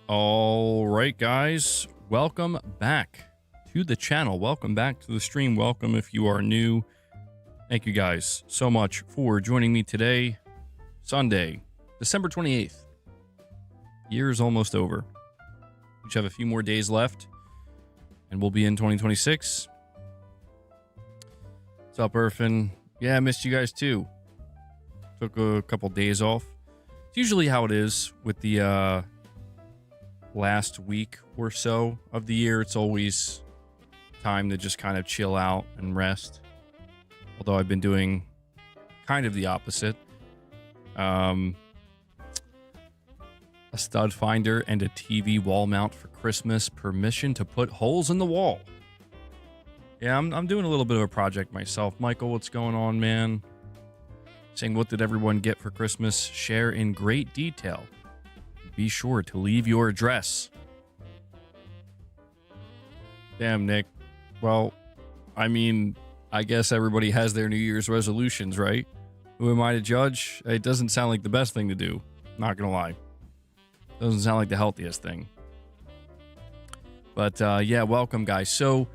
All right, guys, welcome back to the channel. Welcome back to the stream. Welcome if you are new. Thank you guys so much for joining me today, Sunday, December 28th. Year is almost over. We just have a few more days left, and we'll be in 2026. What's up, Irfin? Yeah, I missed you guys too. Took a couple days off. It's usually how it is with the last week or so of the year. It's always time to just kind of chill out and rest. Although I've been doing kind of the opposite. A stud finder and a TV wall mount for Christmas. Permission to put holes in the wall. Yeah, I'm doing a little bit of a project myself. Michael, what's going on, man? Saying, what did everyone get for Christmas? Share in great detail. Be sure to leave your address. Damn, Nick. Well, I mean, I guess everybody has their New Year's resolutions, right? Who am I to judge? It doesn't sound like the best thing to do. Not gonna lie. Doesn't sound like the healthiest thing. But yeah, welcome, guys. So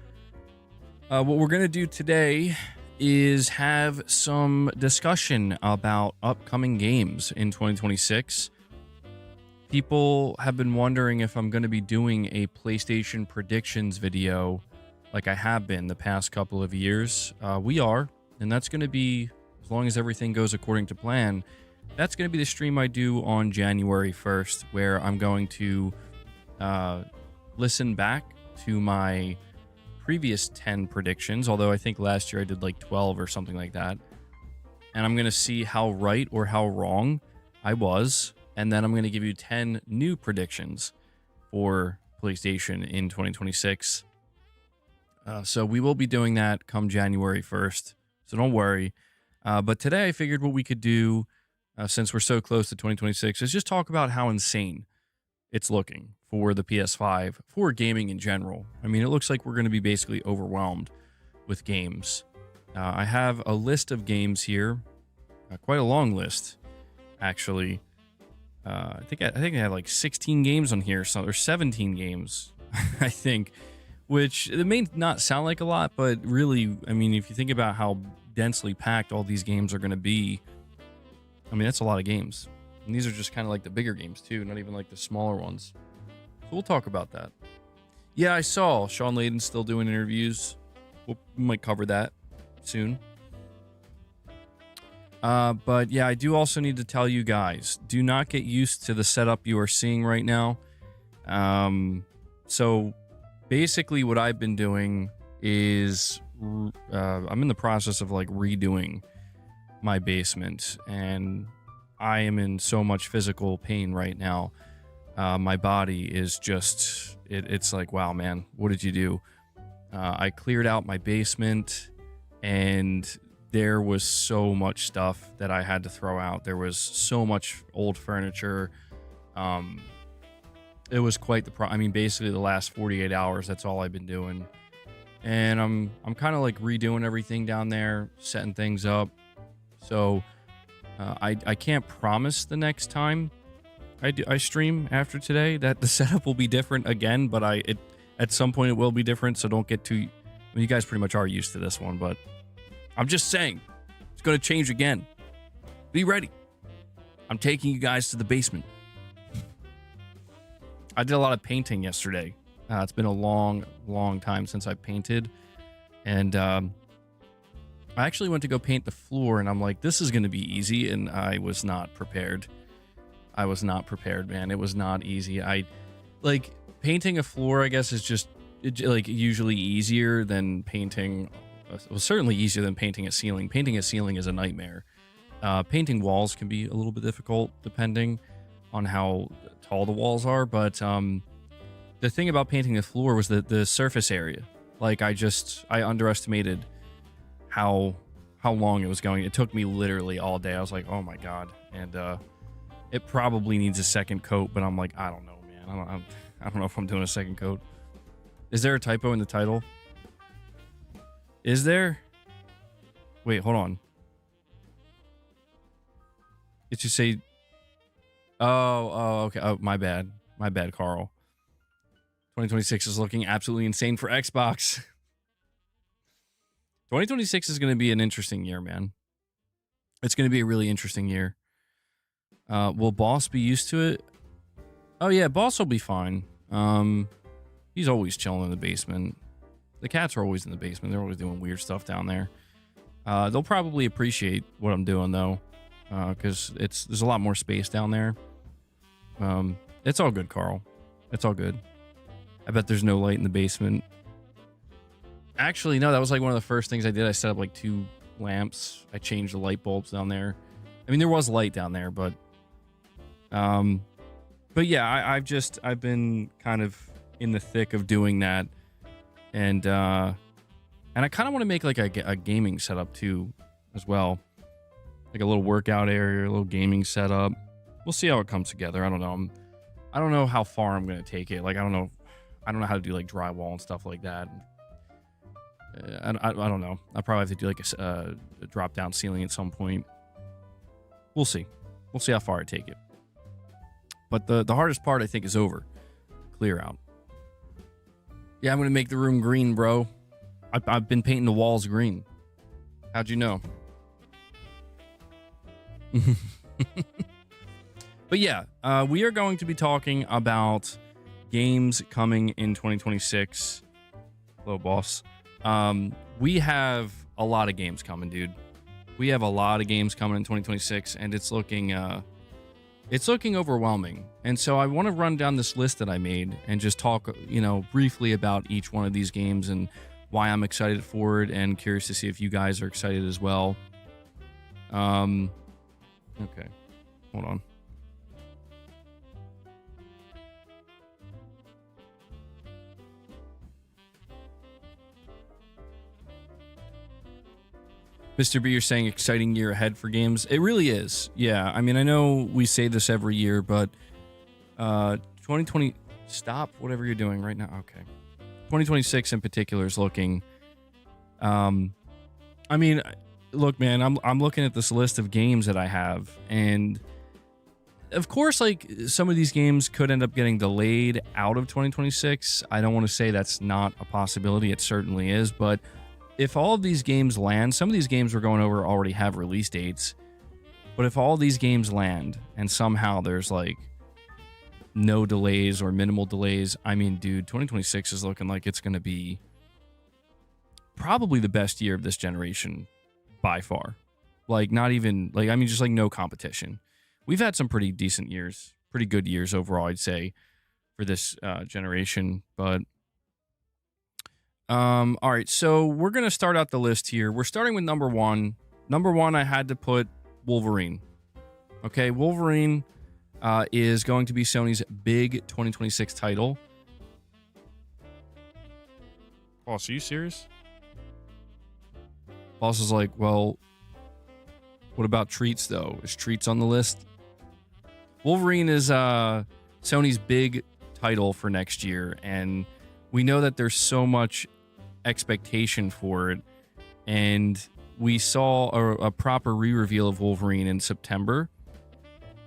what we're gonna do today is have some discussion about upcoming games in 2026. People have been wondering if I'm going to be doing a PlayStation predictions video like I have been the past couple of years. We are, and that's going to be, as long as everything goes according to plan, that's going to be the stream I do on January 1st, where I'm going to listen back to my previous 10 predictions, although I think last year I did like 12 or something like that. And I'm going to see how right or how wrong I was. And then I'm going to give you 10 new predictions for PlayStation in 2026. So we will be doing that come January 1st. So don't worry. But today I figured what we could do, since we're so close to 2026, is just talk about how insane it's looking for the PS5, for gaming in general. I mean, it looks like we're going to be basically overwhelmed with games. I have a list of games here, quite a long list, actually. I think I have like 16 games on here, so there's 17 games, I think, which it may not sound like a lot, but really, I mean, if you think about how densely packed all these games are going to be, I mean, that's a lot of games. And these are just kind of like the bigger games too, not even like the smaller ones. So we'll talk about that. Yeah, I saw Sean Layden's still doing interviews. We might cover that soon. But yeah, I do also need to tell you guys, do not get used to the setup you are seeing right now. So basically what I've been doing is I'm in the process of like redoing my basement, and I am in so much physical pain right now. My body is just, it's like, wow, man, what did you do? I cleared out my basement, and there was so much stuff that I had to throw out. There was so much old furniture. It was quite the I mean, basically the last 48 hours, that's all I've been doing. And I'm kind of like redoing everything down there, setting things up. So I can't promise the next time I stream after today that the setup will be different again, but at some point it will be different, so don't get too... I mean, you guys pretty much are used to this one, but I'm just saying, it's going to change again. Be ready. I'm taking you guys to the basement. I did a lot of painting yesterday. It's been a long, long time since I painted. And I actually went to go paint the floor, and I'm like, this is going to be easy. And I was not prepared. I was not prepared, man. It was not easy. Like, painting a floor, I guess, is just like usually easier than painting... Well, certainly easier than painting a ceiling. Painting a ceiling is a nightmare. Painting walls can be a little bit difficult depending on how tall the walls are. But the thing about painting the floor was the surface area. Like I underestimated how long it was going. It took me literally all day. I was like, oh my God. And it probably needs a second coat, but I'm like, I don't know, man. I don't know if I'm doing a second coat. Is there a typo in the title? Is there? Wait, hold on. It should say... Oh, okay. Oh, my bad. My bad, Carl. 2026 is looking absolutely insane for Xbox. 2026 is going to be an interesting year, man. It's going to be a really interesting year. Will Boss be used to it? Oh, yeah, Boss will be fine. He's always chilling in the basement. The cats are always in the basement. They're always doing weird stuff down there. They'll probably appreciate what I'm doing, though, because there's a lot more space down there. It's all good, Carl. It's all good. I bet there's no light in the basement. Actually, no, that was like one of the first things I did. I set up like 2 lamps. I changed the light bulbs down there. I mean, there was light down there, but yeah, I've been kind of in the thick of doing that, and I kind of want to make like a gaming setup too, as well, like a little workout area, a little gaming setup. We'll see how it comes together. I don't know. I don't know how far I'm gonna take it. Like I don't know how to do like drywall and stuff like that. I don't know. I'll probably have to do like a drop down ceiling at some point. We'll see. We'll see how far I take it. But the hardest part, I think, is over. Clear out. Yeah, I'm going to make the room green, bro. I've been painting the walls green. How'd you know? But yeah, we are going to be talking about games coming in 2026. Hello, boss. We have a lot of games coming, dude. We have a lot of games coming in 2026, and it's looking overwhelming. And so I want to run down this list that I made and just talk, briefly about each one of these games and why I'm excited for it, and curious to see if you guys are excited as well. Okay, hold on. Mr. B, you're saying exciting year ahead for games. It really is. Yeah. I mean, I know we say this every year, but 2020, stop whatever you're doing right now. Okay. 2026 in particular is looking, I mean, look, man, I'm looking at this list of games that I have, and of course, like, some of these games could end up getting delayed out of 2026. I don't want to say that's not a possibility. It certainly is, but if all of these games land, some of these games we're going over already have release dates, but if all these games land and somehow there's like no delays or minimal delays, I mean, dude, 2026 is looking like it's going to be probably the best year of this generation by far. Like, not even, like, I mean, just like no competition. We've had some pretty decent years, pretty good years overall, I'd say, for this generation, but all right, so we're going to start out the list here. We're starting with number 1. Number 1, I had to put Wolverine. Okay, Wolverine is going to be Sony's big 2026 title. Boss, are you serious? Boss is like, well, what about Treats, though? Is Treats on the list? Wolverine is Sony's big title for next year, and we know that there's so much expectation for it, and we saw a proper re-reveal of Wolverine in September,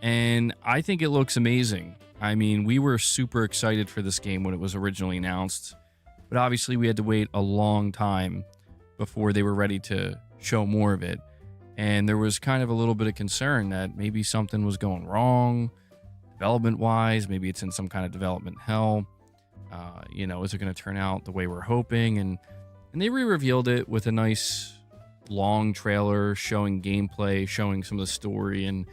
and I think it looks amazing. I mean, we were super excited for this game when it was originally announced, but obviously we had to wait a long time before they were ready to show more of it, and there was kind of a little bit of concern that maybe something was going wrong development-wise, maybe it's in some kind of development hell. Is it going to turn out the way we're hoping? And they re-revealed it with a nice long trailer showing gameplay, showing some of the story, and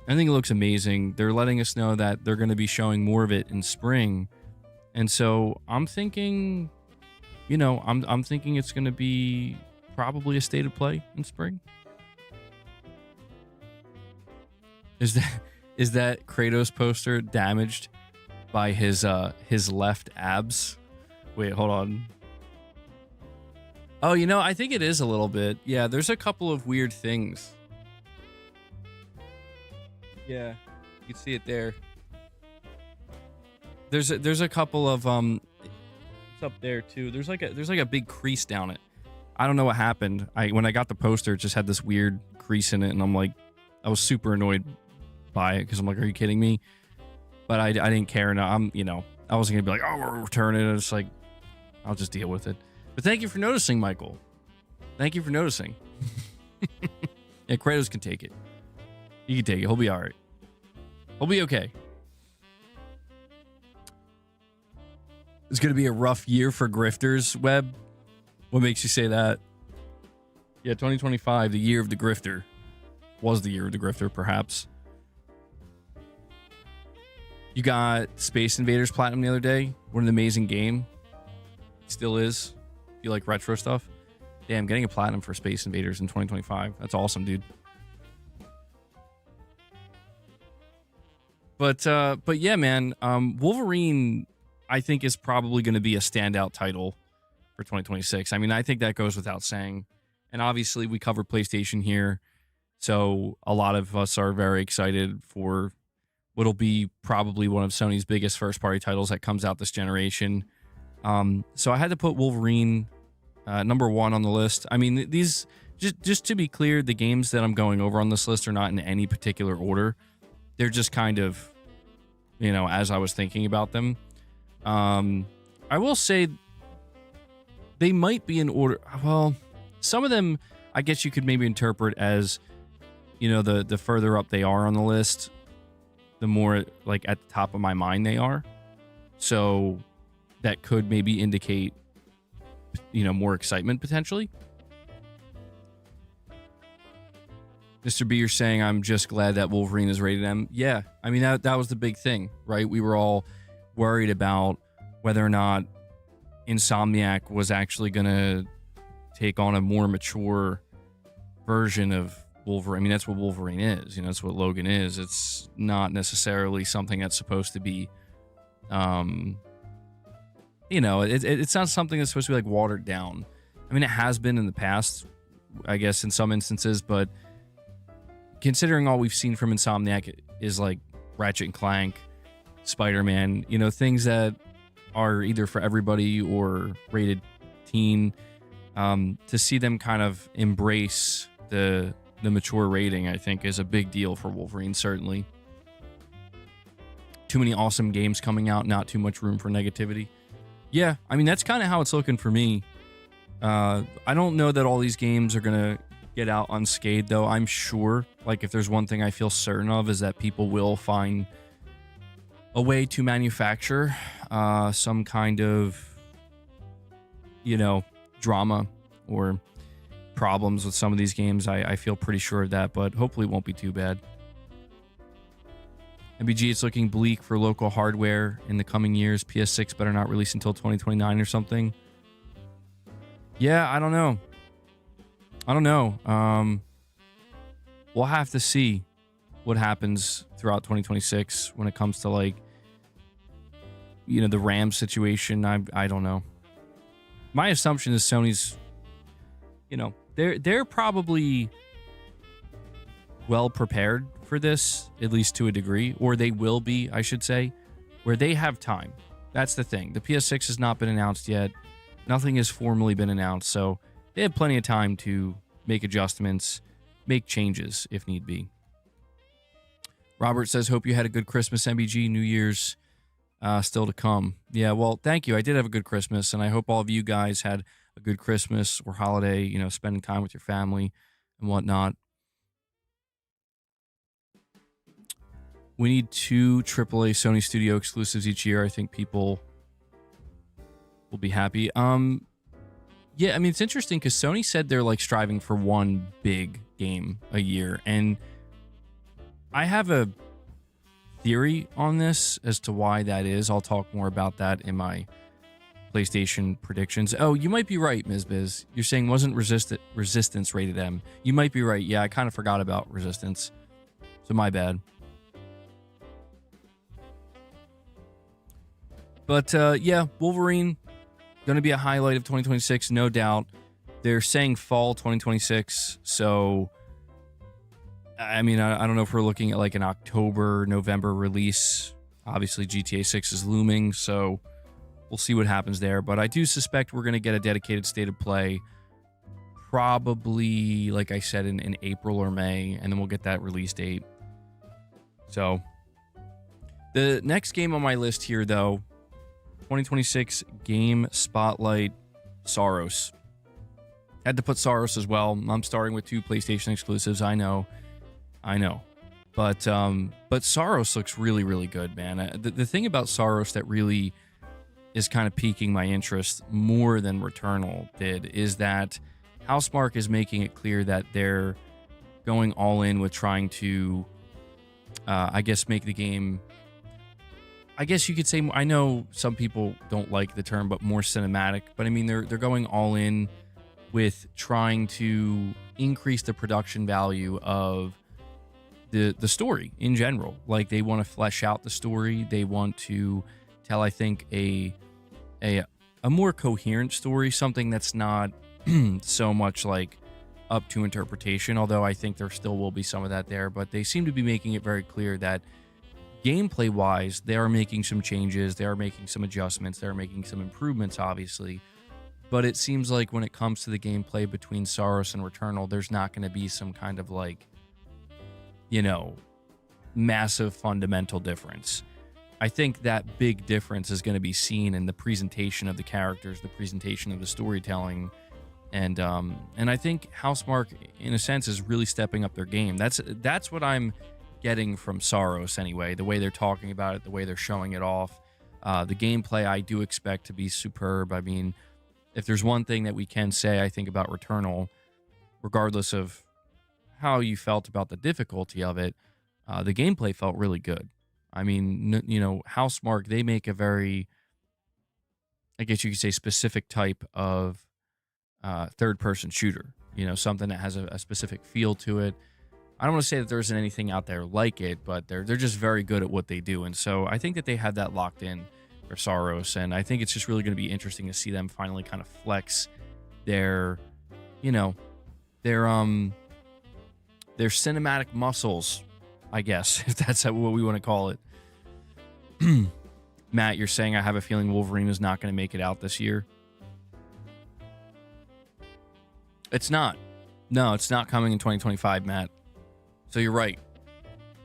I think it looks amazing. They're letting us know that they're going to be showing more of it in spring, and so I'm thinking, I'm thinking it's going to be probably a state of play in spring. Is that Kratos poster damaged by his left abs? Wait, hold on. Oh, I think it is a little bit. Yeah, there's a couple of weird things. Yeah, you can see it there. There's a couple of it's up there too. There's like a big crease down it. I don't know what happened. When I got the poster, it just had this weird crease in it, and I was super annoyed by it because I'm like, are you kidding me? but I didn't care. And I wasn't gonna be like, oh, we're returning it. It's like, I'll just deal with it. But thank you for noticing, Michael. Thank you for noticing. Yeah, Kratos can take it. He can take it. He'll be all right. He'll be okay. It's going to be a rough year for grifters, Webb. What makes you say that? Yeah, 2025, the year of the grifter. Was the year of the grifter, perhaps. You got Space Invaders Platinum the other day. What an amazing game. Still is. If you like retro stuff. Damn, getting a Platinum for Space Invaders in 2025. That's awesome, dude. But yeah, man. Wolverine, I think, is probably going to be a standout title for 2026. I mean, I think that goes without saying. And obviously, we cover PlayStation here. So a lot of us are very excited for what'll be probably one of Sony's biggest first-party titles that comes out this generation. So I had to put Wolverine number 1 on the list. I mean, these, just to be clear, the games that I'm going over on this list are not in any particular order. They're just kind of, as I was thinking about them. I will say they might be in order. Well, some of them, I guess you could maybe interpret as, the further up they are on the list, the more like at the top of my mind they are. So that could maybe indicate, more excitement potentially. Mr. B, you're saying, I'm just glad that Wolverine is rated M. Yeah, I mean, that was the big thing, right? We were all worried about whether or not Insomniac was actually going to take on a more mature version of Wolverine. I mean, that's what Wolverine is. That's what Logan is. It's not necessarily something that's supposed to be, it's not something that's supposed to be like watered down. I mean, it has been in the past, I guess, in some instances, but considering all we've seen from Insomniac is like Ratchet and Clank, Spider-Man, things that are either for everybody or rated teen, to see them kind of embrace the mature rating, I think, is a big deal for Wolverine, certainly. Too many awesome games coming out, not too much room for negativity. Yeah, I mean, that's kind of how it's looking for me. I don't know that all these games are going to get out unscathed, though. I'm sure, like, if there's one thing I feel certain of, is that people will find a way to manufacture some kind of, drama or problems with some of these games. I feel pretty sure of that, but hopefully it won't be too bad. MBG, it's looking bleak for local hardware in the coming years. PS6 better not release until 2029 or something. Yeah, I don't know. We'll have to see what happens throughout 2026 when it comes to, like, the RAM situation. I don't know. My assumption is Sony's, they're probably well prepared for this, at least to a degree, or they will be, I should say, where they have time. That's the thing. The PS6 has not been announced yet. Nothing has formally been announced, so they have plenty of time to make adjustments, make changes if need be. Robert says, hope you had a good Christmas, MBG. New Year's still to come. Yeah, well, thank you. I did have a good Christmas, and I hope all of you guys had a good Christmas or holiday, spending time with your family and whatnot. We need 2 AAA Sony Studio exclusives each year. I think people will be happy. Yeah, I mean, it's interesting because Sony said they're like striving for one big game a year. And I have a theory on this as to why that is. I'll talk more about that in my PlayStation predictions. Oh, you might be right, Ms. Biz. You're saying wasn't Resistance rated M. You might be right. Yeah, I kind of forgot about Resistance. So my bad. But yeah, Wolverine, going to be a highlight of 2026, no doubt. They're saying fall 2026, so I mean, I don't know if we're looking at like an October, November release. Obviously, GTA 6 is looming, so we'll see what happens there. But I do suspect we're going to get a dedicated state of play probably, like I said, in April or May, and then we'll get that release date. So The next game on my list here, though, 2026 Game Spotlight, Saros. Had to put Saros as well. I'm starting with 2 PlayStation exclusives. I know. But Saros looks really, really good, man. The thing about Saros that really is kind of piquing my interest more than Returnal did is that Housemarque is making it clear that they're going all in with trying to, I guess, make the game, I guess you could say, I know some people don't like the term, but more cinematic. But I mean, they're going all in with trying to increase the production value of the story in general. Like, they want to flesh out the story. They want to tell, I think, a more coherent story, something that's not so much like up to interpretation, although I think there still will be some of that there. But they seem to be making it very clear that gameplay wise, they are making some changes, they are making some adjustments, they're making some improvements, obviously. But it seems like when it comes to the gameplay between Saros and Returnal, there's not going to be some kind of, like, you know, massive fundamental difference. I think that big difference is going to be seen in the presentation of the characters, the presentation of the storytelling, and I think Housemarque, in a sense, is really stepping up their game. That's what I'm getting from Saros anyway. The way they're talking about it, the way they're showing it off, the gameplay I do expect to be superb. I mean, if there's one thing that we can say, I think, about Returnal, regardless of how you felt about the difficulty of it, the gameplay felt really good. I mean, you know, Housemarque, they make a very, I guess you could say, specific type of third-person shooter. You know, something that has a specific feel to it. I don't want to say that there isn't anything out there like it, but they're just very good at what they do. And so I think that they had that locked in for Saros, and I think it's just really going to be interesting to see them finally kind of flex their, you know, their cinematic muscles, I guess, if that's what we want to call it. Matt, you're saying I have a feeling Wolverine is not going to make it out this year. It's not. No, it's not coming in 2025, Matt. So you're right.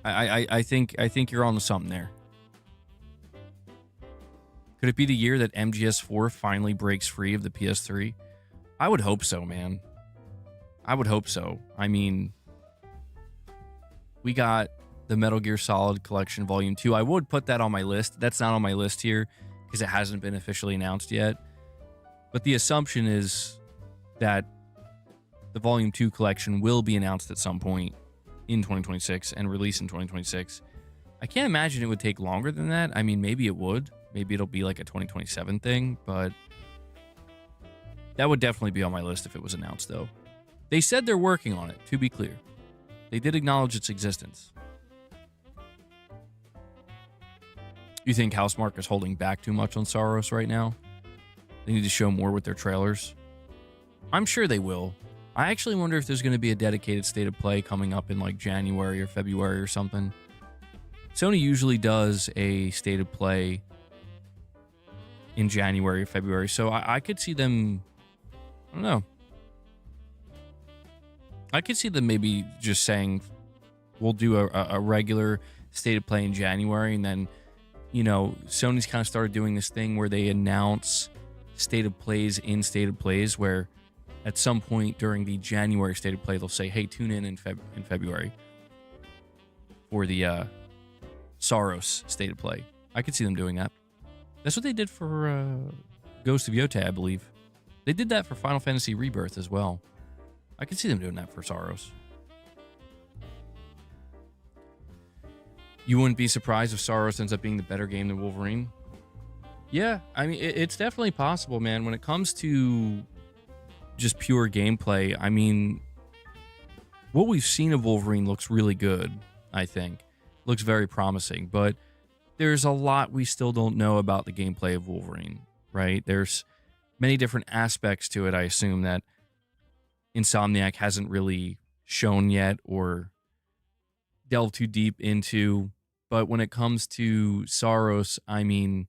I think you're on to something there. Could it be the year that MGS4 finally breaks free of the PS3? I would hope so, man. I would hope so. I mean, we got the Metal Gear Solid Collection Volume 2. I would put that on my list. That's not on my list here because it hasn't been officially announced yet. But the assumption is that the Volume 2 collection will be announced at some point in 2026 and released in 2026. I can't imagine it would take longer than that. I mean, maybe it would. Maybe it'll be like a 2027 thing, but that would definitely be on my list if it was announced, though. They said they're working on it, to be clear. They did acknowledge its existence. You think Housemarque is holding back too much on Saros right now? They need to show more with their trailers? I'm sure they will. I actually wonder if there's going to be a dedicated state of play coming up in like January or February or something. Sony usually does a state of play in January or February, so I could see them, I don't know. I could see them maybe just saying, we'll do a regular state of play in January, and then, you know, Sony's kind of started doing this thing where they announce state of plays in state of plays, where at some point during the January state of play, they'll say, hey, tune in February for the Saros state of play. I could see them doing that. That's what they did for Ghost of Yotei, I believe. They did that for Final Fantasy Rebirth as well. I could see them doing that for Saros. You wouldn't be surprised if Saros ends up being the better game than Wolverine? Yeah, I mean, it's definitely possible, man. When it comes to just pure gameplay, I mean, what we've seen of Wolverine looks really good, I think. Looks very promising, but there's a lot we still don't know about the gameplay of Wolverine, right? There's many different aspects to it, I assume, that Insomniac hasn't really shown yet or delved too deep into. But when it comes to Saros, I mean,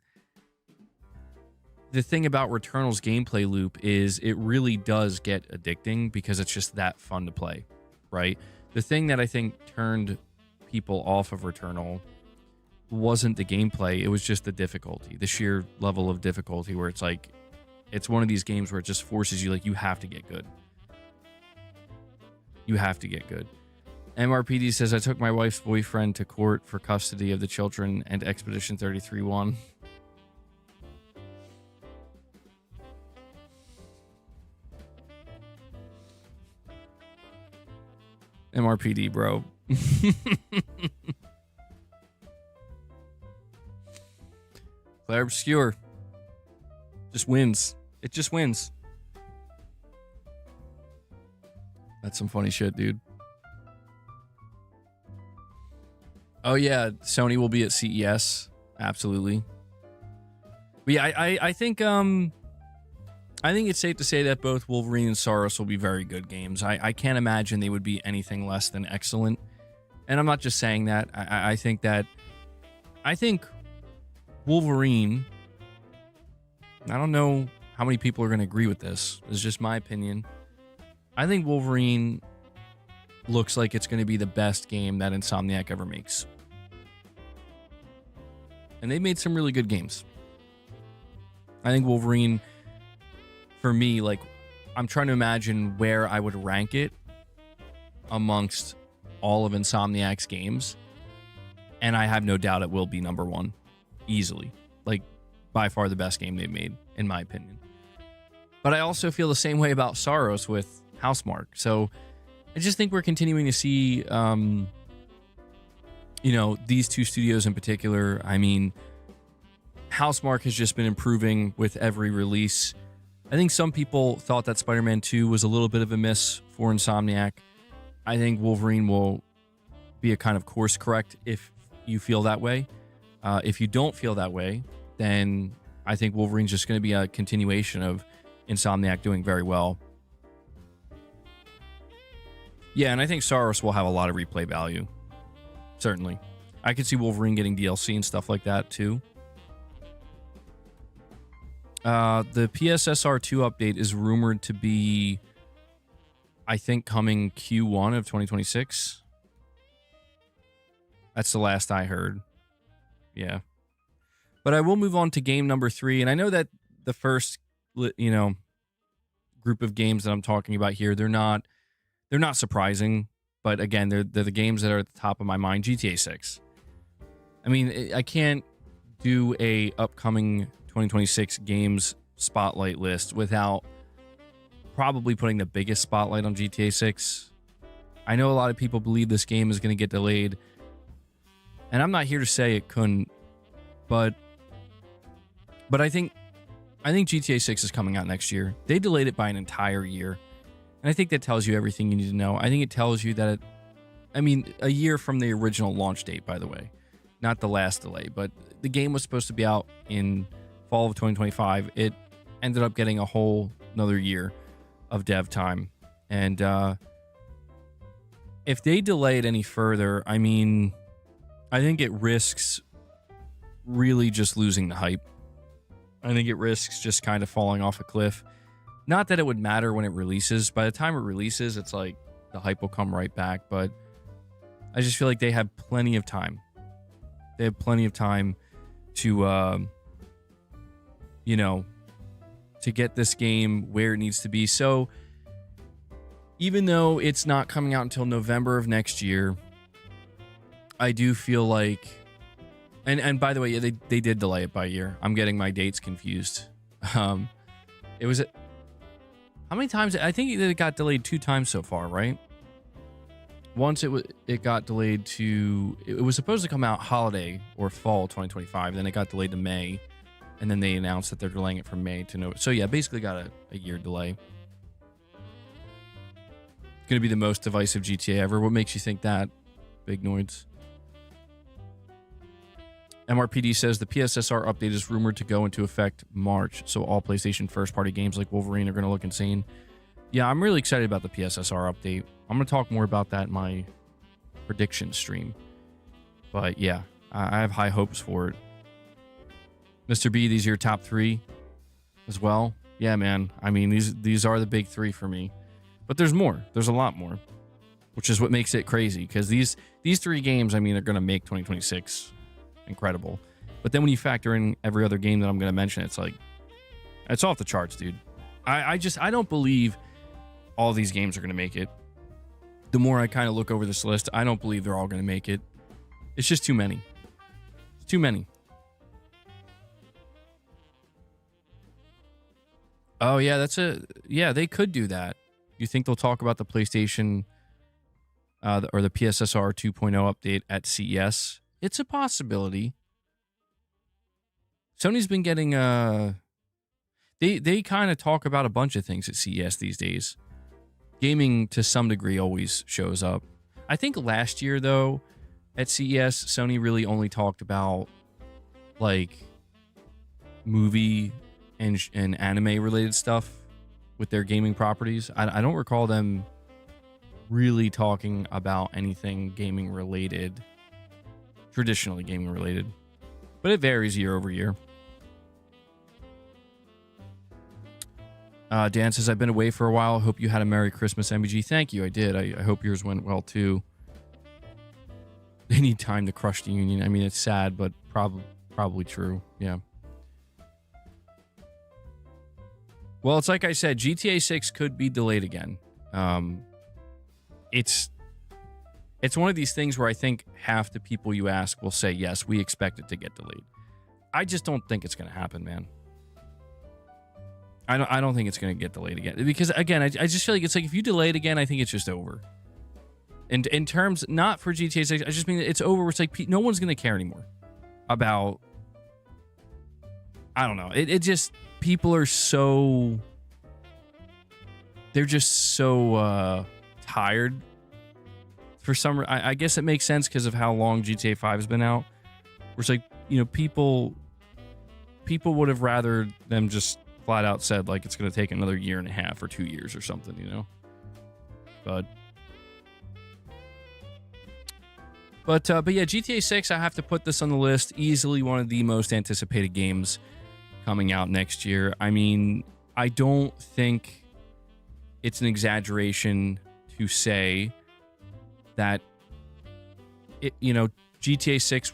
the thing about Returnal's gameplay loop is it really does get addicting because it's just that fun to play, right? The thing that I think turned people off of Returnal wasn't the gameplay, it was just the difficulty, the sheer level of difficulty, where it's like, it's one of these games where it just forces you, like, you have to get good. You have to get good. MRPD says, I took my wife's boyfriend to court for custody of the children, and Expedition 33 won. MRPD, bro. Claire Obscure just wins. It just wins. That's some funny shit, dude. Oh yeah, Sony will be at CES. Absolutely. But yeah, I think it's safe to say that both Wolverine and Saros will be very good games. I can't imagine they would be anything less than excellent. And I'm not just saying that. I think Wolverine, I don't know how many people are going to agree with this. It's just my opinion. I think Wolverine looks like it's going to be the best game that Insomniac ever makes. And they made some really good games. I think Wolverine, for me, like, I'm trying to imagine where I would rank it amongst all of Insomniac's games. And I have no doubt it will be number one. Easily. Like, by far the best game they've made, in my opinion. But I also feel the same way about Saros with Housemarque. So I just think we're continuing to see, these two studios in particular. I mean, Housemarque has just been improving with every release. I think some people thought that Spider-Man 2 was a little bit of a miss for Insomniac. I think Wolverine will be a kind of course correct if you feel that way. If you don't feel that way, then I think Wolverine's just going to be a continuation of Insomniac doing very well. Yeah, and I think Saros will have a lot of replay value. Certainly. I could see Wolverine getting DLC and stuff like that, too. The PSSR 2 update is rumored to be, I think, coming Q1 of 2026. That's the last I heard. Yeah. But I will move on to game number 3. And I know that the first, group of games that I'm talking about here, they're not surprising. But again, they're the games that are at the top of my mind. GTA 6. I mean, I can't do a upcoming 2026 games spotlight list without probably putting the biggest spotlight on GTA 6. I know a lot of people believe this game is going to get delayed. And I'm not here to say it couldn't, but I think GTA 6 is coming out next year. They delayed it by an entire year. And I think that tells you everything you need to know. I think it tells you that a year from the original launch date, by the way. Not the last delay, but the game was supposed to be out in fall of 2025. It ended up getting a whole another year of dev time. And if they delay it any further, I think it risks really just losing the hype. I think it risks just kind of falling off a cliff. Not that it would matter when it releases. By the time it releases, it's like the hype will come right back. But I just feel like they have plenty of time. They have plenty of time to, to get this game where it needs to be. So even though it's not coming out until November of next year, I do feel like, and by the way, yeah, they did delay it by a year. I'm getting my dates confused. It was, how many times? I think it got delayed 2 times so far, right? Once it got delayed to, it was supposed to come out holiday or fall 2025. Then it got delayed to May, and then they announced that they're delaying it from May to November. So yeah, basically got a year delay. Going to be the most divisive GTA ever. What makes you think that, Big Noids? MRPD says the PSSR update is rumored to go into effect March, so all PlayStation first-party games like Wolverine are going to look insane. Yeah, I'm really excited about the PSSR update. I'm going to talk more about that in my prediction stream. But yeah, I have high hopes for it. Mr. B, these are your top 3 as well? Yeah, man. I mean, these are the big 3 for me. But there's more. There's a lot more. Which is what makes it crazy. Because these 3 games, I mean, are going to make 2026 incredible. But then when you factor in every other game that I'm going to mention, it's like, it's off the charts, dude. I don't believe all these games are going to make it. The more I kind of look over this list, I don't believe they're all going to make it. It's just too many. It's too many. Oh, yeah, yeah, they could do that. You think they'll talk about the PlayStation or the PSSR 2.0 update at CES? It's a possibility. Sony's been getting they kind of talk about a bunch of things at CES these days. Gaming to some degree always shows up. I think last year though at CES Sony really only talked about like movie and anime related stuff with their gaming properties. I don't recall them really talking about anything gaming related, traditionally gaming related, but it varies year over year. Dan says, I've been away for a while. Hope you had a Merry Christmas, MBG. Thank you. I did. I hope yours went well too. They need time to crush the union. I mean, it's sad, but probably true. Yeah. Well, it's like I said, GTA 6 could be delayed again. It's one of these things where I think half the people you ask will say, yes, we expect it to get delayed. I just don't think it's going to happen, man. I don't think it's going to get delayed again. Because, again, I just feel like it's like if you delay it again, I think it's just over. And in terms, not for GTA 6, I just mean it's over. It's like no one's going to care anymore about, I don't know. It just, people are so, they're just so tired. For some, I guess it makes sense because of how long GTA 5 has been out. Where it's like, you know, people would have rather them just flat out said like it's going to take another year and a half or 2 years or something, you know. But yeah, GTA 6, I have to put this on the list. Easily one of the most anticipated games coming out next year. I mean, I don't think it's an exaggeration to say that it, you know, GTA 6,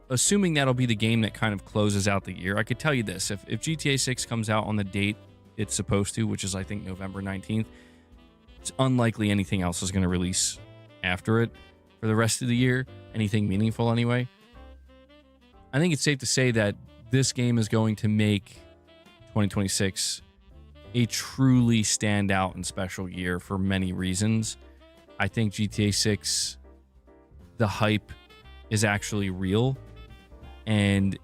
assuming that'll be the game that kind of closes out the year. I could tell you this, if GTA 6 comes out on the date it's supposed to, which is I think November 19th, it's unlikely anything else is going to release after it for the rest of the year, anything meaningful anyway. I think it's safe to say that this game is going to make 2026 a truly standout and special year for many reasons. I think GTA 6, the hype is actually real, and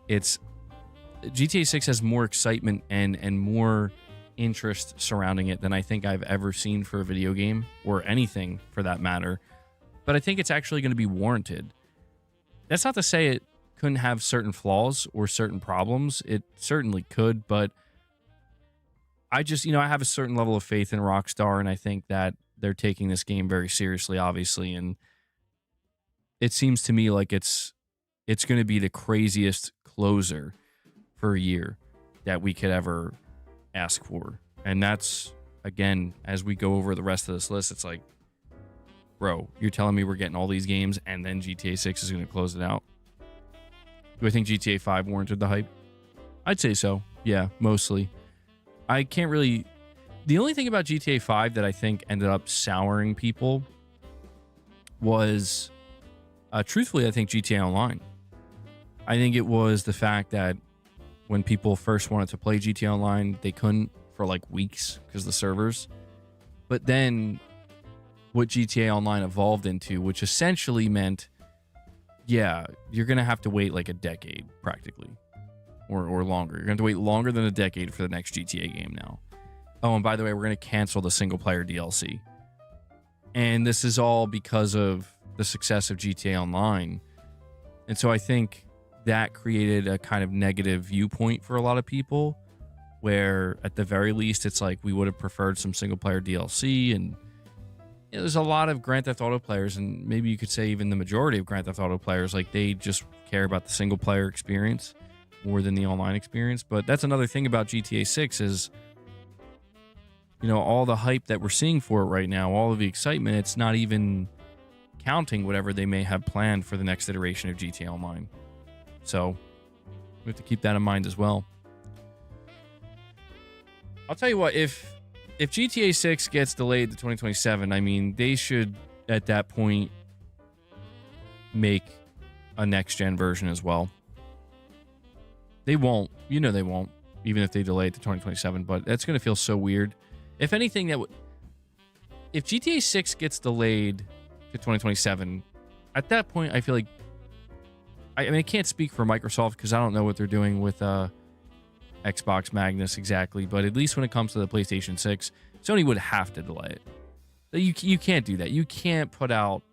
GTA 6 has more excitement and more interest surrounding it than I think I've ever seen for a video game, or anything for that matter. But I think it's actually going to be warranted. That's not to say it couldn't have certain flaws or certain problems. It certainly could, but I just, you know, I have a certain level of faith in Rockstar, and I think that they're taking this game very seriously, obviously, and it seems to me like it's going to be the craziest closer for a year that we could ever ask for. And that's, again, as we go over the rest of this list, it's like, bro, you're telling me we're getting all these games and then GTA 6 is going to close it out? Do I think GTA 5 warranted the hype? I'd say so. Yeah, mostly. I can't really... The only thing about GTA 5 that I think ended up souring people was, truthfully, I think GTA Online. I think it was the fact that when people first wanted to play GTA Online, they couldn't for like weeks because of the servers. But then what GTA Online evolved into, which essentially meant, yeah, you're going to have to wait like a decade practically, or longer. You're going to have to wait longer than a decade for the next GTA game now. Oh, and by the way, we're going to cancel the single player DLC. And this is all because of the success of GTA Online. And so I think that created a kind of negative viewpoint for a lot of people, where at the very least, it's like we would have preferred some single player DLC. And you know, there's a lot of Grand Theft Auto players, and maybe you could say even the majority of Grand Theft Auto players, like they just care about the single player experience more than the online experience. But that's another thing about GTA 6 is, you know, all the hype that we're seeing for it right now, all of the excitement, it's not even counting whatever they may have planned for the next iteration of GTA Online. So we have to keep that in mind as well. I'll tell you what, if GTA 6 gets delayed to 2027, I mean, they should at that point make a next-gen version as well. They won't. You know they won't, even if they delay it to 2027, but that's going to feel so weird. If anything, if GTA 6 gets delayed to 2027, at that point, I feel like... I mean, I can't speak for Microsoft because I don't know what they're doing with Xbox Magnus exactly, but at least when it comes to the PlayStation 6, Sony would have to delay it. You can't do that. You can't put out...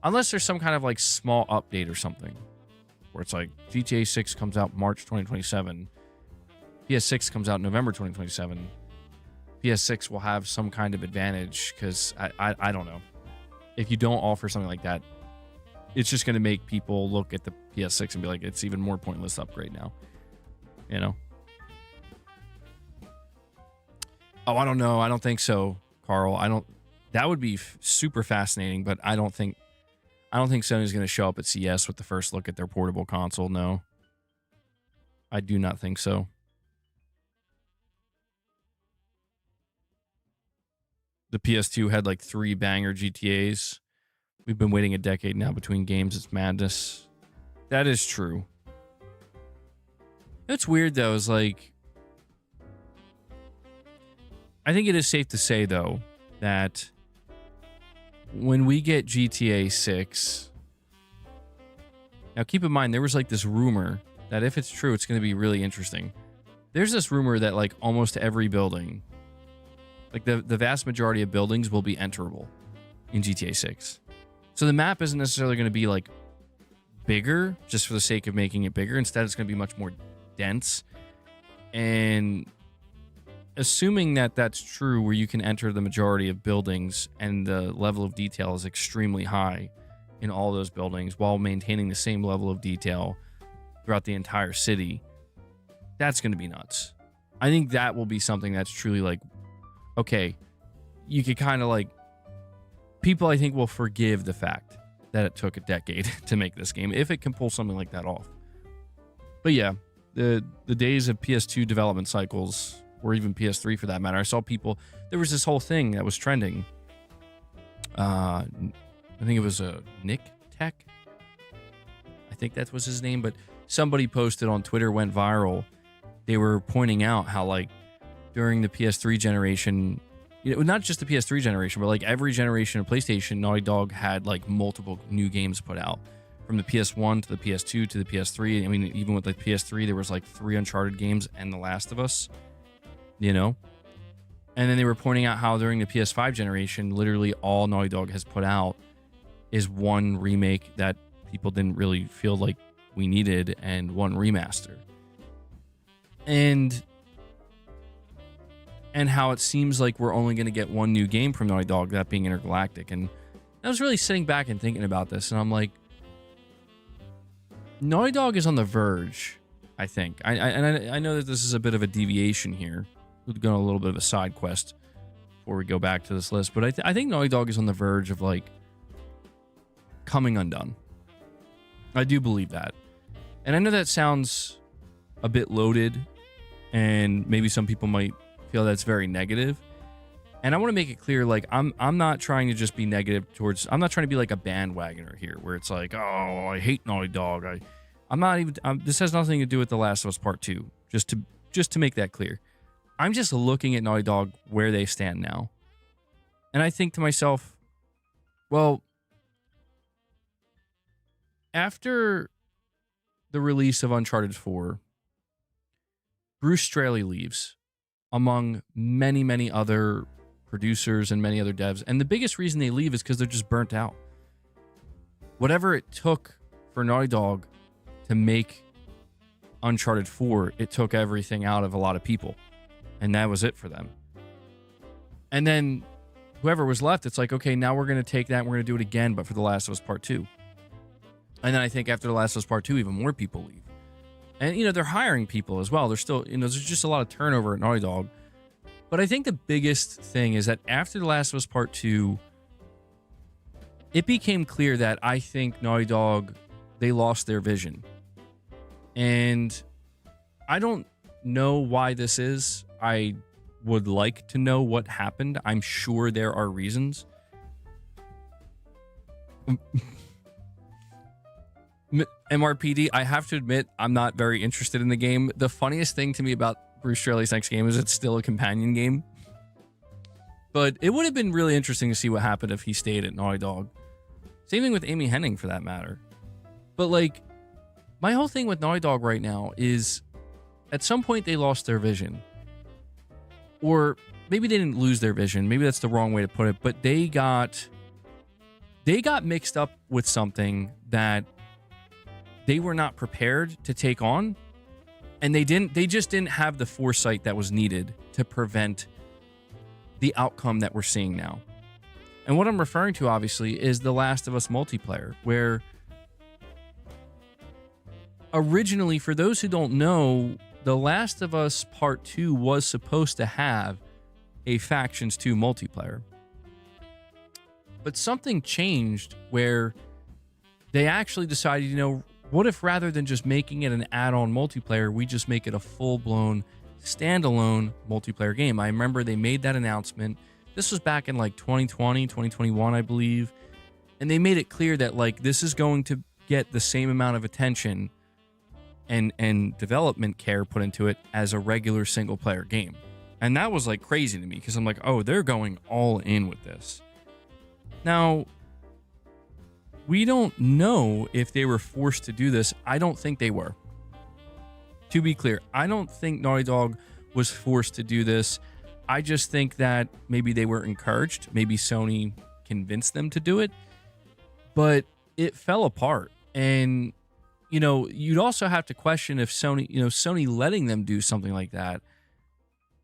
Unless there's some kind of like small update or something where it's like GTA 6 comes out March 2027, PS6 comes out November 2027. PS6 will have some kind of advantage because I don't know. If you don't offer something like that, it's just going to make people look at the PS6 and be like, it's even more pointless to upgrade now. You know? Oh, I don't know. I don't think so, Carl. That would be super fascinating, but I don't think Sony's going to show up at CES with the first look at their portable console. No. I do not think so. The PS2 had like 3 banger GTAs. We've been waiting a decade now between games. It's madness. That is true. What's weird, though, is like... I think it is safe to say, though, that when we get GTA 6... Now, keep in mind, there was like this rumor that if it's true, it's going to be really interesting. There's this rumor that like almost every building, like the vast majority of buildings will be enterable in GTA 6. So the map isn't necessarily going to be like bigger just for the sake of making it bigger. Instead, it's going to be much more dense. And assuming that that's true, where you can enter the majority of buildings and the level of detail is extremely high in all those buildings while maintaining the same level of detail throughout the entire city, that's going to be nuts. I think that will be something that's truly like, okay, you could kind of like, people I think will forgive the fact that it took a decade to make this game if it can pull something like that off. But yeah, the days of PS2 development cycles, or even PS3 for that matter, I saw people, there was this whole thing that was trending. I think it was Nick Tech. I think that was his name, but somebody posted on Twitter, went viral. They were pointing out how like during the PS3 generation, you know, not just the PS3 generation, but like every generation of PlayStation, Naughty Dog had like multiple new games put out. From the PS1 to the PS2 to the PS3. I mean, even with the PS3, there was like 3 Uncharted games and The Last of Us, you know? And then they were pointing out how during the PS5 generation, literally all Naughty Dog has put out is one remake that people didn't really feel like we needed and one remaster. And how it seems like we're only going to get one new game from Naughty Dog, that being Intergalactic. And I was really sitting back and thinking about this, and I'm like, Naughty Dog is on the verge, I think. I know that this is a bit of a deviation here. We're going on a little bit of a side quest before we go back to this list, but I think Naughty Dog is on the verge of like coming undone. I do believe that. And I know that sounds a bit loaded, and maybe some people might feel that's very negative. And I want to make it clear, like, I'm not trying to just be negative towards... I'm not trying to be like a bandwagoner here, where it's like, oh, I hate Naughty Dog. I'm not even... this has nothing to do with The Last of Us Part 2, just to make that clear. I'm just looking at Naughty Dog where they stand now. And I think to myself, well, after the release of Uncharted 4, Bruce Straley leaves, among many, many other producers and many other devs. And the biggest reason they leave is because they're just burnt out. Whatever it took for Naughty Dog to make Uncharted 4, it took everything out of a lot of people. And that was it for them. And then whoever was left, it's like, okay, now we're going to take that and we're going to do it again, but for The Last of Us Part 2. And then I think after The Last of Us Part 2, even more people leave. And, you know, they're hiring people as well. There's still, you know, there's just a lot of turnover at Naughty Dog. But I think the biggest thing is that after The Last of Us Part 2, it became clear that I think Naughty Dog, they lost their vision. And I don't know why this is. I would like to know what happened. I'm sure there are reasons. MRPD, I have to admit, I'm not very interested in the game. The funniest thing to me about Bruce Straley's next game is it's still a companion game. But it would have been really interesting to see what happened if he stayed at Naughty Dog. Same thing with Amy Hennig, for that matter. But, like, my whole thing with Naughty Dog right now is at some point they lost their vision. Or maybe they didn't lose their vision. Maybe that's the wrong way to put it. But they got mixed up with something that they were not prepared to take on. And they just didn't have the foresight that was needed to prevent the outcome that we're seeing now. And what I'm referring to, obviously, is The Last of Us multiplayer, where originally, for those who don't know, The Last of Us Part 2 was supposed to have a Factions 2 multiplayer. But something changed where they actually decided, you know, what if rather than just making it an add-on multiplayer, we just make it a full-blown standalone multiplayer game? I remember they made that announcement. This was back in like 2020, 2021, I believe. And they made it clear that like this is going to get the same amount of attention and development care put into it as a regular single-player game. And that was like crazy to me because I'm like, oh, they're going all in with this. Now, we don't know if they were forced to do this. I don't think they were. To be clear, I don't think Naughty Dog was forced to do this. I just think that maybe they were encouraged. Maybe Sony convinced them to do it. But it fell apart. And, you know, you'd also have to question if Sony letting them do something like that,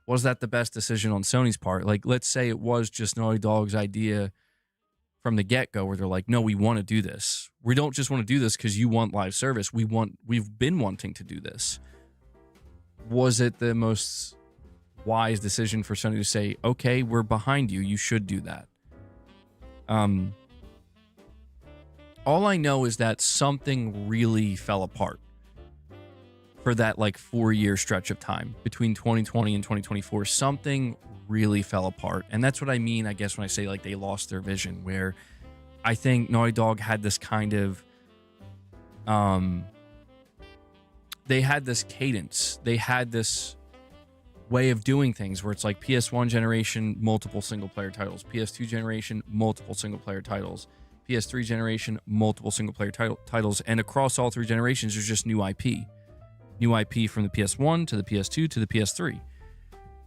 was that the best decision on Sony's part? Like, let's say it was just Naughty Dog's idea from the get-go where they're like, no, we want to do this. We don't just want to do this because you want live service. We've been wanting to do this. Was it the most wise decision for Sony to say, okay, we're behind you. You should do that. All I know is that something really fell apart for that like 4-year stretch of time between 2020 and 2024. Something really fell apart. And that's what I mean, I guess, when I say like they lost their vision, where I think Naughty Dog had this kind of they had this cadence, they had this way of doing things where it's like PS1 generation, multiple single player titles, PS2 generation, multiple single player titles, PS3 generation, multiple single player titles, and across all three generations there's just new IP from the PS1 to the PS2 to the PS3,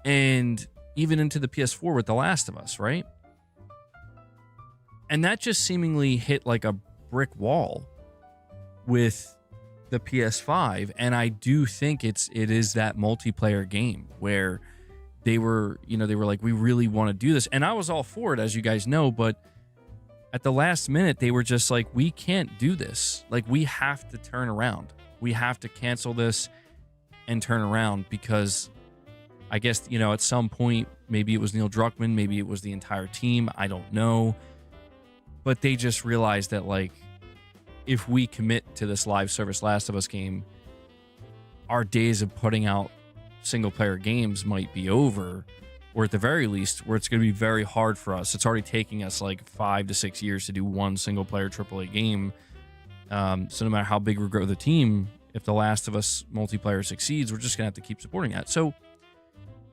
and even into the PS4 with The Last of Us, right? And that just seemingly hit like a brick wall with the PS5. And I do think it is that multiplayer game where they were like, we really want to do this. And I was all for it, as you guys know, but at the last minute, they were just like, we can't do this. Like, we have to turn around. We have to cancel this and turn around because I guess, you know, at some point, maybe it was Neil Druckmann, maybe it was the entire team, I don't know. But they just realized that, like, if we commit to this live service Last of Us game, our days of putting out single-player games might be over, or at the very least, where it's going to be very hard for us. It's already taking us, like, 5 to 6 years to do one single-player AAA game. So no matter how big we grow the team, if The Last of Us multiplayer succeeds, we're just going to have to keep supporting that. So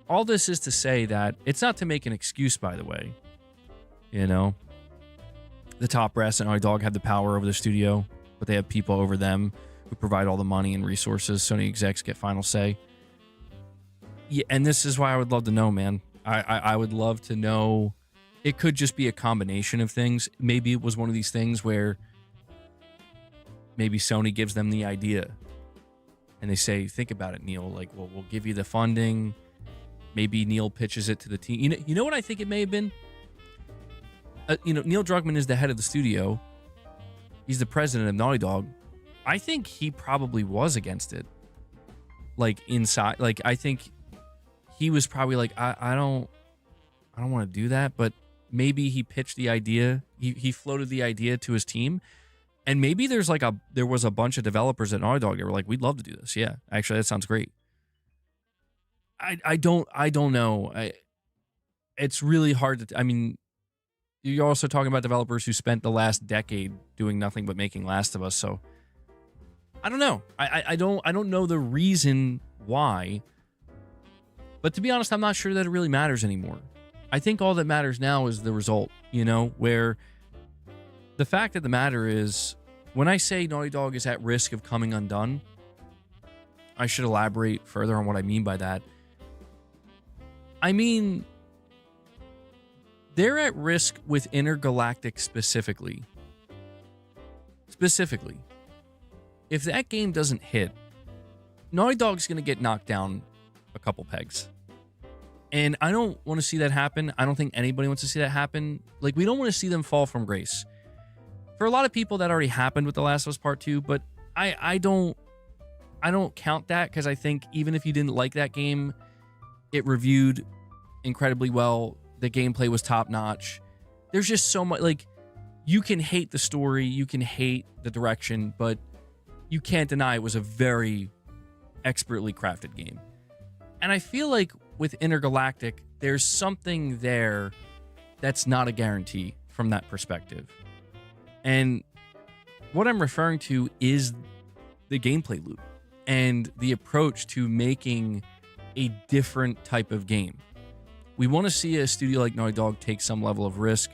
all this is to say that it's not to make an excuse, by the way. You know, the top brass at Naughty Dog have the power over the studio, but they have people over them who provide all the money and resources. Sony execs get final say. Yeah, and this is why I would love to know, man. I would love to know. It could just be a combination of things. Maybe it was one of these things where maybe Sony gives them the idea and they say, think about it, Neil. Like, well, we'll give you the funding. Maybe Neil pitches it to the team. You know what I think it may have been? Neil Druckmann is the head of the studio. He's the president of Naughty Dog. I think he probably was against it. Like, inside. Like, I think he was probably like, I don't want to do that. But maybe he pitched the idea. He floated the idea to his team. And maybe there was a bunch of developers at Naughty Dog that were like, we'd love to do this. Yeah, actually, that sounds great. I don't know. It's really hard to. I mean, you're also talking about developers who spent the last decade doing nothing but making Last of Us. So I don't know. I don't know the reason why. But to be honest, I'm not sure that it really matters anymore. I think all that matters now is the result, where the fact of the matter is, when I say Naughty Dog is at risk of coming undone, I should elaborate further on what I mean by that. I mean, they're at risk with Intergalactic specifically. Specifically. If that game doesn't hit, Naughty Dog's going to get knocked down a couple pegs. And I don't want to see that happen. I don't think anybody wants to see that happen. Like, we don't want to see them fall from grace. For a lot of people, that already happened with The Last of Us Part 2, but I don't count that, because I think even if you didn't like that game, it reviewed incredibly well. The gameplay was top-notch. There's just so much, like, you can hate the story, you can hate the direction, but you can't deny it was a very expertly crafted game. And I feel like with Intergalactic, there's something there that's not a guarantee from that perspective. And what I'm referring to is the gameplay loop and the approach to making a different type of game. We want to see a studio like Naughty Dog take some level of risk.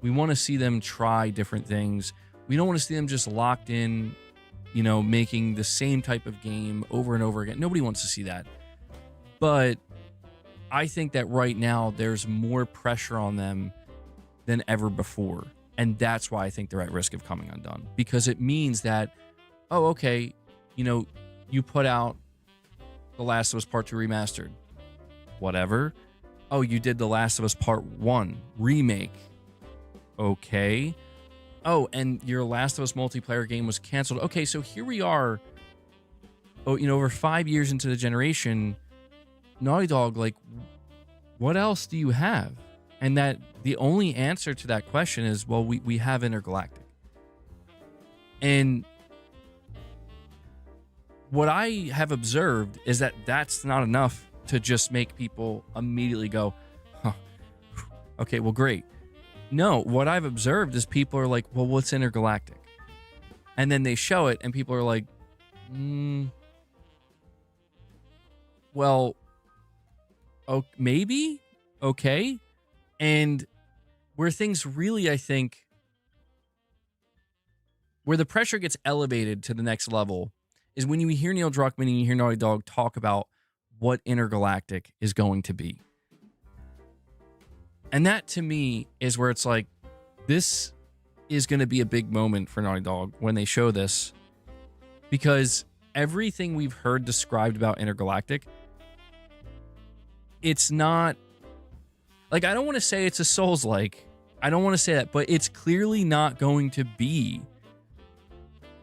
We want to see them try different things. We don't want to see them just locked in, making the same type of game over and over again. Nobody wants to see that. But I think that right now there's more pressure on them than ever before. And that's why I think they're at risk of coming undone. Because it means that, oh, okay, you put out The Last of Us Part 2 Remastered. Whatever. Oh, you did The Last of Us Part 1 Remake. Okay. Oh, and your Last of Us multiplayer game was canceled. Okay, so here we are, over 5 years into the generation, Naughty Dog, like, what else do you have? And that the only answer to that question is, well, we have Intergalactic. And what I have observed is that that's not enough to just make people immediately go, huh, okay, well, great. No, what I've observed is people are like, well, what's Intergalactic? And then they show it and people are like, well, oh, maybe? Okay. And where things really, I think, where the pressure gets elevated to the next level is when you hear Neil Druckmann and you hear Naughty Dog talk about what Intergalactic is going to be. And that, to me, is where it's like, this is going to be a big moment for Naughty Dog when they show this. Because everything we've heard described about Intergalactic, it's not... Like, I don't want to say it's a Souls-like. I don't want to say that. But it's clearly not going to be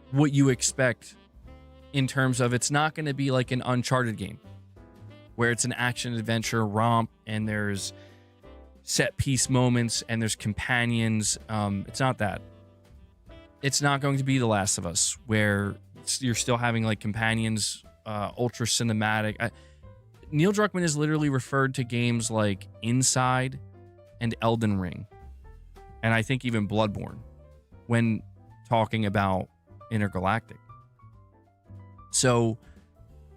what you expect in terms of, it's not going to be like an Uncharted game where it's an action-adventure romp and there's set-piece moments and there's companions. It's not that. It's not going to be The Last of Us where you're still having like companions, ultra cinematic. Neil Druckmann has literally referred to games like Inside and Elden Ring, and I think even Bloodborne, when talking about Intergalactic. So,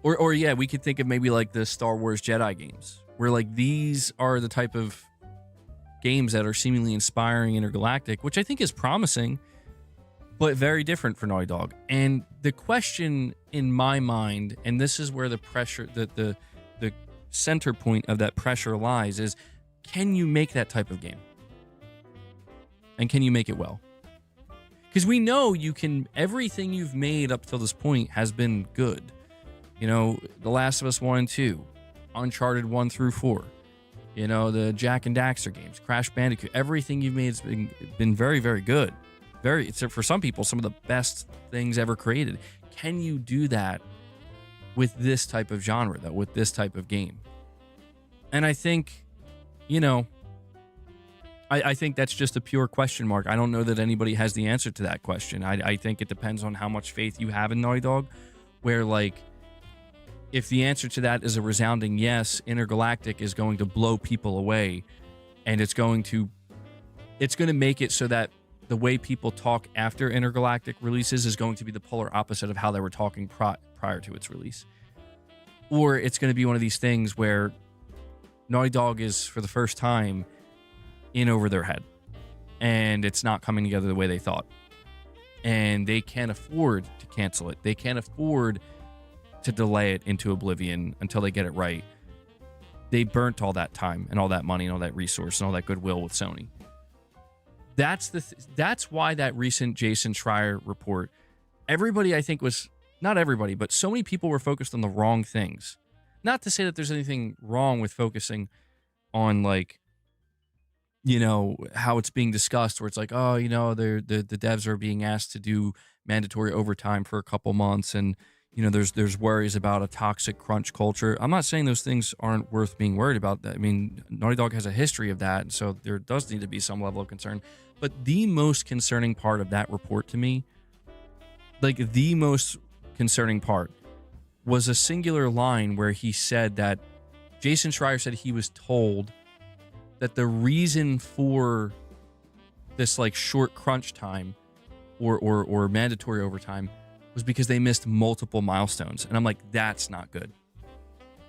or yeah, we could think of maybe like the Star Wars Jedi games, where like these are the type of games that are seemingly inspiring Intergalactic, which I think is promising, but very different for Naughty Dog. And the question in my mind, and this is where the pressure, the center point of that pressure lies, is can you make that type of game? And can you make it well? Because we know you can, everything you've made up till this point has been good. The Last of Us 1 and 2, Uncharted 1 through 4, the Jak and Daxter games, Crash Bandicoot, everything you've made has been very, very good. It's for some people, some of the best things ever created. Can you do that with this type of genre, though, with this type of game? And I think, I think that's just a pure question mark. I don't know that anybody has the answer to that question. I think it depends on how much faith you have in Naughty Dog, where, like, if the answer to that is a resounding yes, Intergalactic is going to blow people away, and it's going to make it so that the way people talk after Intergalactic releases is going to be the polar opposite of how they were talking prior to its release. Or it's going to be one of these things where Naughty Dog is, for the first time, in over their head, and it's not coming together the way they thought, and they can't afford to cancel it. They can't afford to delay it into oblivion until they get it right. They burnt all that time and all that money and all that resource and all that goodwill with Sony. That's why that recent Jason Schreier report, everybody, I think, was, not everybody, but so many people were focused on the wrong things. Not to say that there's anything wrong with focusing on, like, you know, how it's being discussed, where it's like, oh, you know, the devs are being asked to do mandatory overtime for a couple months, and, you know, there's worries about a toxic crunch culture. I'm not saying those things aren't worth being worried about. I mean, Naughty Dog has a history of that, and so there does need to be some level of concern. But the most concerning part of that report to me, like the most concerning part, was a singular line where he said that Jason Schreier said he was told that the reason for this, like, short crunch time or mandatory overtime was because they missed multiple milestones. And I'm like, that's not good.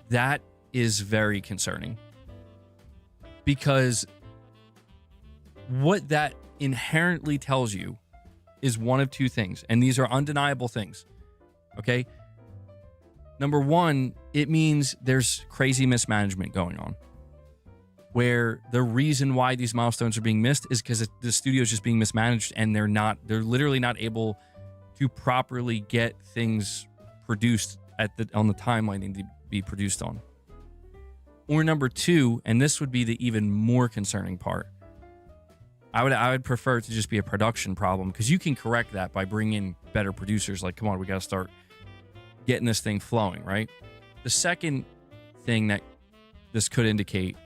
That is very concerning. Because what that inherently tells you is one of two things, and these are undeniable things, okay? Number one, it means there's crazy mismanagement going on, where the reason why these milestones are being missed is because the studio is just being mismanaged, and they're literally not able to properly get things produced on the timeline they need to be produced on. Or number two, and this would be the even more concerning part, I would prefer it to just be a production problem, because you can correct that by bringing in better producers. Like, come on, we got to start getting this thing flowing, right? The second thing that this could indicate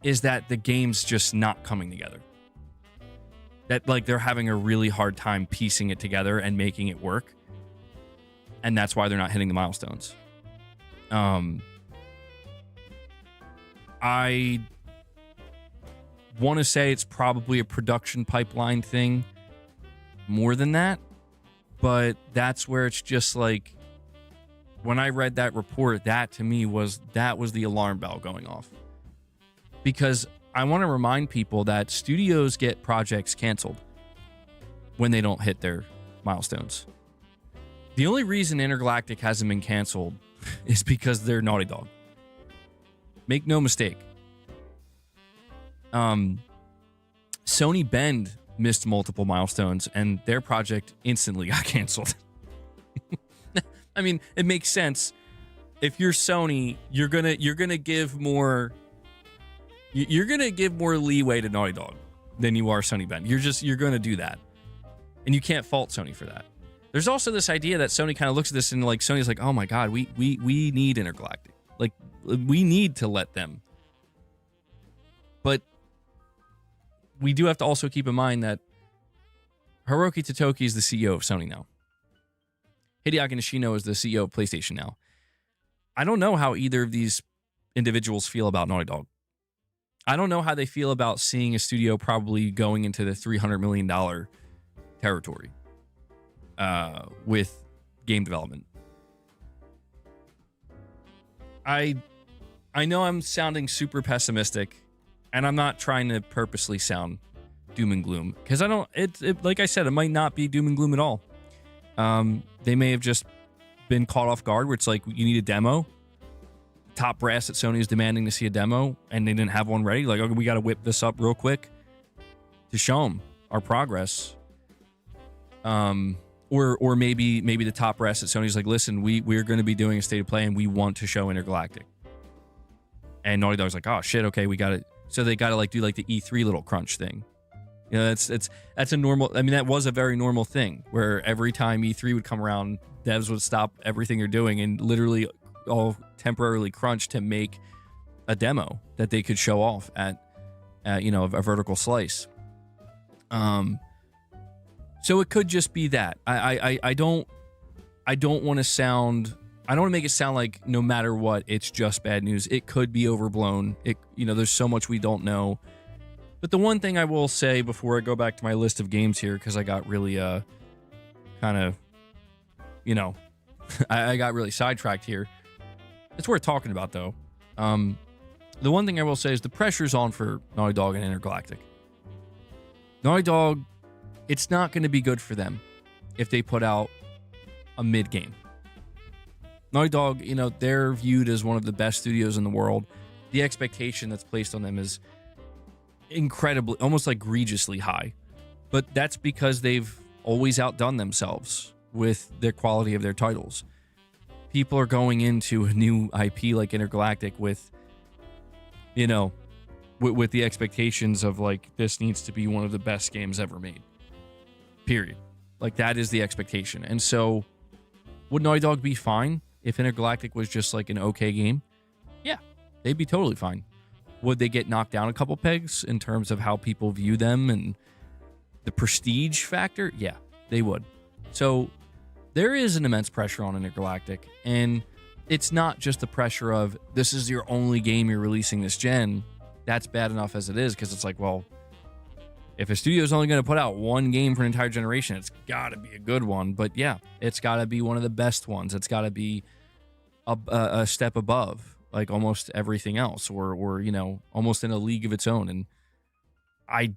is that the game's just not coming together. That, like, they're having a really hard time piecing it together and making it work. And that's why they're not hitting the milestones. I want to say it's probably a production pipeline thing more than that. But that's where it's just like, when I read that report, that to me was the alarm bell going off. Because I want to remind people that studios get projects canceled when they don't hit their milestones. The only reason Intergalactic hasn't been canceled is because they're Naughty Dog. Make no mistake. Sony Bend missed multiple milestones, and their project instantly got canceled. I mean, it makes sense. If you're Sony, you're gonna give more leeway to Naughty Dog than you are Sony Bend. You're gonna do that, and you can't fault Sony for that. There's also this idea that Sony kind of looks at this and, like, Sony's like, oh my god, we need Intergalactic. Like, we need to let them. But we do have to also keep in mind that Hiroki Totoki is the CEO of Sony now. Hideaki Nishino is the CEO of PlayStation now. I don't know how either of these individuals feel about Naughty Dog. I don't know how they feel about seeing a studio probably going into the $300 million territory with game development. I know I'm sounding super pessimistic, and I'm not trying to purposely sound doom and gloom, because I don't. Like I said, it might not be doom and gloom at all. They may have just been caught off guard, where it's like, you need a demo. Top brass at Sony is demanding to see a demo, and they didn't have one ready. Like, okay, we got to whip this up real quick to show them our progress. Or maybe the top brass at Sony's like, listen, we're going to be doing a state of play, and we want to show Intergalactic. And Naughty Dog's like, oh shit, okay, we got it. So they got to, like, do like the E3 little crunch thing. You know, that's a normal. I mean, that was a very normal thing, where every time E3 would come around, devs would stop everything they're doing and literally all temporarily crunch to make a demo that they could show off at you know, a vertical slice. So it could just be that. I don't want to sound. I don't want to make it sound like no matter what, it's just bad news. It could be overblown. You know, there's so much we don't know. But the one thing I will say before I go back to my list of games here, because I got really kind of, you know, I got really sidetracked here. It's worth talking about though. The one thing I will say is the pressure's on for Naughty Dog and Intergalactic. Naughty Dog, it's not going to be good for them if they put out a mid game. Naughty Dog, you know, they're viewed as one of the best studios in the world. The expectation that's placed on them is incredibly, almost like egregiously high. But that's because they've always outdone themselves with the quality of their titles. People are going into a new IP like Intergalactic with, you know, with the expectations of like, this needs to be one of the best games ever made. Period. Like, that is the expectation. And so, would Naughty Dog be fine if Intergalactic was just like an okay game? Yeah, they'd be totally fine. Would they get knocked down a couple pegs in terms of how people view them and the prestige factor? Yeah, they would. So, there is an immense pressure on Intergalactic, and it's not just the pressure of, this is your only game you're releasing this gen. That's bad enough as it is, because it's like, well, if a studio is only going to put out one game for an entire generation, it's got to be a good one. But yeah, it's got to be one of the best ones. It's got to be a step above, like almost everything else, or you know, almost in a league of its own. And I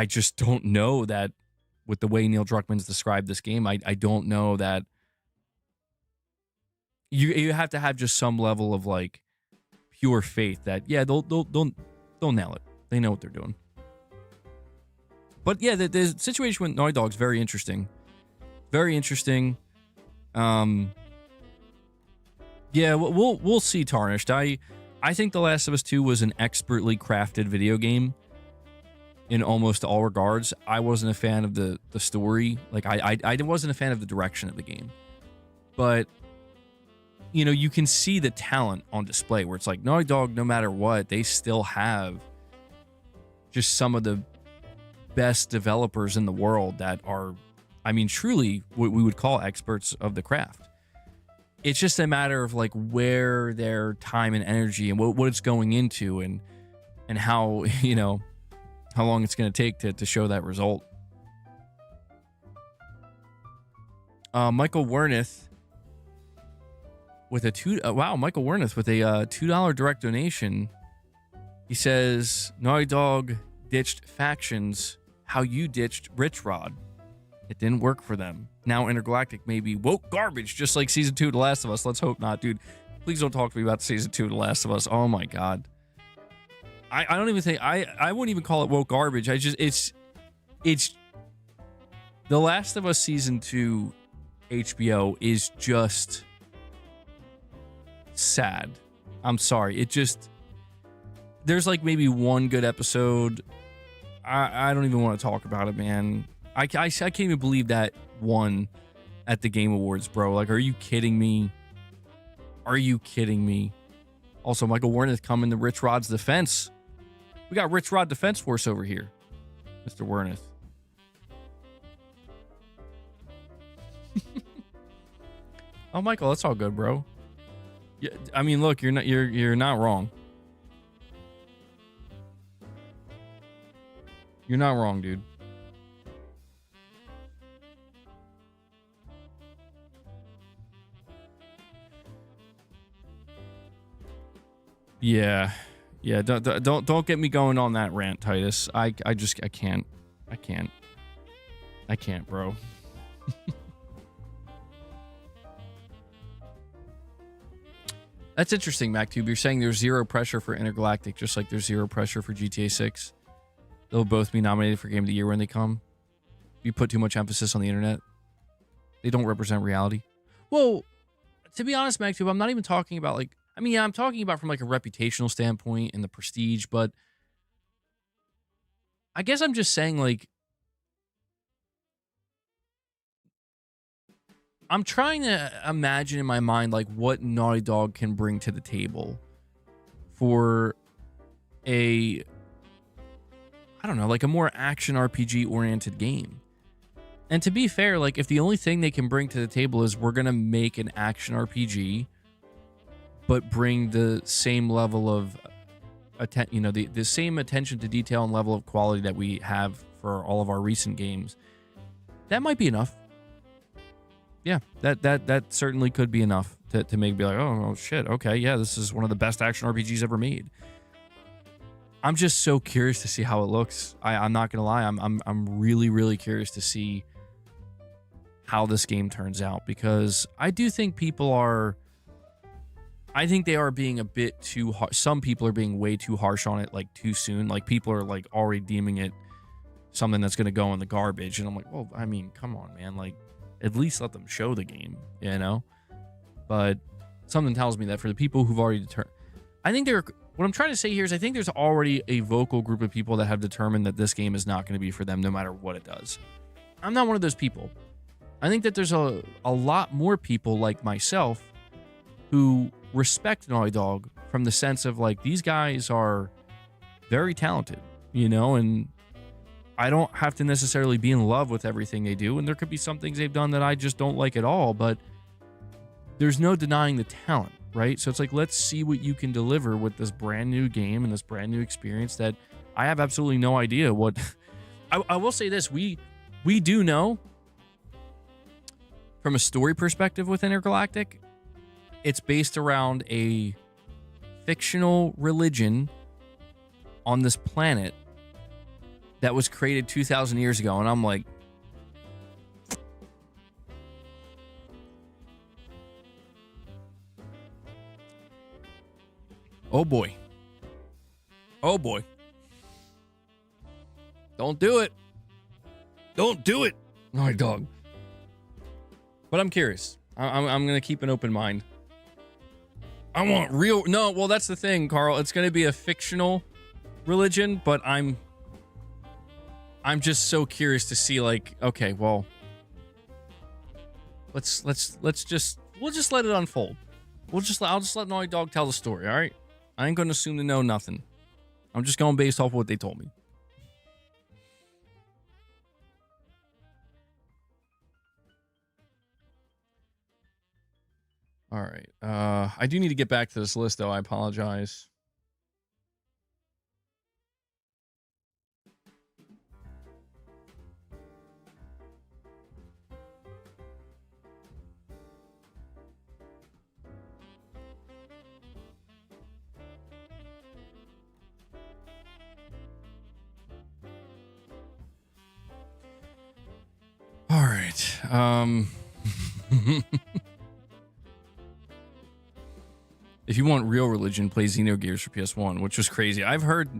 just don't know that with the way Neil Druckmann's described this game. I don't know that you have to have just some level of like pure faith that yeah, they'll nail it. They know what they're doing. But yeah, the situation with Naughty Dog is very interesting. Very interesting. Yeah, we'll see. Tarnished. I think The Last of Us 2 was an expertly crafted video game in almost all regards. I wasn't a fan of the story. Like I wasn't a fan of the direction of the game. But you know, you can see the talent on display where it's like Naughty Dog, no matter what, they still have just some of the best developers in the world that are, I mean, truly what we would call experts of the craft. It's just a matter of like where their time and energy and what it's going into and how, you know, how long it's going to take to show that result. Michael Werniff with a Michael Werniff with a $2 direct donation. He says, Naughty Dog ditched factions how you ditched Rich Rod. It didn't work for them. Now Intergalactic may be woke garbage, just like Season 2 of The Last of Us. Let's hope not, dude. Please don't talk to me about Season 2 of The Last of Us. Oh my God. I don't even think, I wouldn't even call it woke garbage. It's The Last of Us Season 2 HBO is just sad. I'm sorry. It just, there's like maybe one good episode. I don't even want to talk about it, man. I can't even believe that won at the Game Awards, bro. Like, are you kidding me? Are you kidding me? Also, Michael Werniff coming to Rich Rod's defense. We got Rich Rod Defense Force over here, Mr. Werniff. Oh, Michael, that's all good, bro. Yeah, I mean, look, you're not wrong. You're not wrong, dude. Yeah. Don't get me going on that rant, Titus. I can't, bro. That's interesting, MacTube. You're saying there's zero pressure for Intergalactic, just like there's zero pressure for GTA 6. They'll both be nominated for Game of the Year when they come. You put too much emphasis on the internet. They don't represent reality. Well, to be honest, MacTube, I'm not even talking about like, I mean, yeah, I'm talking about from like a reputational standpoint and the prestige, but I guess I'm just saying like, I'm trying to imagine in my mind like what Naughty Dog can bring to the table for a I don't know, like a more action RPG oriented game. And to be fair, like if the only thing they can bring to the table is we're going to make an action RPG, but bring the same level of the same attention to detail and level of quality that we have for all of our recent games, that might be enough. Yeah, that certainly could be enough to make me like, oh shit, okay, yeah, this is one of the best action RPGs ever made. I'm just so curious to see how it looks. I'm not gonna lie, I'm really, really curious to see how this game turns out, because I do think I think they are being a bit too some people are being way too harsh on it, like too soon. Like people are like already deeming it something that's gonna go in the garbage, and I'm like, well, I mean, come on, man, like at least let them show the game, you know? But something tells me that for the people who've already determined, what I'm trying to say here is I think there's already a vocal group of people that have determined that this game is not going to be for them no matter what it does. I'm not one of those people. I think that there's a lot more people like myself who respect Naughty Dog from the sense of like, these guys are very talented, you know, and I don't have to necessarily be in love with everything they do. And there could be some things they've done that I just don't like at all, but there's no denying the talent, right? So it's like, let's see what you can deliver with this brand new game and this brand new experience that I have absolutely no idea what. I will say this, we do know from a story perspective with Intergalactic, it's based around a fictional religion on this planet that was created 2,000 years ago. And I'm like, oh boy. Oh boy. Don't do it. Don't do it. Naughty Dog. But I'm curious. I'm going to keep an open mind. I want real. No, well, that's the thing, Carl. It's going to be a fictional religion, but I'm just so curious to see, like, okay, well, we'll just let it unfold. I'll just let Naughty Dog tell the story, all right? I ain't going to assume to know nothing. I'm just going based off of what they told me. All right. I do need to get back to this list, though. I apologize. All right. If you want real religion, play Xenogears for PS1, which was crazy. I've heard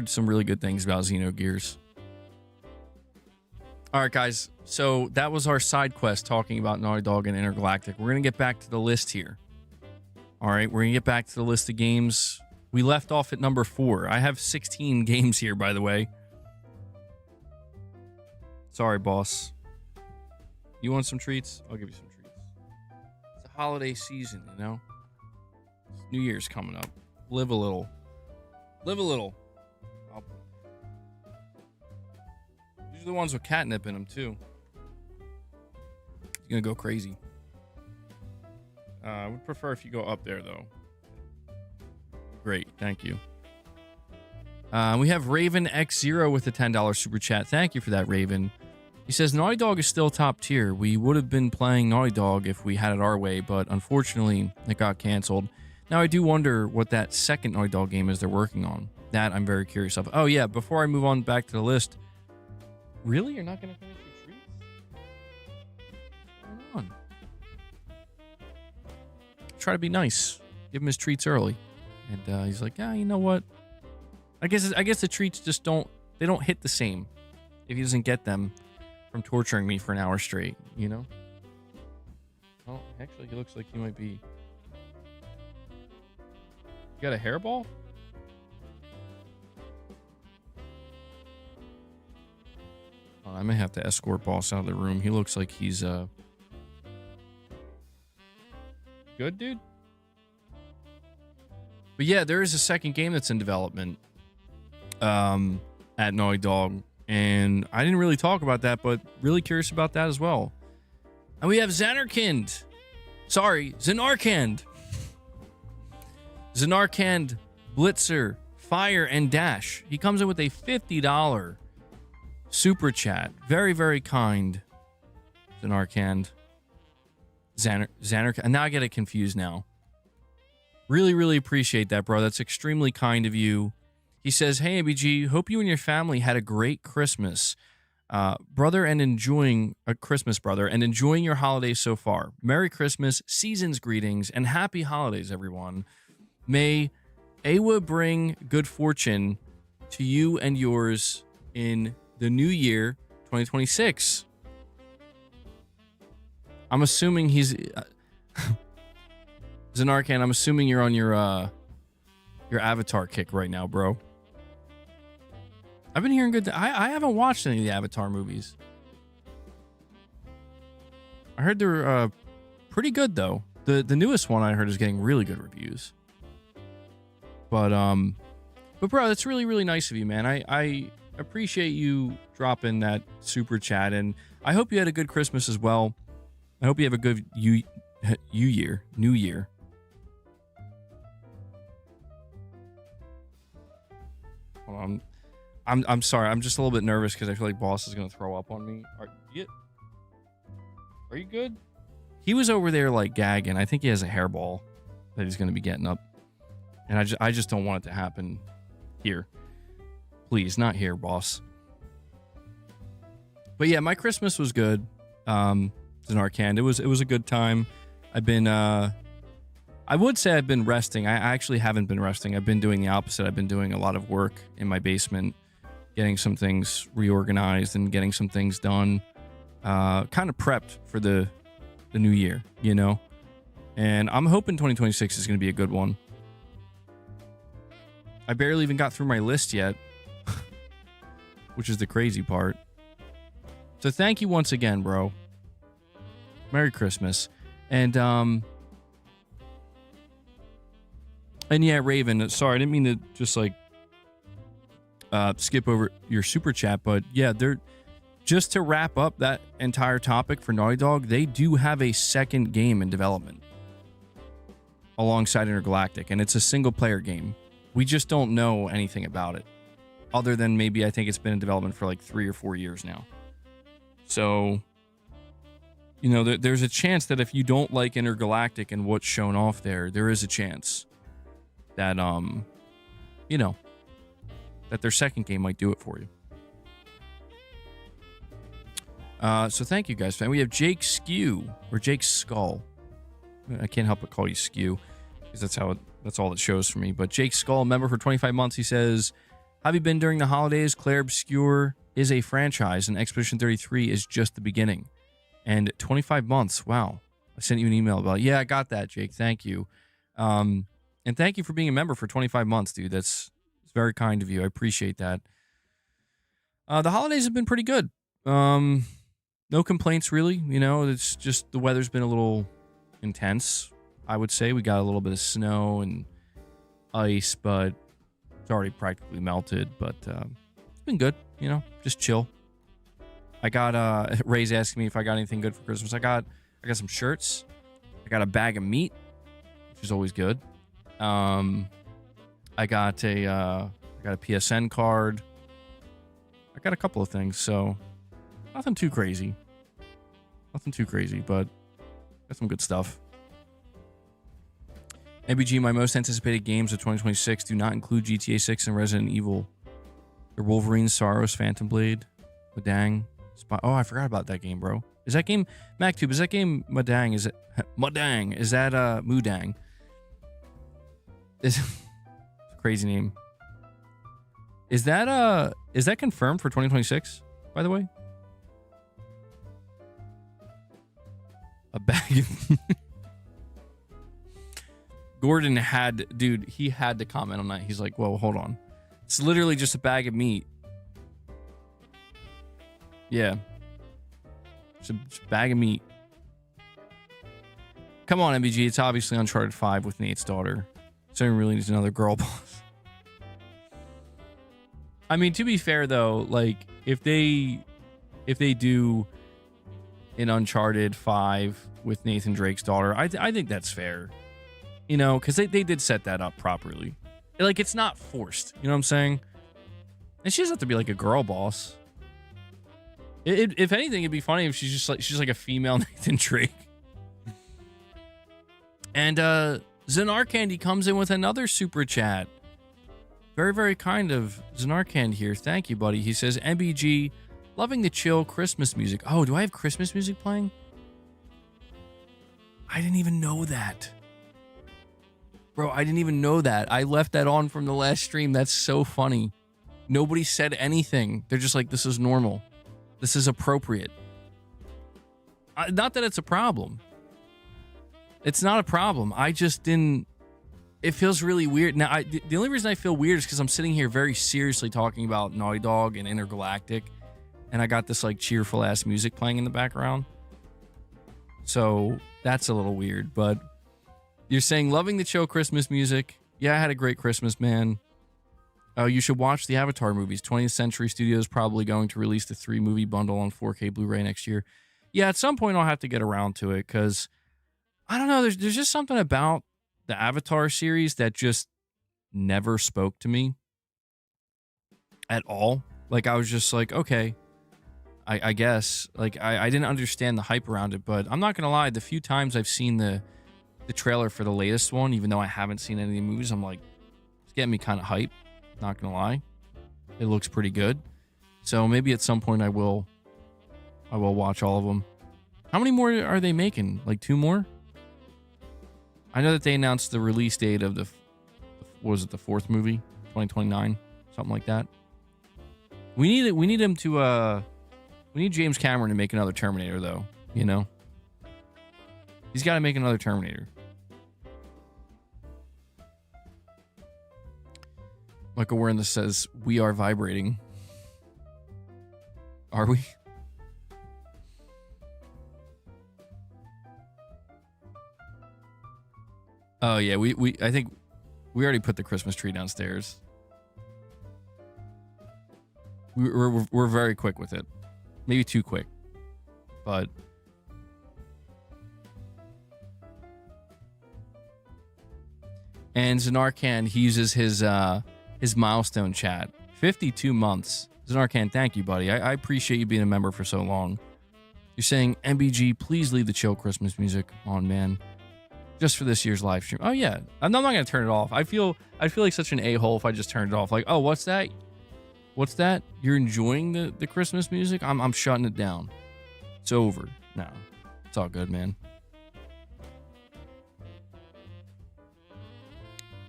some really good things about Xenogears. All right, guys. So that was our side quest talking about Naughty Dog and Intergalactic. We're going to get back to the list here. All right, we're going to get back to the list of games. We left off at number 4. I have 16 games here, by the way. Sorry, boss. You want some treats? I'll give you some treats. It's a holiday season, you know? New Year's coming up. Live a little. Live a little. These are the ones with catnip in them, too. It's going to go crazy. I would prefer if you go up there, though. Great. Thank you. We have Raven X0 with a $10 super chat. Thank you for that, Raven. He says, Naughty Dog is still top tier. We would have been playing Naughty Dog if we had it our way, but unfortunately, it got canceled. Now, I do wonder what that second Naughty Dog game is they're working on. That I'm very curious of. Oh, yeah, before I move on back to the list. Really? You're not going to finish your treats? What's going on? Try to be nice. Give him his treats early. And he's like, yeah, you know what? I guess the treats just don't hit the same if he doesn't get them from torturing me for an hour straight, you know? Oh, actually, he looks like he might be... You got a hairball? Oh, I may have to escort boss out of the room. He looks like he's good, dude. But yeah, there is a second game that's in development. at Naughty Dog. And I didn't really talk about that, but really curious about that as well. And we have Zanarkand. Sorry, Zanarkand. Zanarkand, Blitzer, Fire, and Dash. He comes in with a $50 super chat. Very, very kind. Zanarkand. Zanarkand. And now I get it confused now. Really, really appreciate that, bro. That's extremely kind of you. He says, hey, ABG, hope you and your family had a great Christmas. Brother, and enjoying a Christmas, brother, and enjoying your holidays so far. Merry Christmas, season's greetings, and happy holidays, everyone. May Awa bring good fortune to you and yours in the new year, 2026. I'm assuming he's... Zanarkand, I'm assuming you're on your Avatar kick right now, bro. I've been hearing good... I haven't watched any of the Avatar movies. I heard they're pretty good, though. The newest one I heard is getting really good reviews. But bro, that's really, really nice of you, man. I appreciate you dropping that super chat, and I hope you had a good Christmas as well. I hope you have a good New Year. Hold on. I'm sorry. I'm just a little bit nervous because I feel like boss is gonna throw up on me. Are you good? He was over there like gagging. I think he has a hairball that he's gonna be getting up, and I just don't want it to happen here. Please, not here, boss. But yeah, my Christmas was good. Zanarkand. It was a good time. I've been I would say I've been resting. I actually haven't been resting. I've been doing the opposite. I've been doing a lot of work in my basement, getting some things reorganized and getting some things done. Kind of prepped for the new year, you know? And I'm hoping 2026 is going to be a good one. I barely even got through my list yet, which is the crazy part. So thank you once again, bro. Merry Christmas. And yeah, Raven, sorry, I didn't mean to just like skip over your super chat, but yeah, they're just to wrap up that entire topic for Naughty Dog, they do have a second game in development alongside Intergalactic, and it's a single player game. We just don't know anything about it other than maybe I think it's been in development for like 3 or 4 years now. So, you know, there's a chance that if you don't like Intergalactic and what's shown off there, there is a chance that, you know, that their second game might do it for you. So thank you guys, fam. We have Jake Skew, or Jake Skull. I can't help but call you Skew, because that's all it shows for me. But Jake Skull, member for 25 months, he says, have you been during the holidays? Claire Obscure is a franchise, and Expedition 33 is just the beginning. And 25 months, wow. I sent you an email about it. Yeah, I got that, Jake. Thank you. And thank you for being a member for 25 months, dude. It's very kind of you. I appreciate that. The holidays have been pretty good. No complaints, really. You know, it's just the weather's been a little intense, I would say. We got a little bit of snow and ice, but it's already practically melted. But it's been good, you know, just chill. I got Ray's asking me if I got anything good for Christmas. I got some shirts. I got a bag of meat, which is always good. I got a PSN card. I got a couple of things, so nothing too crazy. But got some good stuff. ABG, my most anticipated games of 2026 do not include GTA 6 and Resident Evil. The Wolverine, Sorrows, Phantom Blade, Madang. Oh, I forgot about that game, bro. Is that game MacTube? Is that game Madang? Is it Madang? Is that Mudang? Is crazy name. Is that confirmed for 2026, by the way? A bag of Gordon he had to comment on that. He's like, whoa, hold on. It's literally just a bag of meat. Yeah. It's a bag of meat. Come on, MBG. It's obviously Uncharted 5 with Nate's daughter. So he really needs another girl boss. I mean, to be fair though, like if they do an Uncharted 5 with Nathan Drake's daughter, I think that's fair. You know, because they did set that up properly. Like, it's not forced. You know what I'm saying? And she doesn't have to be like a girl boss. If anything, it'd be funny if she's like a female Nathan Drake. And Zanarkand comes in with another super chat. Very, very kind of Zanarkand here. Thank you, buddy. He says, MBG, loving the chill Christmas music. Oh, do I have Christmas music playing? I didn't even know that. Bro, I didn't even know that. I left that on from the last stream. That's so funny. Nobody said anything. They're just like, this is normal. This is appropriate. Not that it's a problem. It's not a problem. I just didn't... It feels really weird. Now, the only reason I feel weird is because I'm sitting here very seriously talking about Naughty Dog and Intergalactic, and I got this like cheerful ass music playing in the background. So that's a little weird, but you're saying loving the chill Christmas music. Yeah, I had a great Christmas, man. You should watch the Avatar movies. 20th Century Studios probably going to release the 3-movie bundle on 4K Blu-ray next year. Yeah, at some point I'll have to get around to it because I don't know. There's just something about the Avatar series that just never spoke to me at all. Like, I was just like, okay, I guess. Like, I didn't understand the hype around it, but I'm not going to lie. The few times I've seen the trailer for the latest one, even though I haven't seen any of the movies, I'm like, it's getting me kind of hype. Not going to lie. It looks pretty good. So maybe at some point I will watch all of them. How many more are they making? Like 2 more? I know that they announced the release date of the 4th movie, 2029, something like that. We need him to we need James Cameron to make another Terminator though, you know? He's got to make another Terminator. Michael Werner says, we are vibrating. Are we? Oh yeah, I think we already put the Christmas tree downstairs. We're very quick with it. Maybe too quick. But and Zanarkand, he uses his milestone chat. 52 months. Zanarkand, thank you, buddy. I appreciate you being a member for so long. You're saying, MBG, please leave the chill Christmas music on, man. Just for this year's live stream. Oh, yeah. I'm not going to turn it off. I feel like such an a-hole if I just turned it off. Like, oh, what's that? What's that? You're enjoying the Christmas music? I'm shutting it down. It's over. No. It's all good, man.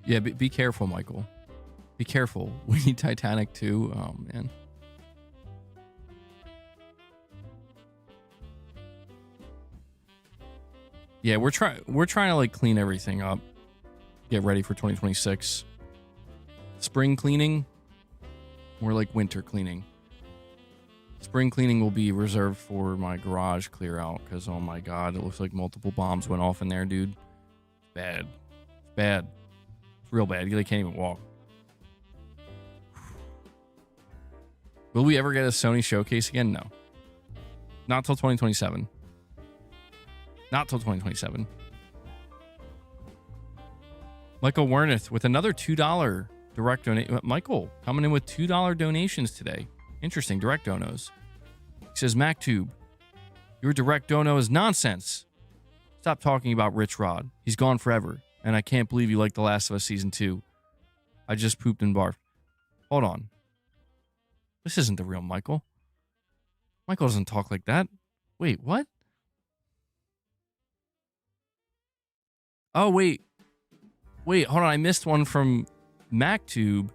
Yeah, be careful, Michael. Be careful. We need Titanic too. Oh, man. Yeah, we're trying to like clean everything up. Get ready for 2026. Spring cleaning. More like winter cleaning. Spring cleaning will be reserved for my garage clear out because, oh my God, it looks like multiple bombs went off in there, dude. It's bad. It's bad. It's real bad. They can't even walk. Will we ever get a Sony showcase again? No. Not till 2027. Not till 2027. Michael Werneth with another $2 direct donation. Michael coming in with $2 donations today. Interesting. Direct donos. He says, MacTube, your direct dono is nonsense. Stop talking about Rich Rod. He's gone forever. And I can't believe you like The Last of Us Season 2. I just pooped and barfed. Hold on. This isn't the real Michael. Michael doesn't talk like that. Wait, what? Oh, wait. Wait, hold on. I missed one from MacTube.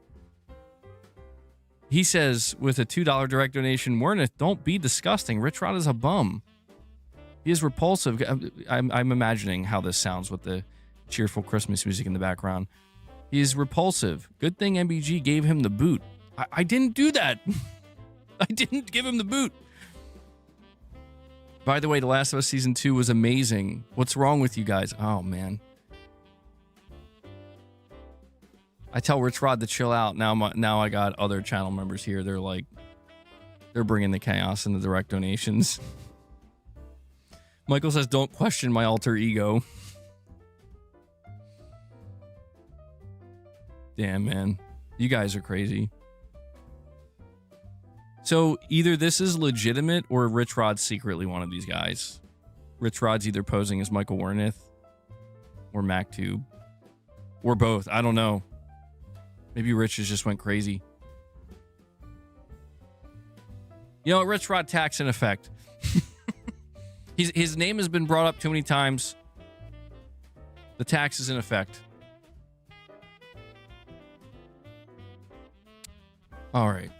He says, with a $2 direct donation, Werneth, don't be disgusting. Rich Rod is a bum. He is repulsive. I'm imagining how this sounds with the cheerful Christmas music in the background. He is repulsive. Good thing MBG gave him the boot. I didn't do that. I didn't give him the boot. By the way, The Last of Us Season 2 was amazing. What's wrong with you guys? Oh, man. I tell Rich Rod to chill out. Now I got other channel members here. They're like, they're bringing the chaos in the direct donations. Michael says, don't question my alter ego. Damn, man. You guys are crazy. So either this is legitimate or Rich Rod's secretly one of these guys. Rich Rod's either posing as Michael Warneth or MacTube or both. I don't know. Maybe Rich just went crazy. You know, Rich Rod tax in effect. His name has been brought up too many times. The tax is in effect. All right.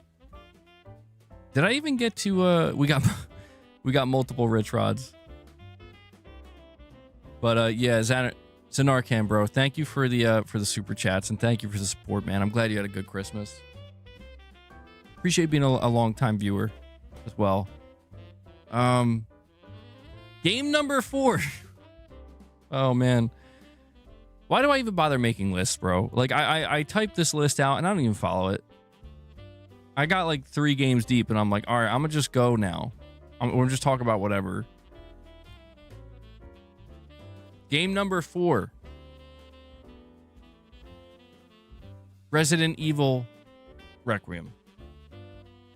Did I even get to we got multiple Rich Rods. But yeah, Zanarkhan, bro, thank you for the super chats and thank you for the support, man. I'm glad you had a good Christmas. Appreciate being a long time viewer as well. Game number 4. Oh man. Why do I even bother making lists, bro? Like I typed this list out and I don't even follow it. I got like 3 games deep and I'm like, all right, I'm gonna just go now. We're just talk about whatever. Game number 4. Resident Evil Requiem.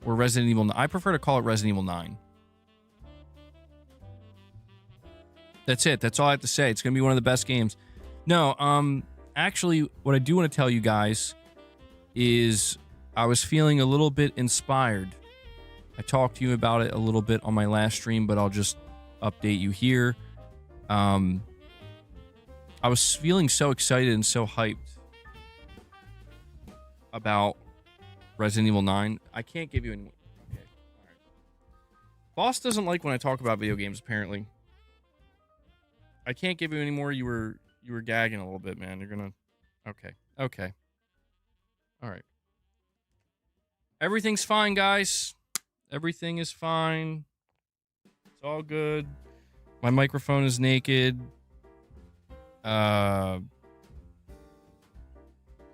Or Resident Evil 9. I prefer to call it Resident Evil 9. That's it. That's all I have to say. It's going to be one of the best games. No, actually, what I do want to tell you guys is I was feeling a little bit inspired. I talked to you about it a little bit on my last stream, but I'll just update you here. I was feeling so excited and so hyped about Resident Evil 9. I can't give you any... Okay, all right. Boss doesn't like when I talk about video games, apparently. I can't give you any more. You were gagging a little bit, man. You're gonna... Okay. All right. Everything's fine, guys. Everything is fine. It's all good. My microphone is naked.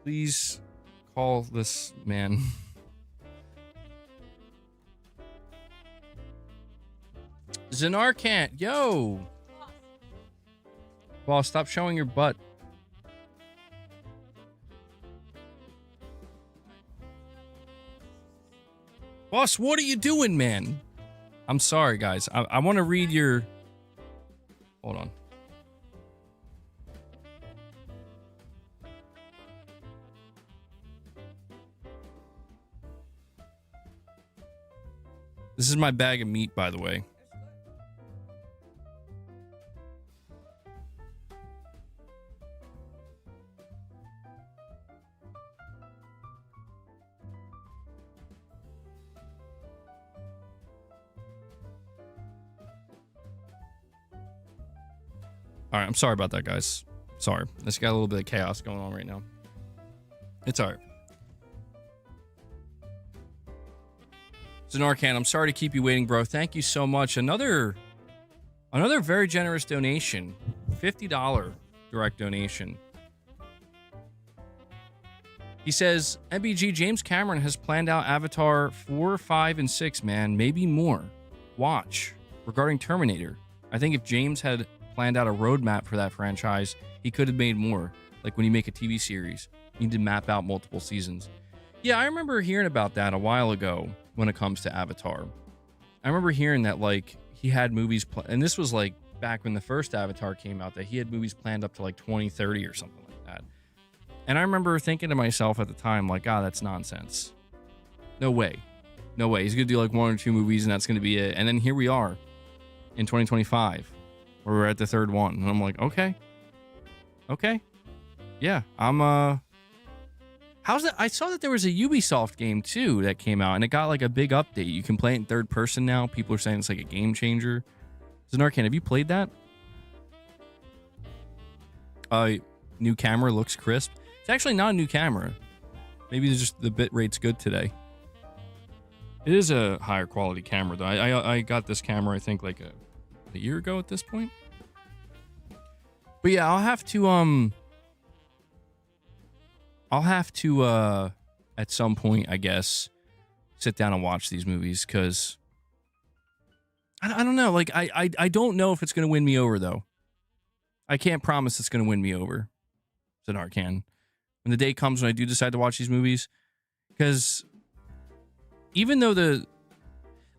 Please call this man. Zanarkant, yo. Boss, stop showing your butt. Boss, what are you doing, man? I'm sorry, guys. I want to read your... Hold on. This is my bag of meat, by the way. All right, I'm sorry about that, guys. Sorry. This got a little bit of chaos going on right now. It's all right. Zanarkhan, I'm sorry to keep you waiting, bro. Thank you so much. Another very generous donation. $50 direct donation. He says, MBG, James Cameron has planned out Avatar 4, 5, and 6, man. Maybe more. Watch. Regarding Terminator, I think if James had planned out a roadmap for that franchise, he could have made more. Like when you make a TV series, you need to map out multiple seasons. Yeah, I remember hearing about that a while ago when it comes to Avatar. I remember hearing that, like, he had movies, and this was like back when the first Avatar came out, that he had movies planned up to like 2030 or something like that. And I remember thinking to myself at the time, like, ah, that's nonsense. No way. No way. He's going to do like 1 or 2 movies and that's going to be it. And then here we are in 2025. Where we're at the 3rd one. And I'm like, okay. Yeah, I'm, how's that? I saw that there was a Ubisoft game, too, that came out. And it got, like, a big update. You can play it in 3rd person now. People are saying it's, like, a game changer. Zanarkhan, have you played that? New camera looks crisp. It's actually not a new camera. Maybe it's just the bit rate's good today. It is a higher quality camera, though. I got this camera, I think, like, a year ago at this point. But yeah, I'll have I'll have to at some point, I guess, sit down and watch these movies, because I don't know. Like, I don't know if it's going to win me over, though. I can't promise it's going to win me over. Zanar can. When the day comes when I do decide to watch these movies, because even though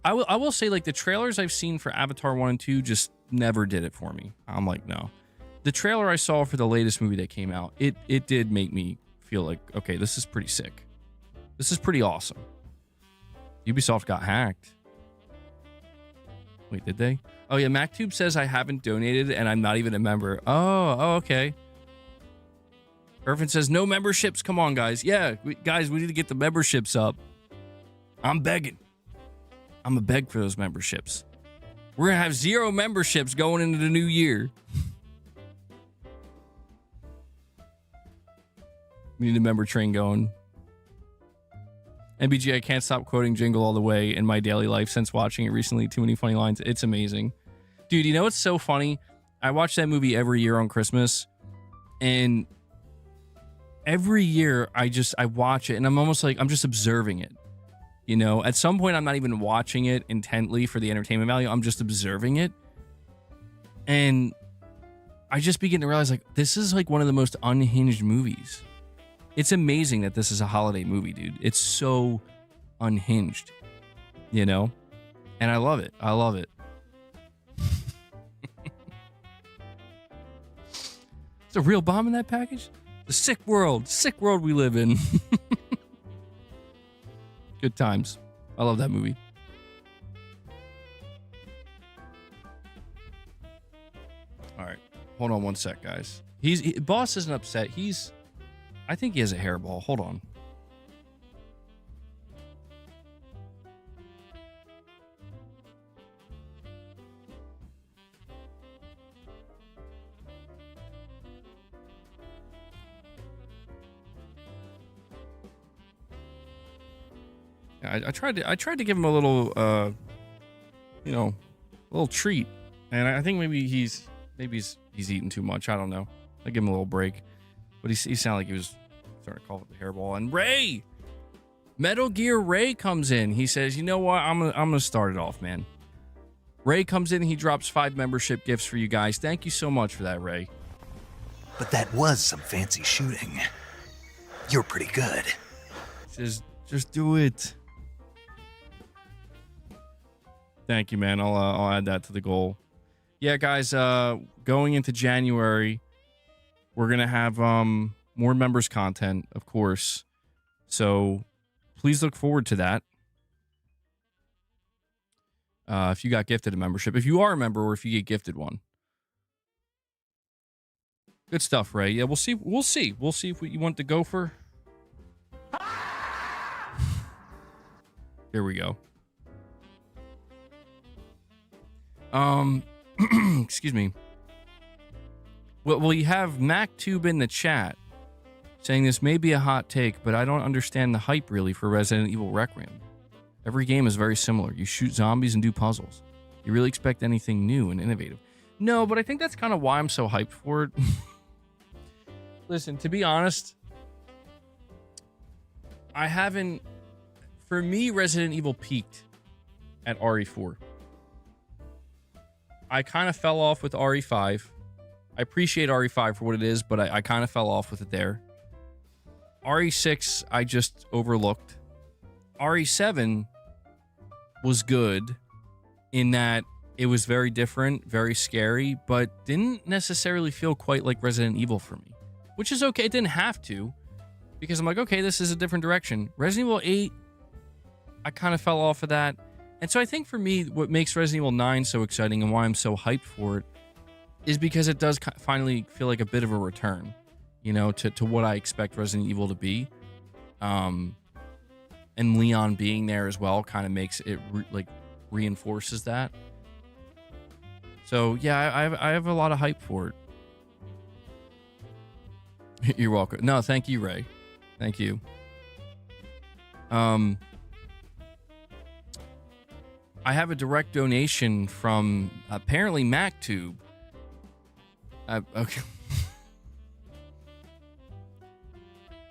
I will say, like, the trailers I've seen for Avatar 1 and 2 just never did it for me. I'm like, no. The trailer I saw for the latest movie that came out, it did make me feel like, okay, this is pretty sick. This is pretty awesome. Ubisoft got hacked. Wait, did they? Oh, yeah, MacTube says I haven't donated and I'm not even a member. Oh, okay. Irvin says, no memberships. Come on, guys. Yeah, guys, we need to get the memberships up. I'm begging. I'm a beg for those memberships. We're going to have 0 memberships going into the new year. We need a member train going. MBG, I can't stop quoting Jingle All the Way in my daily life since watching it recently. Too many funny lines. It's amazing. Dude, you know what's so funny? I watch that movie every year on Christmas, and every year I watch it, and I'm almost like I'm just observing it. You know, at some point I'm not even watching it intently for the entertainment value. I'm just observing it. And I just begin to realize, like, this is like one of the most unhinged movies. It's amazing that this is a holiday movie, dude. It's so unhinged, you know? And I love it. I love it. Is a real bomb in that package? The sick world we live in. Good times. I love that movie. All right. Hold on one sec, guys. Boss isn't upset. I think he has a hairball. Hold on. I tried to give him a little a little treat, and I think maybe he's eating too much. I don't know. I give him a little break, but he sounded like he was starting to call it the hairball. And Ray, Metal Gear Ray comes in. He says, "You know what? I'm gonna start it off, man." Ray comes in and he drops 5 membership gifts for you guys. Thank you so much for that, Ray. But that was some fancy shooting. You're pretty good. He says, "Just do it." Thank you, man. I'll add that to the goal. Yeah, guys, going into January, we're going to have more members content, of course. So please look forward to that. If you got gifted a membership, if you are a member or if you get gifted one. Good stuff, Ray. Yeah, we'll see. We'll see if you want to go for. Here we go. Excuse me. Well, you have MacTube in the chat saying this may be a hot take, but I don't understand the hype really for Resident Evil Requiem. Every game is very similar. You shoot zombies and do puzzles. You really expect anything new and innovative? No, but I think that's kind of why I'm so hyped for it. Listen, to be honest, I haven't... For me, Resident Evil peaked at RE4. I kind of fell off with RE5. I appreciate RE5 for what it is, but I kind of fell off with it there. RE6, I just overlooked. RE7 was good in that it was very different, very scary, but didn't necessarily feel quite like Resident Evil for me. Which is okay. It didn't have to, because I'm like, okay, this is a different direction. Resident Evil 8, I kind of fell off of that. And so I think for me, what makes Resident Evil 9 so exciting and why I'm so hyped for it is because it does finally feel like a bit of a return, you know, to what I expect Resident Evil to be. And Leon being there as well kind of makes it reinforces that. So yeah, I have a lot of hype for it. You're welcome. No, thank you, Ray. Thank you. I have a direct donation from apparently MacTube. Okay.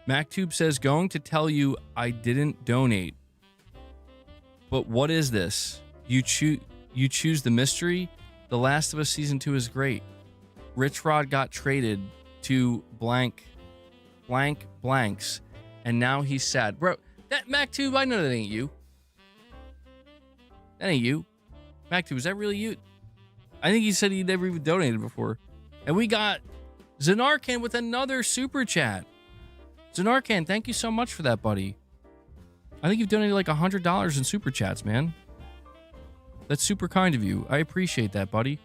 MacTube says, going to tell you I didn't donate. But what is this? You choose the mystery? The Last of Us Season 2 is great. Rich Rod got traded to blanks, and now he's sad. Bro, that MacTube, I know that ain't you. That ain't you. MacTube, is that really you? I think he said he never even donated before. And we got Zanarkan with another super chat. Zanarkan, thank you so much for that, buddy. I think you've donated like $100 in super chats, man. That's super kind of you. I appreciate that, buddy.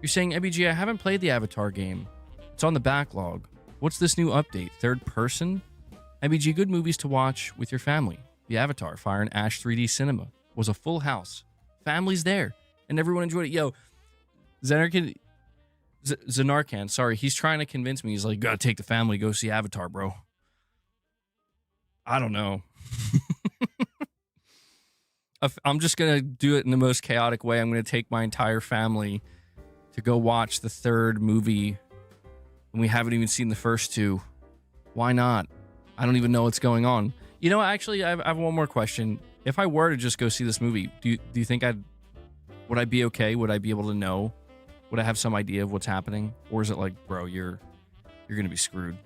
You're saying, MBG, I haven't played the Avatar game. It's on the backlog. What's this new update? Third person? MBG, good movies to watch with your family. The Avatar, Fire and Ash 3D Cinema was a full house. Families there. And everyone enjoyed it. Yo, Zanarkan, sorry, he's trying to convince me. He's like, gotta take the family, go see Avatar, bro. I don't know. I'm just going to do it in the most chaotic way. I'm going to take my entire family to go watch the third movie, and we haven't even seen the first two. Why not? I don't even know what's going on. You know, actually, I have one more question. If I were to just go see this movie, do you think would I be okay? Would I be able to know? Would I have some idea of what's happening? Or is it like, bro, you're going to be screwed?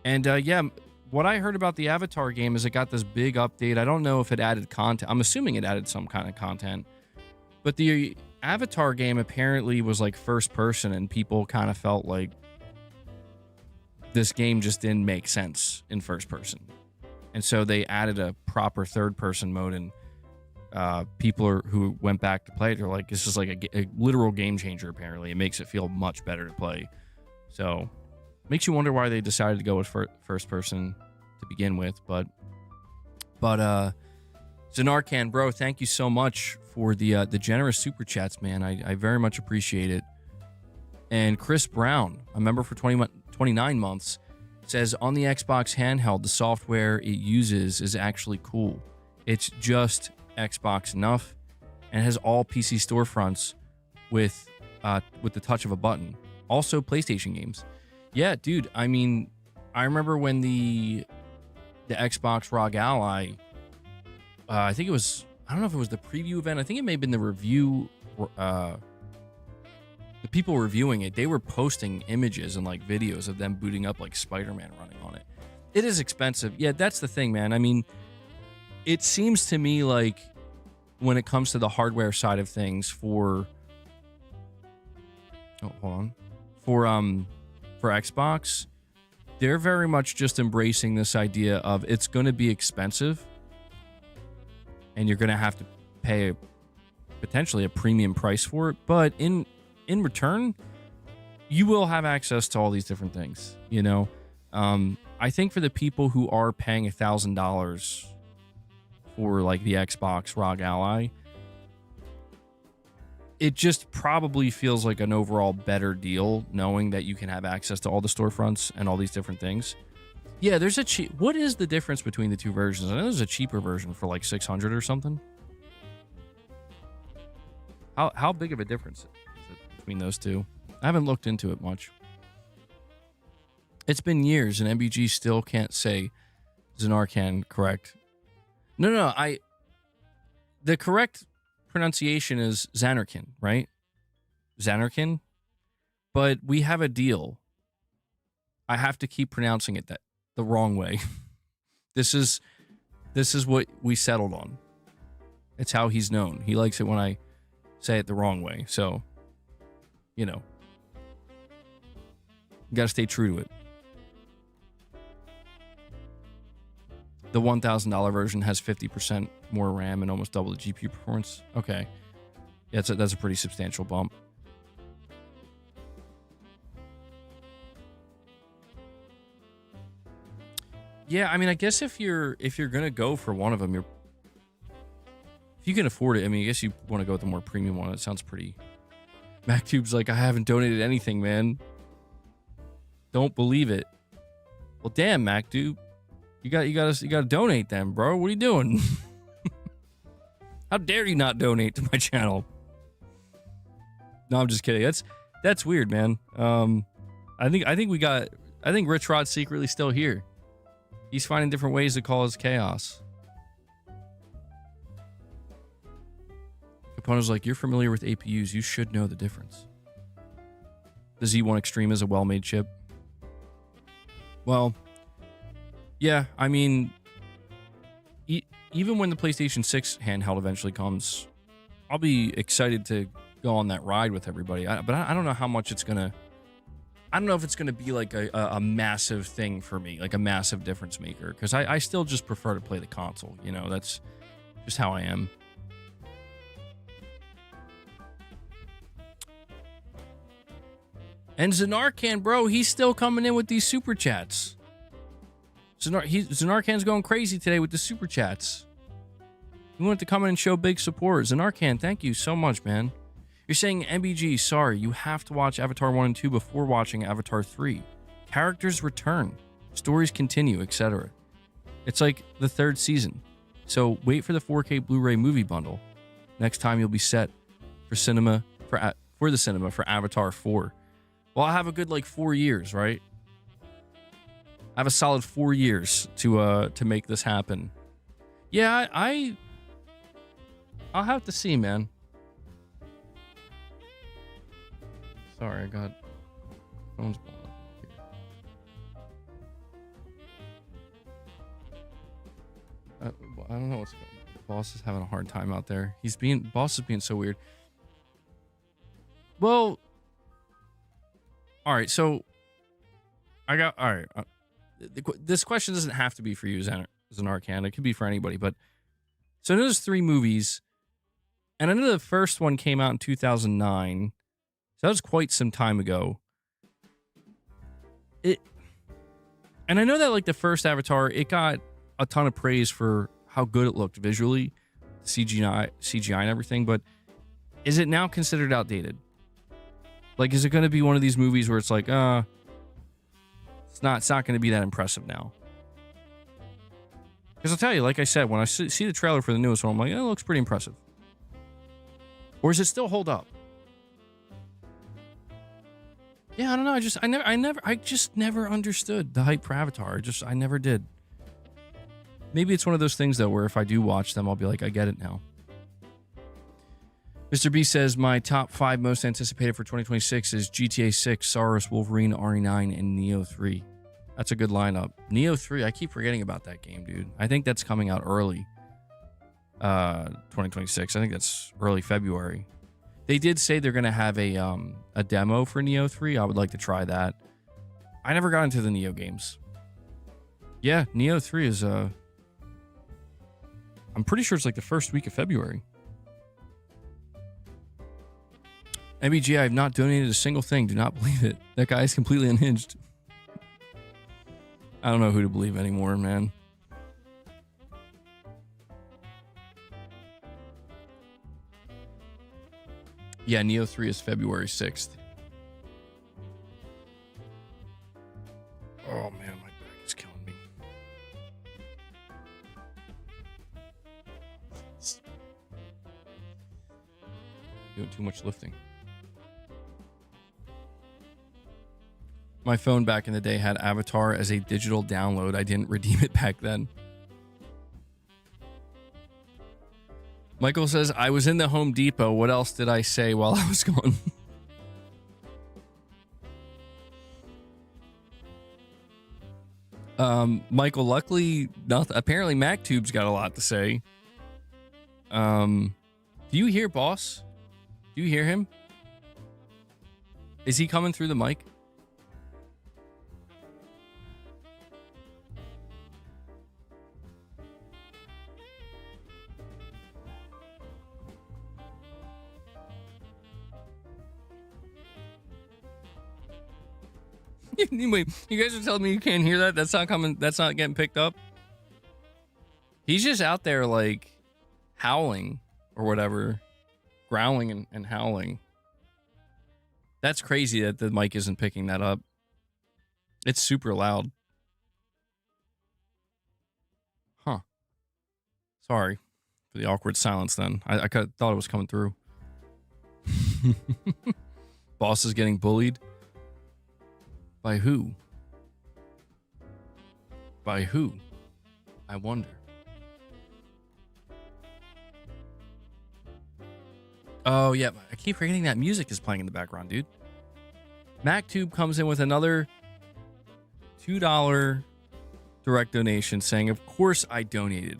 And yeah, what I heard about the Avatar game is it got this big update. I don't know if it added content. I'm assuming it added some kind of content. But the Avatar game apparently was like first person, and people kind of felt like this game just didn't make sense in first person. And so they added a proper third person mode, and people who went back to play it, they're like, this is like a literal game changer, apparently. It makes it feel much better to play. So makes you wonder why they decided to go with first person to begin with. But Zanarkan, bro, thank you so much for the generous super chats, man. I very much appreciate it. And Chris Brown, a member for 29 months, says, on the Xbox handheld, the software it uses is actually cool. It's just Xbox enough, and has all PC storefronts with the touch of a button. Also, PlayStation games. Yeah, dude. I mean, I remember when the Xbox ROG Ally, I think it was, I don't know if it was the preview event. I think it may have been the review. The people reviewing it, they were posting images and like videos of them booting up like Spider-Man running on it. It is expensive. Yeah, that's the thing, man. I mean, it seems to me like when it comes to the hardware side of things for Xbox, they're very much just embracing this idea of it's going to be expensive and you're going to have to pay potentially a premium price for it, but in return you will have access to all these different things, you know. I think for the people who are paying $1,000 for like the Xbox ROG Ally, it just probably feels like an overall better deal knowing that you can have access to all the storefronts and all these different things. Yeah, there's a what is the difference between the two versions? I know there's a cheaper version for like 600 or something. How big of a difference is it between those two? I haven't looked into it much. It's been years and MBG still can't say Zanarkan correct. No, the correct pronunciation is Zanarkin, right? Zanarkin. But we have a deal. I have to keep pronouncing it the wrong way. This is what we settled on. It's how he's known. He likes it when I say it the wrong way. So, you know, you got to stay true to it. The $1,000 version has 50% more RAM and almost double the GPU performance. Okay. Yeah, that's a pretty substantial bump. Yeah, I mean, I guess if you're gonna go for one of them, if you can afford it, I mean, I guess you want to go with the more premium one. It sounds pretty. MacTube's like, I haven't donated anything, man. Don't believe it. Well, damn, MacTube. You gotta donate then, bro. What are you doing? How dare you not donate to my channel? No, I'm just kidding. That's weird, man. I think Rich Rod's secretly still here. He's finding different ways to cause chaos. Capone's like, you're familiar with APUs. You should know the difference. The Z1 Extreme is a well-made chip. Well, yeah, I mean, even when the PlayStation 6 handheld eventually comes, I'll be excited to go on that ride with everybody. But I don't know how much it's going to... I don't know if it's going to be like a massive thing for me, like a massive difference maker, because I still just prefer to play the console. You know, that's just how I am. And Zanarkand, bro, he's still coming in with these super chats. Zanarkand's going crazy today with the super chats. He wanted to come in and show big support. Zanarkand, thank you so much, man. You're saying, MBG, sorry, you have to watch Avatar 1 and 2 before watching Avatar 3. Characters return, stories continue, etc. It's like the third season. So wait for the 4K Blu-ray movie bundle. Next time you'll be set for the cinema for Avatar 4. Well, I have a good 4 years, right? I have a solid 4 years to make this happen. Yeah, I'll have to see, man. Sorry, I got phone's blowing up here. I don't know what's going on. The boss is having a hard time out there. Boss is being so weird. Well, all right, so all right. This question doesn't have to be for you, Zanarkand. It could be for anybody. But so I know there's 3 movies, and I know the first one came out in 2009. So that was quite some time ago. And I know that the first Avatar, it got a ton of praise for how good it looked visually, CGI and everything. But is it now considered outdated? Is it going to be one of these movies where it's it's not going to be that impressive now? Because I'll tell you, like I said, when I see the trailer for the newest one, I'm like, it looks pretty impressive. Or does it still hold up? Yeah, I don't know. I just never understood the hype for Avatar. I never did. Maybe it's one of those things though, where if I do watch them, I'll be like, I get it now. Mr. B says, my top 5 most anticipated for 2026 is GTA 6, Saurus, Wolverine, RE9, and Neo 3. That's a good lineup. Neo 3, I keep forgetting about that game, dude. I think that's coming out early. 2026. I think that's early February. They did say they're going to have a demo for Neo 3. I would like to try that. I never got into the Neo games. Yeah, Neo 3 is... I'm pretty sure it's the first week of February. MBG, I have not donated a single thing. Do not believe it. That guy is completely unhinged. I don't know who to believe anymore, man. Yeah, Neo 3 is February 6th. Oh, man, my back is killing me. Doing too much lifting. My phone back in the day had Avatar as a digital download. I didn't redeem it back then. Michael says, I was in the Home Depot. What else did I say while I was gone? Michael, luckily, nothing. Apparently, MacTube's got a lot to say. Do you hear Boss? Do you hear him? Is he coming through the mic? Wait, you guys are telling me you can't hear that? That's not coming. That's not getting picked up. He's just out there howling or whatever, growling and howling. That's crazy that the mic isn't picking that up. It's super loud. Huh. Sorry for the awkward silence then. I thought it was coming through. Boss is getting bullied. By who? By who? I wonder. Oh, yeah. I keep forgetting that music is playing in the background, dude. MacTube comes in with another $2 direct donation saying, of course I donated.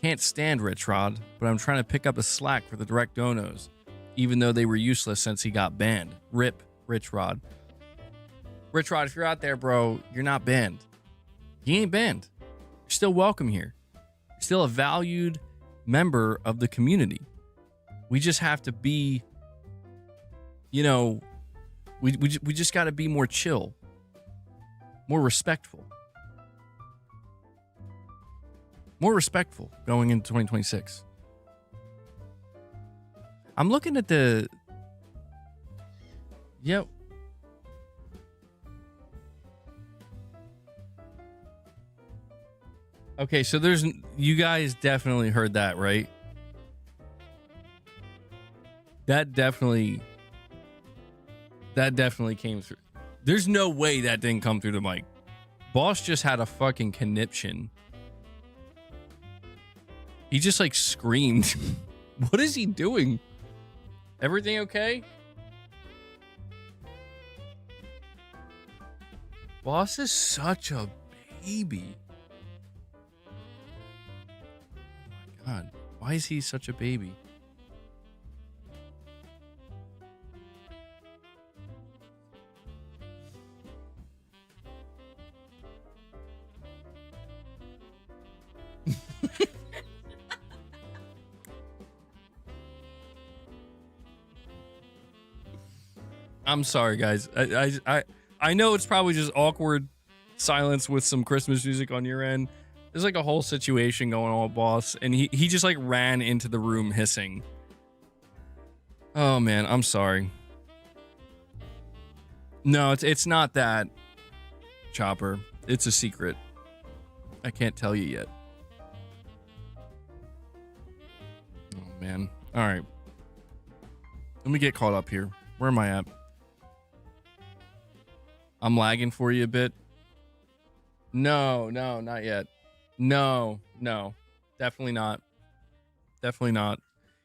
Can't stand Rich Rod, but I'm trying to pick up a slack for the direct donos, even though they were useless since he got banned. Rip Rich Rod. Rich Rod, if you're out there, bro, you're not banned. You ain't banned. You're still welcome here. You're still a valued member of the community. We just have to be, you know, we just got to be more chill, more respectful. More respectful going into 2026. I'm looking at the... Yep. Okay, so there's... You guys definitely heard that, right? That definitely came through. There's no way that didn't come through the mic. Boss just had a fucking conniption. He just like screamed. What is he doing? Everything okay? Boss is such a baby. Oh my God. Why is he such a baby? I'm sorry, guys. I know it's probably just awkward silence with some Christmas music on your end. There's like a whole situation going on with Boss, and he just like ran into the room hissing. Oh man, I'm sorry. No, it's not that, Chopper. It's a secret. I can't tell you yet. Oh man. All right. Let me get caught up here. Where am I at? I'm lagging for you a bit. No, not yet. No. Definitely not. Definitely not.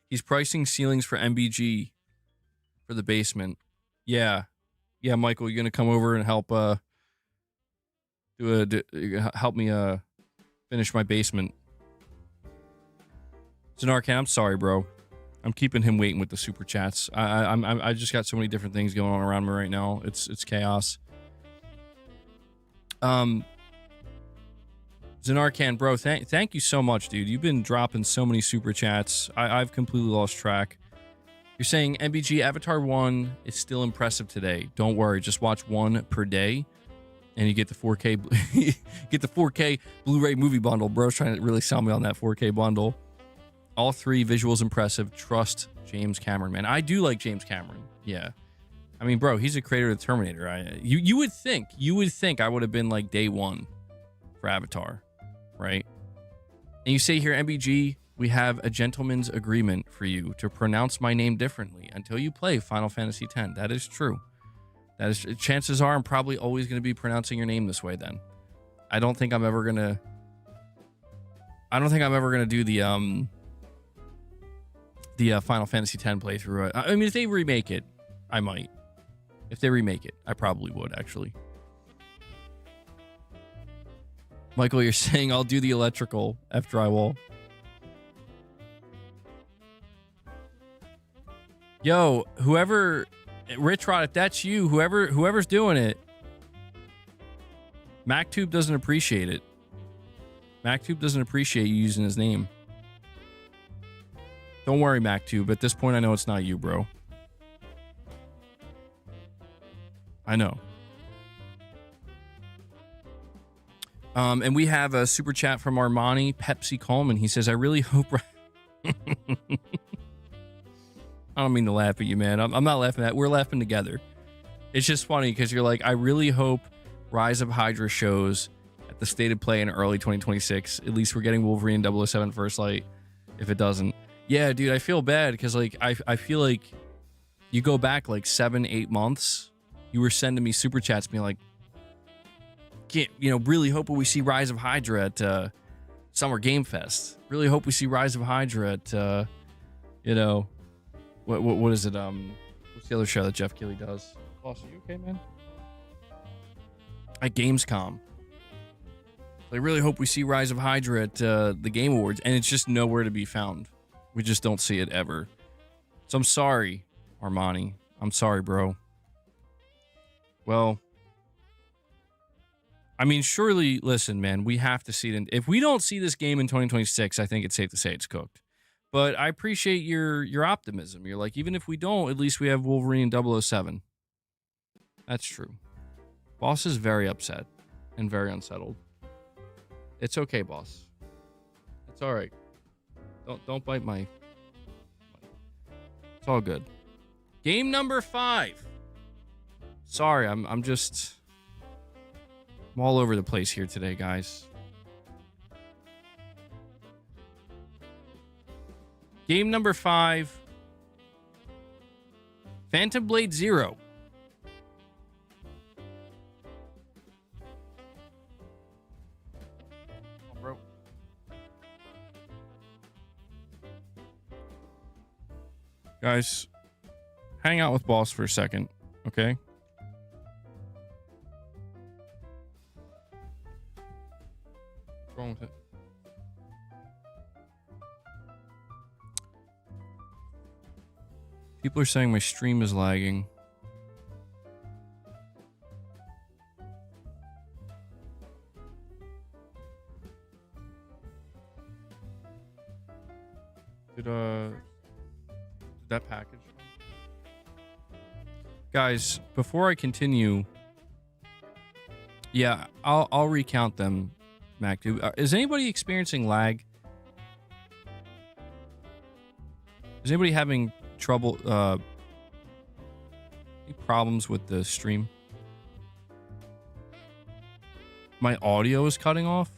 He's pricing ceilings for MBG for the basement. Yeah, Michael, you gonna come over and help help me finish my basement? Zanarkan, I'm sorry, bro. I'm keeping him waiting with the super chats. I just got so many different things going on around me right now. It's chaos. Zanarkan, bro, thank you so much, dude. You've been dropping so many super chats. I've completely lost track. You're saying MBG Avatar 1 is still impressive today. Don't worry, just watch one per day, and you get the 4K get the 4K Blu-ray movie bundle. Bro's trying to really sell me on that 4K bundle. All three visuals impressive. Trust James Cameron, man. I do like James Cameron. Yeah. I mean, bro, he's a creator of the Terminator. You would think I would have been like day one for Avatar, right? And you say here, MBG, we have a gentleman's agreement for you to pronounce my name differently until you play Final Fantasy X. That is true. That is, chances are I'm probably always going to be pronouncing your name this way then. I don't think I'm ever going to do the Final Fantasy X playthrough. I mean, if they remake it, I might. If they remake it, I probably would, actually. Michael, you're saying I'll do the electrical F drywall. Yo, whoever, Rich Rod, if that's you, whoever's doing it, MacTube doesn't appreciate it. MacTube doesn't appreciate you using his name. Don't worry, MacTube. At this point, I know it's not you, bro. I know. And we have a super chat from Armani Pepsi Coleman. He says, I really hope... I don't mean to laugh at you, man. I'm not laughing at... We're laughing together. It's just funny because you're like, I really hope Rise of Hydra shows at the State of Play in early 2026. At least we're getting Wolverine 007 First Light. If it doesn't. Yeah, dude, I feel bad because like I feel like you go back like 7-8 months. You were sending me super chats being like, Can't, really hoping we see Rise of Hydra at Summer Game Fest. Really hope we see Rise of Hydra at, what is it? What's the other show that Jeff Keighley does? Boss, are you okay, man? At Gamescom. I really hope we see Rise of Hydra at the Game Awards, and it's just nowhere to be found. We just don't see it ever. So I'm sorry, Armani. I'm sorry, bro. Well, I mean, surely, listen, man, we have to see it. If we don't see this game in 2026, I think it's safe to say it's cooked. But I appreciate your optimism. You're like, even if we don't, at least we have Wolverine and 007. That's true. Boss is very upset and very unsettled. It's okay, boss. It's all right. Don't bite my... It's all good. Game number 5. Sorry, I'm all over the place here today, guys. Game number 5. Phantom Blade 0. Oh, bro. Guys, hang out with boss for a second, okay? What's wrong with it? People are saying my stream is lagging. Did that package? Guys, before I continue, yeah, I'll recount them, Mac. Is anybody experiencing lag? Is anybody having trouble, any problems with the stream? My audio is cutting off?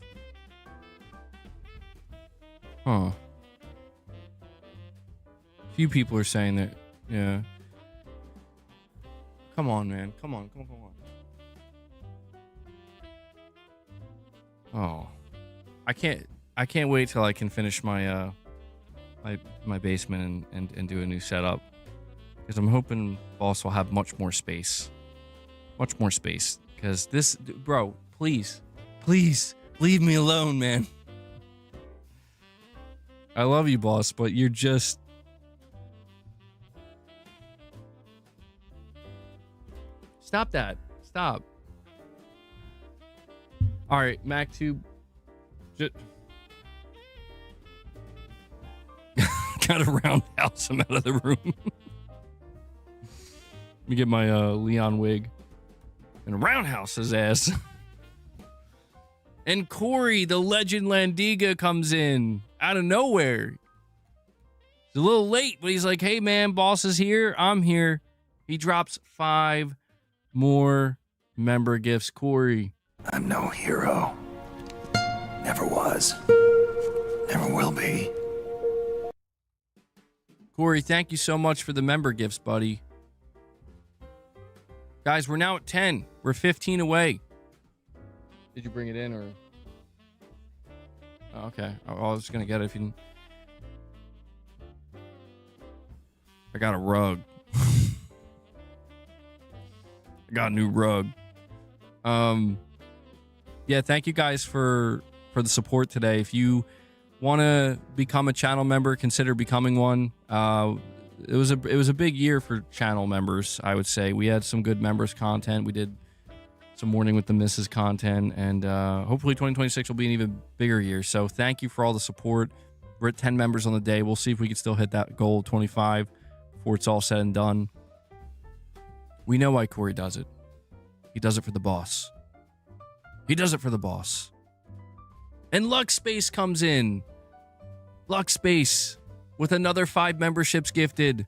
Huh. Few people are saying that, yeah. Come on, man. Come on. Oh. I can't wait till I can finish my my basement and do a new setup, because I'm hoping boss will have much more space, because this, bro, please leave me alone, man. I love you, boss, but you're just stop. All right, MacTube, got a roundhouse him out of the room. Let me get my Leon wig and roundhouse his ass. And Corey, the legend Landiga, comes in out of nowhere. He's a little late, but he's like, hey man, boss is here, I'm here. He drops 5 more member gifts. Corey, I'm no hero. Never was. Never will be. Corey, thank you so much for the member gifts, buddy. Guys, we're now at 10. We're 15 away. Did you bring it in, or? Oh, okay. I was just going to get it if you didn't. I got a rug. I got a new rug. Yeah, thank you guys for the support today. If you want to become a channel member, consider becoming one. It was a big year for channel members, I would say. We had some good members content. We did some Morning with the Misses content, and hopefully 2026 will be an even bigger year. So thank you for all the support. We're at 10 members on the day. We'll see if we can still hit that goal of 25 before it's all said and done. We know why Corey does it. He does it for the boss. He does it for the boss. And Luckspace comes in. Luckspace with another 5 memberships gifted.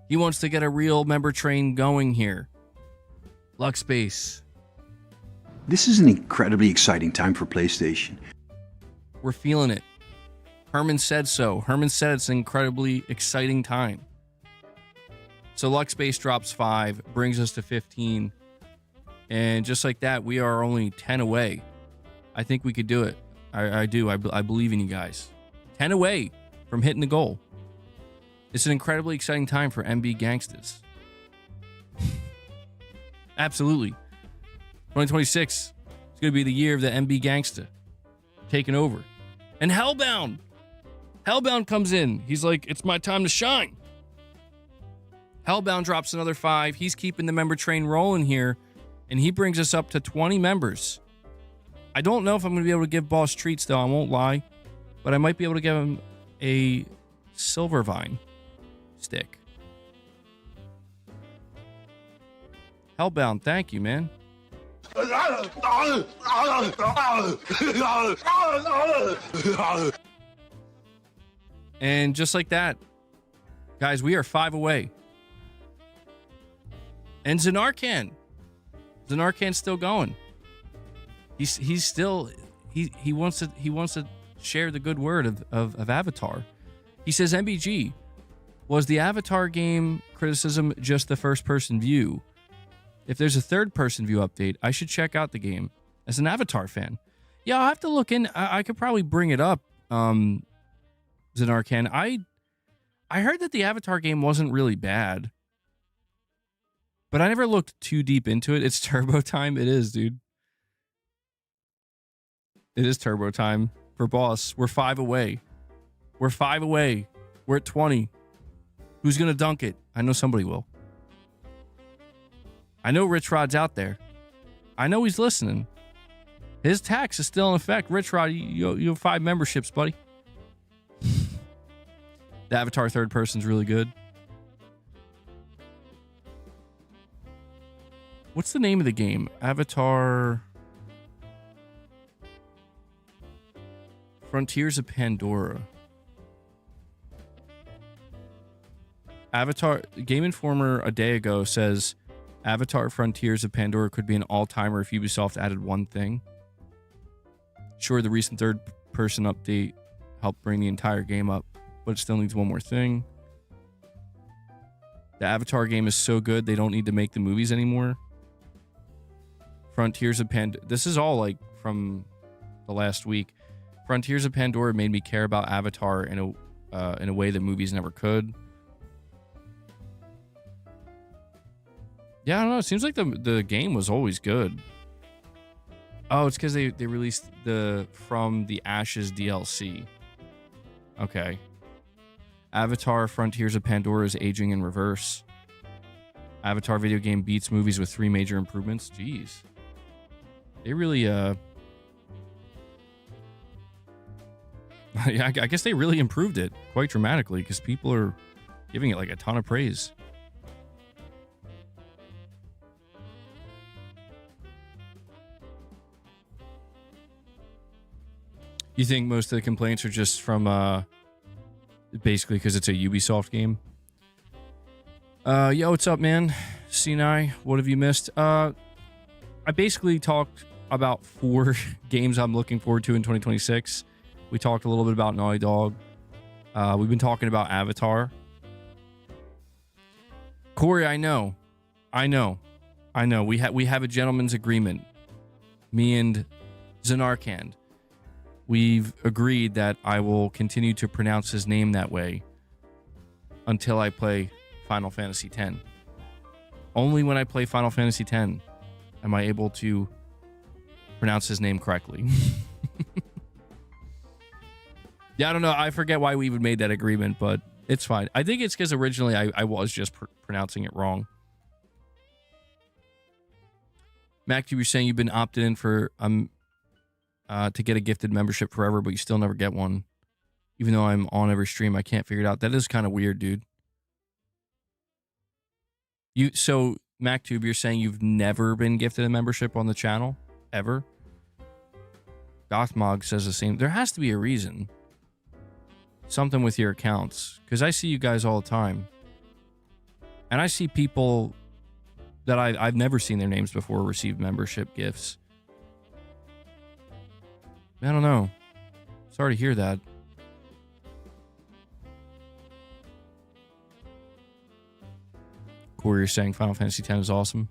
He wants to get a real member train going here. Luckspace. This is an incredibly exciting time for PlayStation. We're feeling it. Herman said so. Herman said it's an incredibly exciting time. So Luckspace drops 5, brings us to 15. And just like that, we are only 10 away. I think we could do it. I do. I believe in you guys. 10 away from hitting the goal. It's an incredibly exciting time for MB Gangstas. Absolutely. 2026 is going to be the year of the MB Gangsta taking over. And Hellbound comes in. He's like, it's my time to shine. Hellbound drops another 5. He's keeping the member train rolling here, and he brings us up to 20 members. I don't know if I'm going to be able to give Boss treats, though. I won't lie. But I might be able to give him a Silver Vine stick. Hellbound, thank you, man. And just like that, guys, we are 5 away. And Zanarkand's still going. He's still he wants to share the good word of Avatar. He says, MBG, was the Avatar game criticism just the first person view? If there's a third person view update, I should check out the game as an Avatar fan. Yeah, I'll have to look in. I could probably bring it up, Zanarkand. I heard that the Avatar game wasn't really bad, but I never looked too deep into it. It's turbo time. It is, dude. It is turbo time for Boss. We're 5 away. We're 5 away. We're at 20. Who's going to dunk it? I know somebody will. I know Rich Rod's out there. I know he's listening. His tax is still in effect. Rich Rod, you have 5 memberships, buddy. The Avatar third person's really good. What's the name of the game? Avatar Frontiers of Pandora. Avatar Game Informer a day ago says Avatar Frontiers of Pandora could be an all-timer if Ubisoft added one thing. Sure, the recent third-person update helped bring the entire game up, but it still needs one more thing. The Avatar game is so good, they don't need to make the movies anymore. Frontiers of Pandora. This is all like from the last week. Frontiers of Pandora made me care about Avatar in a way that movies never could. Yeah, I don't know. It seems like the game was always good. Oh, it's because they released the From the Ashes DLC. Okay. Avatar Frontiers of Pandora is aging in reverse. Avatar video game beats movies with 3 major improvements. Jeez. They really, yeah, I guess they really improved it quite dramatically because people are giving it like a ton of praise. You think most of the complaints are just from basically because it's a Ubisoft game? Yo, what's up, man? Sinai, what have you missed? I basically talked about 4 games I'm looking forward to in 2026. We talked a little bit about Naughty Dog. We've been talking about Avatar. Corey, I know. We have a gentleman's agreement. Me and Zanarkand. We've agreed that I will continue to pronounce his name that way until I play Final Fantasy X. Only when I play Final Fantasy X am I able to pronounce his name correctly. Yeah, I don't know. I forget why we even made that agreement, but it's fine. I think it's because originally I was just pronouncing it wrong. Mac, you were saying you've been opted in for to get a gifted membership forever, but you still never get one. Even though I'm on every stream, I can't figure it out. That is kind of weird, dude. So MacTube, you're saying you've never been gifted a membership on the channel? Ever? Gothmog says the same. There has to be a reason. Something with your accounts. Because I see you guys all the time. And I see people that I've never seen their names before receive membership gifts. I don't know. Sorry to hear that. Corey, you're saying Final Fantasy X is awesome.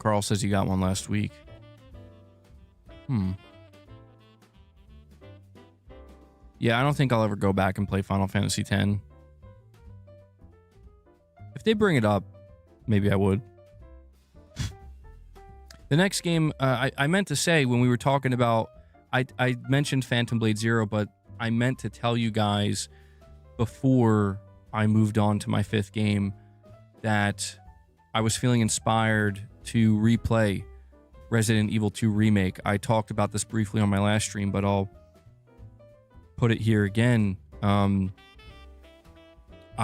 Carl says he got one last week. Yeah, I don't think I'll ever go back and play Final Fantasy X. If they bring it up, maybe I would. The next game, I meant to say when we were talking about, I mentioned Phantom Blade Zero, but I meant to tell you guys before I moved on to my 5th game that I was feeling inspired to replay Resident Evil 2 Remake. I talked about this briefly on my last stream, but I'll put it here again. I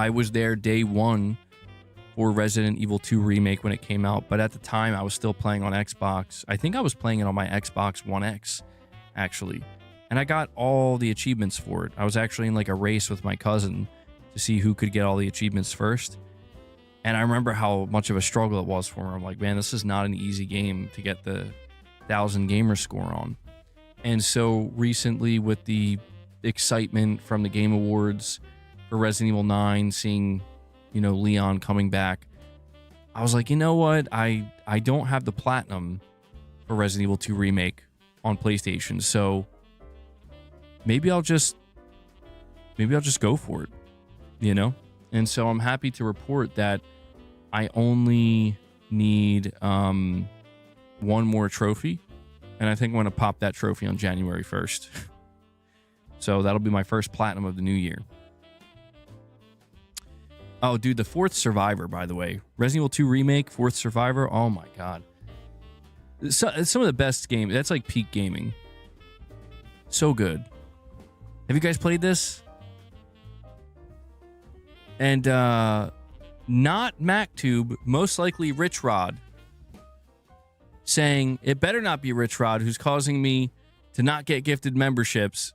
was there day one for Resident Evil 2 Remake when it came out, but at the time I was still playing on Xbox. I think I was playing it on my Xbox One X, actually. And I got all the achievements for it. I was actually in like a race with my cousin to see who could get all the achievements first. And I remember how much of a struggle it was for me. I'm like, man, this is not an easy game to get the 1,000 gamer score on. And so recently with the excitement from the Game Awards for Resident Evil 9, seeing, you know, Leon coming back, I was like, you know what? I don't have the platinum for Resident Evil 2 Remake on PlayStation. So maybe I'll just go for it, you know? And so I'm happy to report that I only need one more trophy, and I think I'm going to pop that trophy on January 1st. So that'll be my first platinum of the new year. Oh, dude, the 4th Survivor, by the way. Resident Evil 2 Remake, 4th Survivor. Oh, my God. So, it's some of the best games. That's like peak gaming. So good. Have you guys played this? And not MacTube, most likely Rich Rod, saying, it better not be Rich Rod who's causing me to not get gifted memberships.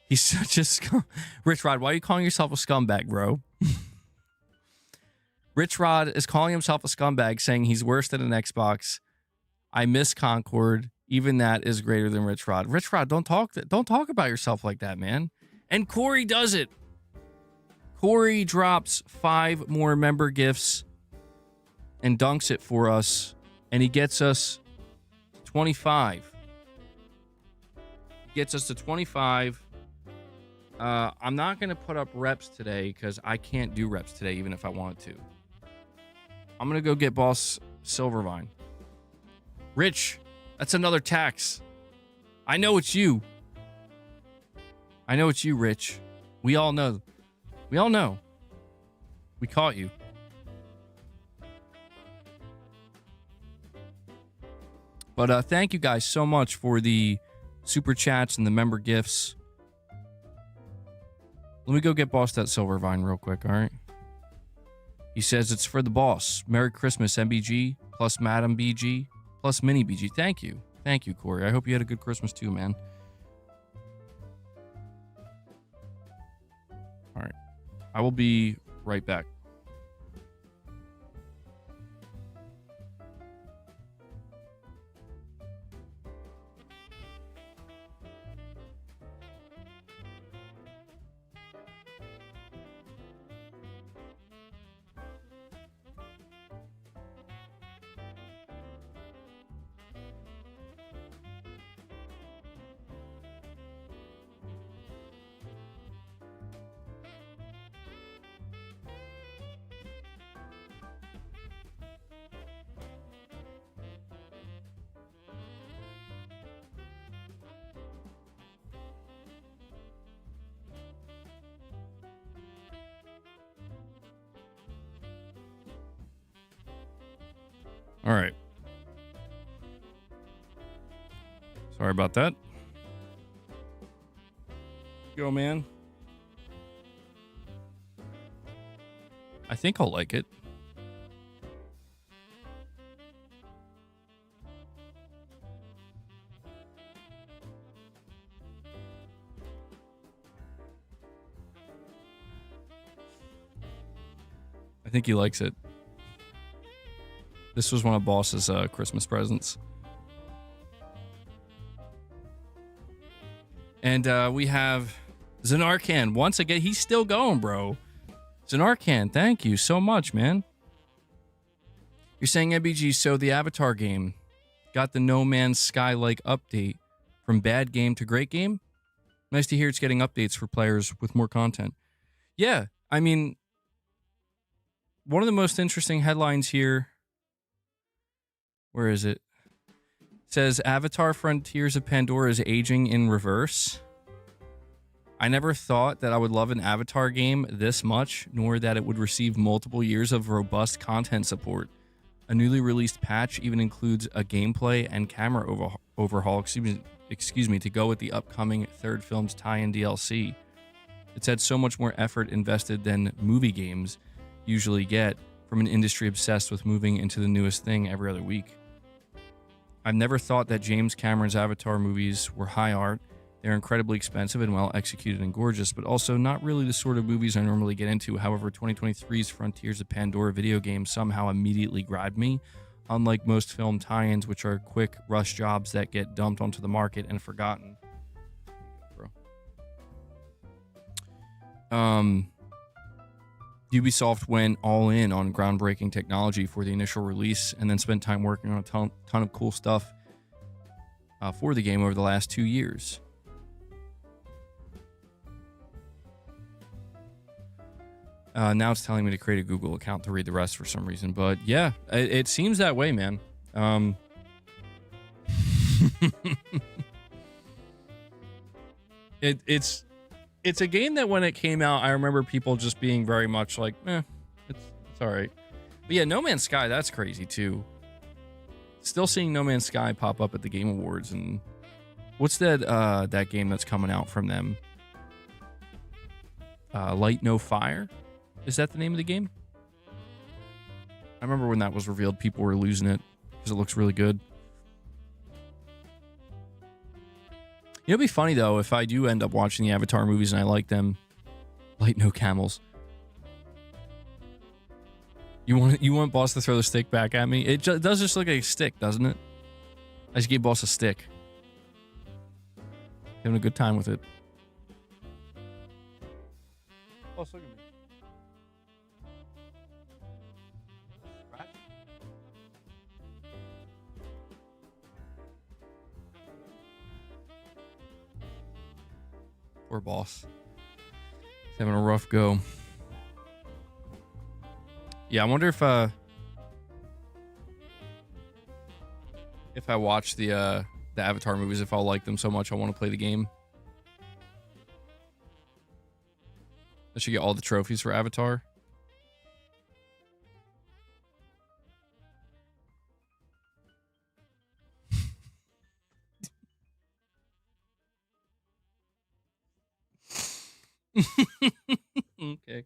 He's such a scum. Rich Rod, why are you calling yourself a scumbag, bro? Rich Rod is calling himself a scumbag, saying he's worse than an Xbox. I miss Concord. Even that is greater than Rich Rod. Rich Rod, don't talk about yourself like that, man. And Corey does it. Corey drops 5 more member gifts and dunks it for us, and he gets us 25. Gets us to 25. I'm not going to put up reps today because I can't do reps today, even if I wanted to. I'm going to go get Boss Silvervine. Rich, that's another tax. I know it's you. I know it's you, Rich. We all know. We all know. We caught you. But thank you guys so much for the super chats and the member gifts. Let me go get Boss that Silvervine real quick, all right? He says it's for the boss. Merry Christmas, MBG, plus Madam BG, plus Mini BG. Thank you. Thank you, Corey. I hope you had a good Christmas too, man. All right. I will be right back. All right. Sorry about that. Go, man. I think I'll like it. I think he likes it. This was one of Boss's Christmas presents. And we have Zanarkhan. Once again, he's still going, bro. Zanarkhan, thank you so much, man. You're saying MBG, so the Avatar game got the No Man's Sky-like update from bad game to great game? Nice to hear it's getting updates for players with more content. Yeah, I mean, one of the most interesting headlines here, where is it? It says Avatar Frontiers of Pandora is aging in reverse. I never thought that I would love an Avatar game this much, nor that it would receive multiple years of robust content support. A newly released patch even includes a gameplay and camera overhaul, excuse me, to go with the upcoming third film's tie-in DLC. It's had so much more effort invested than movie games usually get from an industry obsessed with moving into the newest thing every other week. I've never thought that James Cameron's Avatar movies were high art. They're incredibly expensive and well executed and gorgeous, but also not really the sort of movies I normally get into. However, 2023's Frontiers of Pandora video game somehow immediately grabbed me, unlike most film tie-ins, which are quick, rush jobs that get dumped onto the market and forgotten. Ubisoft went all in on groundbreaking technology for the initial release and then spent time working on a ton of cool stuff for the game over the last 2 years. Now it's telling me to create a Google account to read the rest for some reason. But yeah, it seems that way, man. It's a game that when it came out, I remember people just being very much like, it's all right. But yeah, No Man's Sky, that's crazy too. Still seeing No Man's Sky pop up at the Game Awards. And what's that game that's coming out from them? Light No Fire? Is that the name of the game? I remember when that was revealed, people were losing it because it looks really good. It'd be funny though if I do end up watching the Avatar movies and I like them. Light No Camels. You want Boss to throw the stick back at me? It does just look like a stick, doesn't it? I just gave Boss a stick. Having a good time with it. Boss, look at me. Poor Boss. He's having a rough go. Yeah, I wonder if I watch the Avatar movies, if I'll like them so much I want to play the game. I should get all the trophies for Avatar. Okay.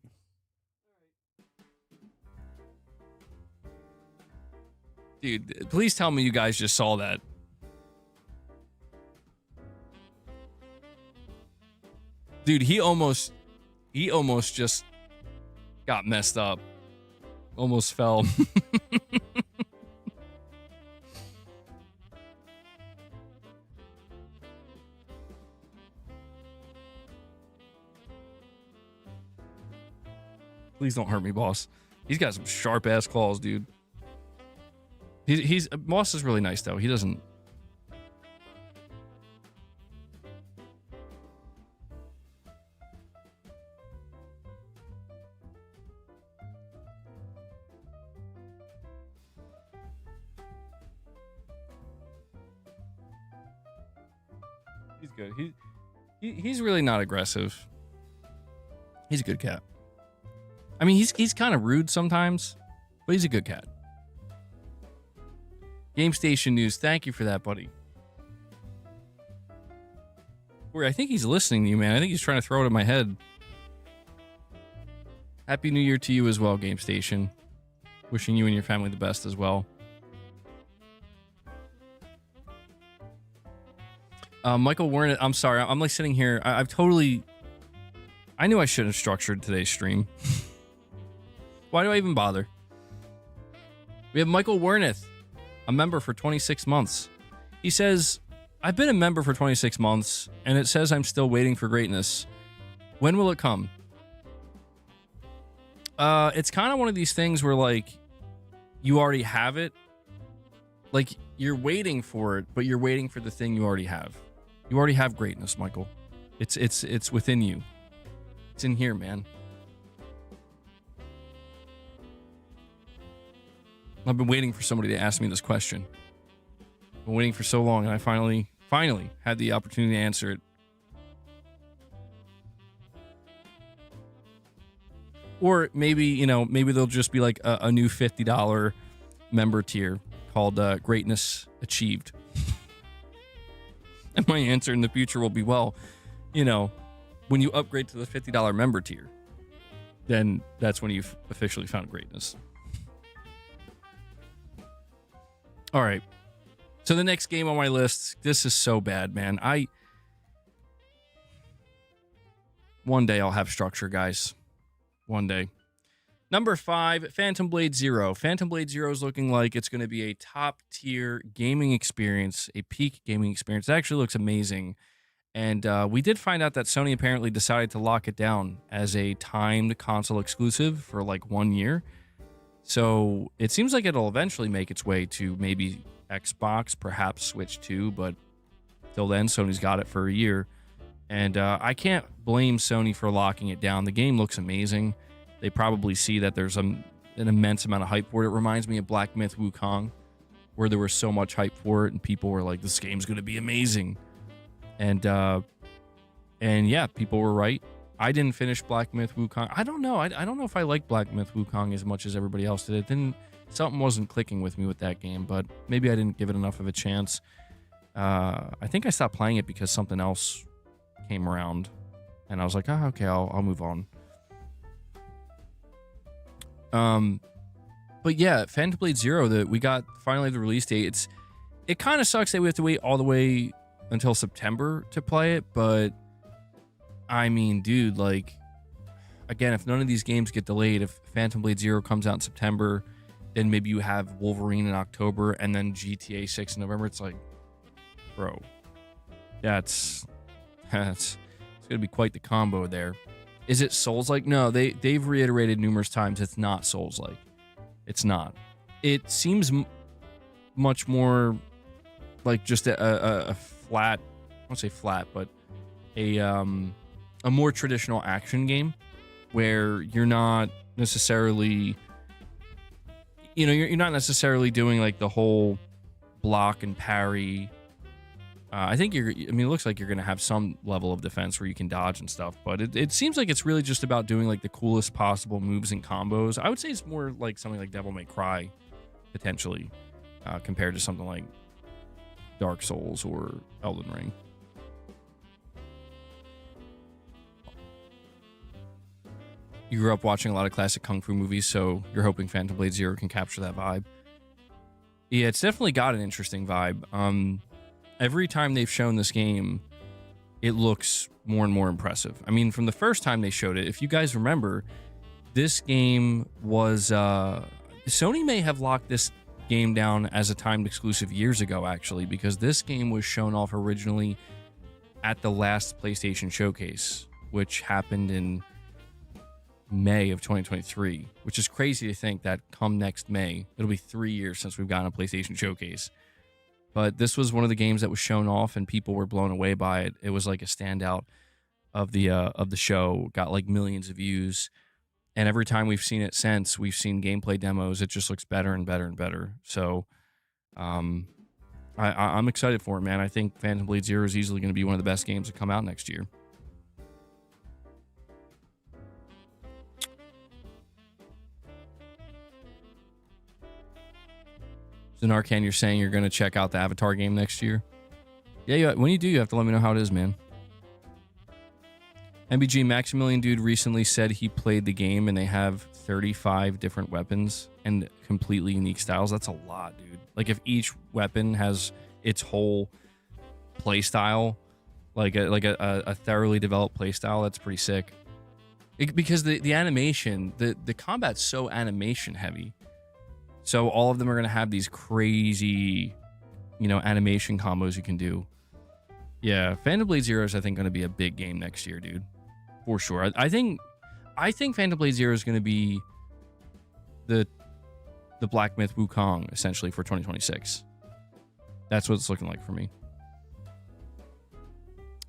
Dude, please tell me you guys just saw that. Dude, he almost just got messed up. Almost fell. Please don't hurt me, Boss. He's got some sharp ass claws, dude. Boss is really nice though. He doesn't. He's good. He's really not aggressive. He's a good cat. I mean, he's kind of rude sometimes, but he's a good cat. Game Station News, thank you for that, buddy. Corey, I think he's listening to you, man. I think he's trying to throw it at my head. Happy New Year to you as well, Game Station. Wishing you and your family the best as well. Michael Werner, I'm sorry. I'm like sitting here. I knew I should have structured today's stream. Why do I even bother? We have Michael Werneth, a member for 26 months. He says, I've been a member for 26 months, and it says I'm still waiting for greatness. When will it come? It's kind of one of these things where, like, you already have it. Like, you're waiting for it, but you're waiting for the thing you already have. You already have greatness, Michael. It's within you. It's in here, man. I've been waiting for somebody to ask me this question. I've been waiting for so long, and I finally had the opportunity to answer it. Or maybe, maybe they'll just be like a new $50 member tier called Greatness Achieved. And my answer in the future will be, well, when you upgrade to the $50 member tier, then that's when you've officially found greatness. All right. So the next game on my list, this is so bad, man. One day I'll have structure, guys. One day. Number 5, Phantom Blade Zero. Phantom Blade Zero is looking like it's going to be a top-tier gaming experience, a peak gaming experience. It actually looks amazing. And we did find out that Sony apparently decided to lock it down as a timed console exclusive for like 1 year. So it seems like it'll eventually make its way to maybe Xbox, perhaps Switch 2, but till then, Sony's got it for a year. And I can't blame Sony for locking it down. The game looks amazing. They probably see that there's an immense amount of hype for it. It reminds me of Black Myth Wukong, where there was so much hype for it, and people were like, this game's going to be amazing. And yeah, people were right. I didn't finish Black Myth Wukong. I don't know. I don't know if I like Black Myth Wukong as much as everybody else did. Something wasn't clicking with me with that game, but maybe I didn't give it enough of a chance. I think I stopped playing it because something else came around, and I was like, oh, okay, I'll move on. But yeah, Phantom Blade Zero, we got finally the release date. It kind of sucks that we have to wait all the way until September to play it, but I mean, dude, like, again, if none of these games get delayed, if Phantom Blade Zero comes out in September, then maybe you have Wolverine in October and then GTA 6 in November. It's like, bro, it's gonna be quite the combo there. Is it Souls-like? No, they've reiterated numerous times it's not Souls-like. It's not. It seems much more like just a flat, I won't say flat, but a more traditional action game where you're not necessarily, you're not necessarily doing like the whole block and parry. I think it looks like you're going to have some level of defense where you can dodge and stuff, but it seems like it's really just about doing like the coolest possible moves and combos. I would say it's more like something like Devil May Cry, potentially, compared to something like Dark Souls or Elden Ring. You grew up watching a lot of classic kung fu movies, so you're hoping Phantom Blade Zero can capture that vibe. Yeah, it's definitely got an interesting vibe. Every time they've shown this game, it looks more and more impressive. I mean, from the first time they showed it, if you guys remember, this game was... Sony may have locked this game down as a timed exclusive years ago, actually, because this game was shown off originally at the last PlayStation Showcase, which happened in May of 2023, which is crazy to think that come next May, it'll be 3 years since we've gotten a PlayStation Showcase. But this was one of the games that was shown off, and people were blown away by it. It was like a standout of the show, got like millions of views. And every time we've seen it since, we've seen gameplay demos. It just looks better and better and better. So I'm excited for it, man. I think Phantom Blade Zero is easily going to be one of the best games to come out next year. So Narcan, you're saying you're going to check out the Avatar game next year? Yeah, when you do, you have to let me know how it is, man. MBG Maximilian Dude recently said he played the game and they have 35 different weapons and completely unique styles. That's a lot, dude. Like, if each weapon has its whole play style, like a thoroughly developed play style, that's pretty sick. Because the animation, the combat's so animation heavy. So all of them are going to have these crazy, animation combos you can do. Yeah, Phantom Blade Zero is, I think, going to be a big game next year, dude. For sure. I think Phantom Blade Zero is going to be the the Black Myth Wukong, essentially, for 2026. That's what it's looking like for me.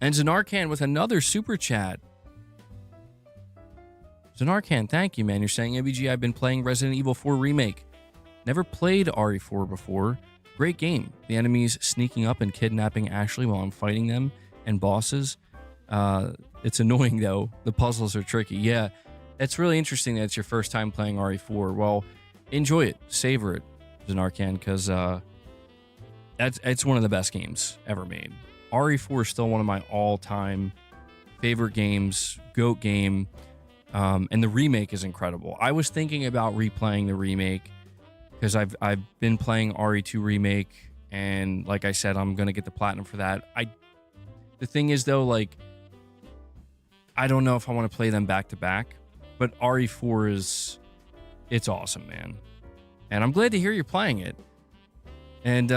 And Zanarkand with another super chat. Zanarkand, thank you, man. You're saying, MBG, I've been playing Resident Evil 4 Remake. Never played RE4 before. Great game. The enemies sneaking up and kidnapping Ashley while I'm fighting them and bosses. It's annoying, though. The puzzles are tricky. Yeah, it's really interesting that it's your first time playing RE4. Well, enjoy it. Savor it, Zanarkand, because it's one of the best games ever made. RE4 is still one of my all-time favorite games, GOAT game, and the remake is incredible. I was thinking about replaying the remake because I've been playing RE2 remake, and like I said, I'm gonna get the platinum for that. The thing is though, like, I don't know if I want to play them back to back, but RE4 it's awesome, man. And I'm glad to hear you're playing it. And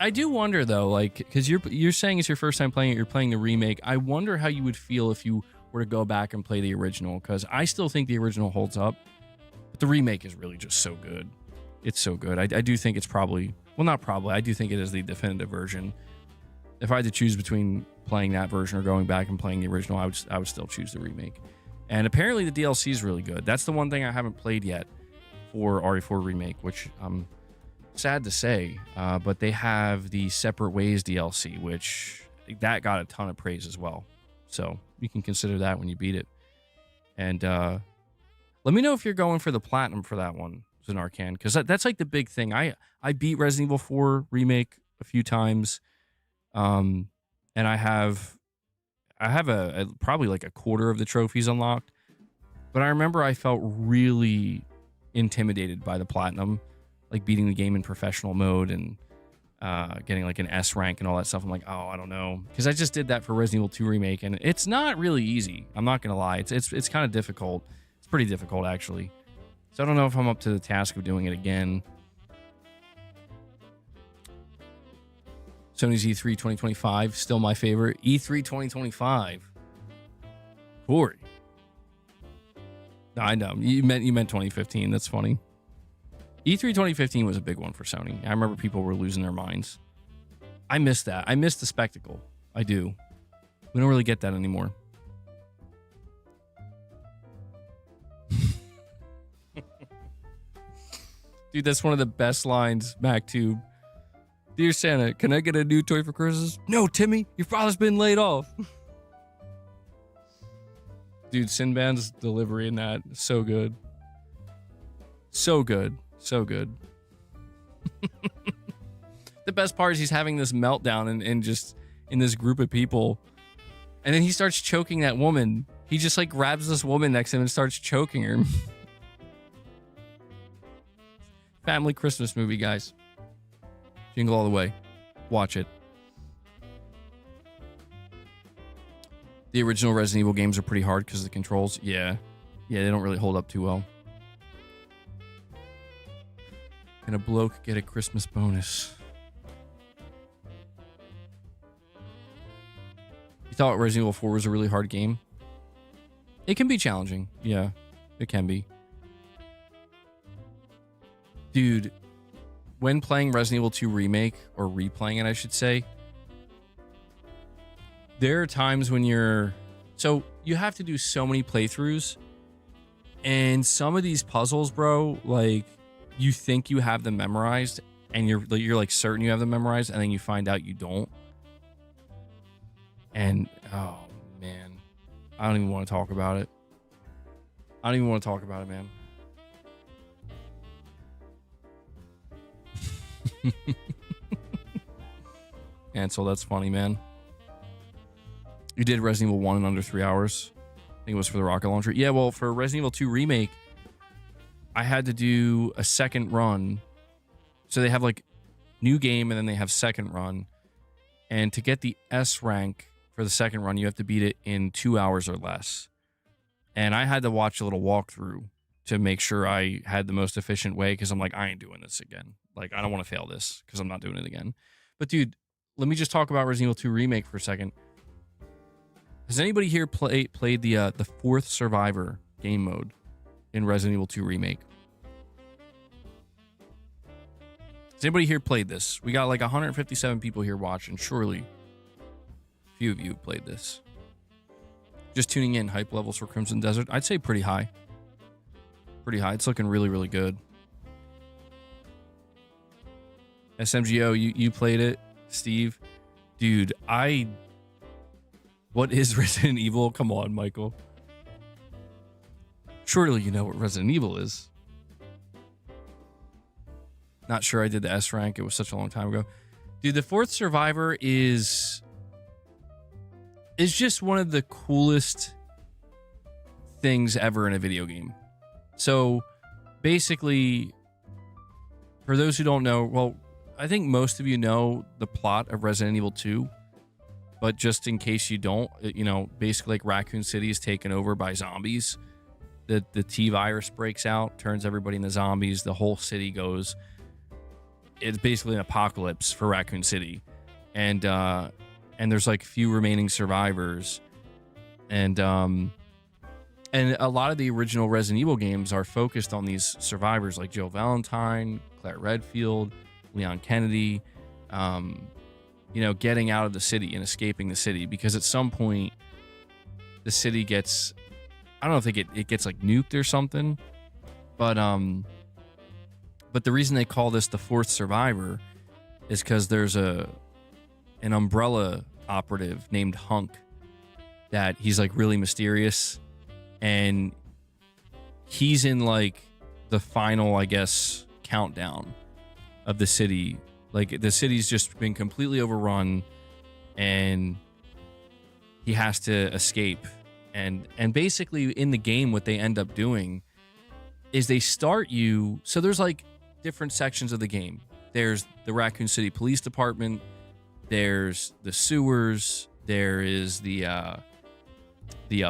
I do wonder though, like, because you're saying it's your first time playing it, you're playing the remake. I wonder how you would feel if you were to go back and play the original, because I still think the original holds up, but the remake is really just so good. It's so good. I do think it's probably, well, not probably, I do think it is the definitive version. If I had to choose between playing that version or going back and playing the original, I would still choose the remake. And apparently the DLC is really good. That's the one thing I haven't played yet for RE4 Remake, which I'm sad to say, but they have the Separate Ways DLC, which that got a ton of praise as well. So you can consider that when you beat it. And let me know if you're going for the platinum for that one, Zanarkand, because that's like the big thing. I beat Resident Evil 4 Remake a few times, and I have probably like a quarter of the trophies unlocked. But I remember I felt really intimidated by the platinum, like beating the game in professional mode and getting like an S rank and all that stuff. I'm like, oh, I don't know, because I just did that for Resident Evil 2 Remake, and it's not really easy. I'm not gonna lie, it's kind of difficult. It's pretty difficult actually. So I don't know if I'm up to the task of doing it again. Sony's E3 2025, still my favorite. E3 2025. Corey. I know. You meant 2015. That's funny. E3 2015 was a big one for Sony. I remember people were losing their minds. I miss that. I miss the spectacle. I do. We don't really get that anymore. Dude, that's one of the best lines, MacTube. Dear Santa, can I get a new toy for Christmas? No, Timmy, your father's been laid off. Dude, Sinbad's delivery in that, so good. So good. So good. The best part is he's having this meltdown and just in this group of people. And then he starts choking that woman. He just like grabs this woman next to him and starts choking her. Family Christmas movie, guys. Jingle all the way. Watch it. The original Resident Evil games are pretty hard because of the controls. Yeah. Yeah, they don't really hold up too well. Can a bloke get a Christmas bonus? You thought Resident Evil 4 was a really hard game? It can be challenging. Yeah, it can be. Dude, when playing Resident Evil 2 Remake, or replaying it, I should say, there are times when so you have to do so many playthroughs, and some of these puzzles, bro, like, you think you have them memorized, and you're like certain you have them memorized, and then you find out you don't. And, oh, man. I don't even want to talk about it. I don't even want to talk about it, man. Ansel, that's funny, man. You did Resident Evil 1 in under 3 hours. I think it was for the rocket launcher. Yeah, well, for Resident Evil 2 Remake, I had to do a second run. So they have like new game and then they have second run. And to get the S rank for the second run, you have to beat it in 2 hours or less. And I had to watch a little walkthrough to make sure I had the most efficient way, because I'm like, I ain't doing this again. Like, I don't want to fail this because I'm not doing it again. But dude, let me just talk about Resident Evil 2 Remake for a second. Has anybody here played the fourth Survivor game mode in Resident Evil 2 Remake. Has anybody here played this? We got like 157 people here watching. Surely a few of you have played this. Just tuning in, hype levels for Crimson Desert. I'd say pretty high. Pretty high. It's looking really, really good. SMGO, you played it, Steve. Dude, what is Resident Evil? Come on, Michael. Surely you know what Resident Evil is. Not sure I did the S rank. It was such a long time ago. Dude, the fourth survivor is just one of the coolest things ever in a video game. So basically, for those who don't know, well, I think most of you know the plot of Resident Evil 2, but just in case you don't, basically like Raccoon City is taken over by zombies. The T virus breaks out, turns everybody into zombies. The whole city goes. It's basically an apocalypse for Raccoon City, and there's like few remaining survivors, and a lot of the original Resident Evil games are focused on these survivors like Jill Valentine, Claire Redfield, Leon Kennedy, getting out of the city and escaping the city, because at some point the city gets, I don't know if it gets like nuked or something, but the reason they call this the fourth survivor is because there's an Umbrella operative named Hunk that he's like really mysterious, and he's in like the final, I guess, countdown of the city. Like the city's just been completely overrun and he has to escape. And basically in the game, what they end up doing is they start you. So there's like different sections of the game. There's the Raccoon City Police Department. There's the sewers. There is the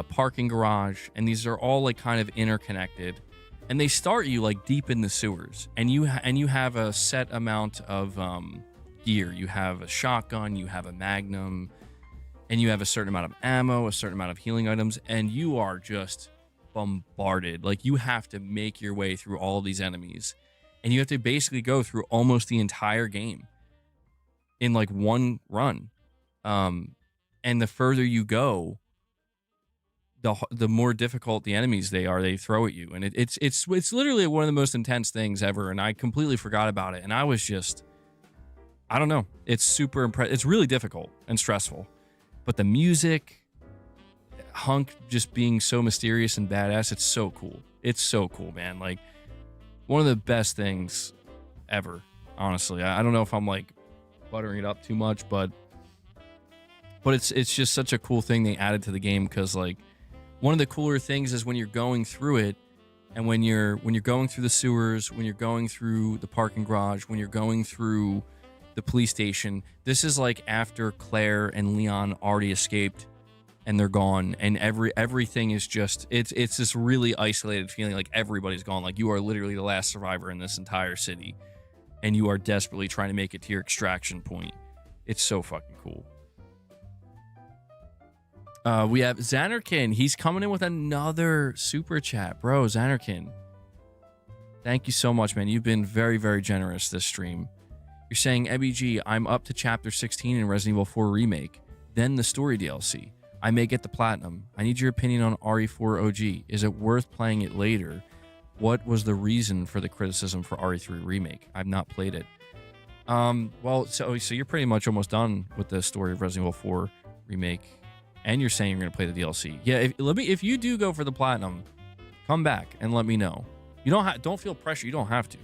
parking garage. And these are all like kind of interconnected. And they start you like deep in the sewers, and you have a set amount of gear. You have a shotgun, you have a Magnum, and you have a certain amount of ammo, a certain amount of healing items, and you are just bombarded. Like you have to make your way through all of these enemies, and you have to basically go through almost the entire game in like one run. And the further you go, the more difficult the enemies they throw at you, and it's literally one of the most intense things ever. And I completely forgot about it, and I was just, I don't know, it's super impressive. It's really difficult and stressful, but the music, Hunk just being so mysterious and badass, it's so cool. It's so cool, man. Like one of the best things ever, honestly. I don't know if I'm like buttering it up too much, but it's just such a cool thing they added to the game, because like one of the cooler things is when you're going through it, and when you're going through the sewers, when you're going through the parking garage, when you're going through the police station, this is like after Claire and Leon already escaped and they're gone, and everything is just, it's this really isolated feeling, like everybody's gone, like you are literally the last survivor in this entire city, and you are desperately trying to make it to your extraction point. It's so fucking cool. We have Xanarkin. He's coming in with another super chat. Bro, Xanarkin, thank you so much, man. You've been very, very generous this stream. You're saying, EBG, I'm up to chapter 16 in Resident Evil 4 Remake, then the story DLC. I may get the platinum. I need your opinion on RE4 OG. Is it worth playing it later? What was the reason for the criticism for RE3 Remake? I've not played it. Well, so you're pretty much almost done with the story of Resident Evil 4 Remake. And you're saying you're going to play the DLC. Yeah, if you do go for the platinum, come back and let me know. You don't feel pressure. You don't have to.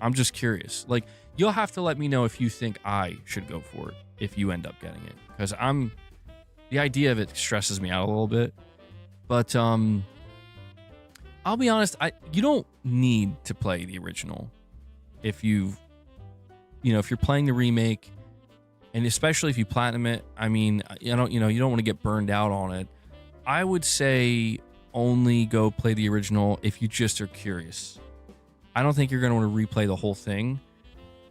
I'm just curious. Like, you'll have to let me know if you think I should go for it if you end up getting it, because the idea of it stresses me out a little bit. But I'll be honest, you don't need to play the original if you're playing the remake. And especially if you platinum it, I mean, you don't want to get burned out on it. I would say only go play the original if you just are curious. I don't think you're going to want to replay the whole thing.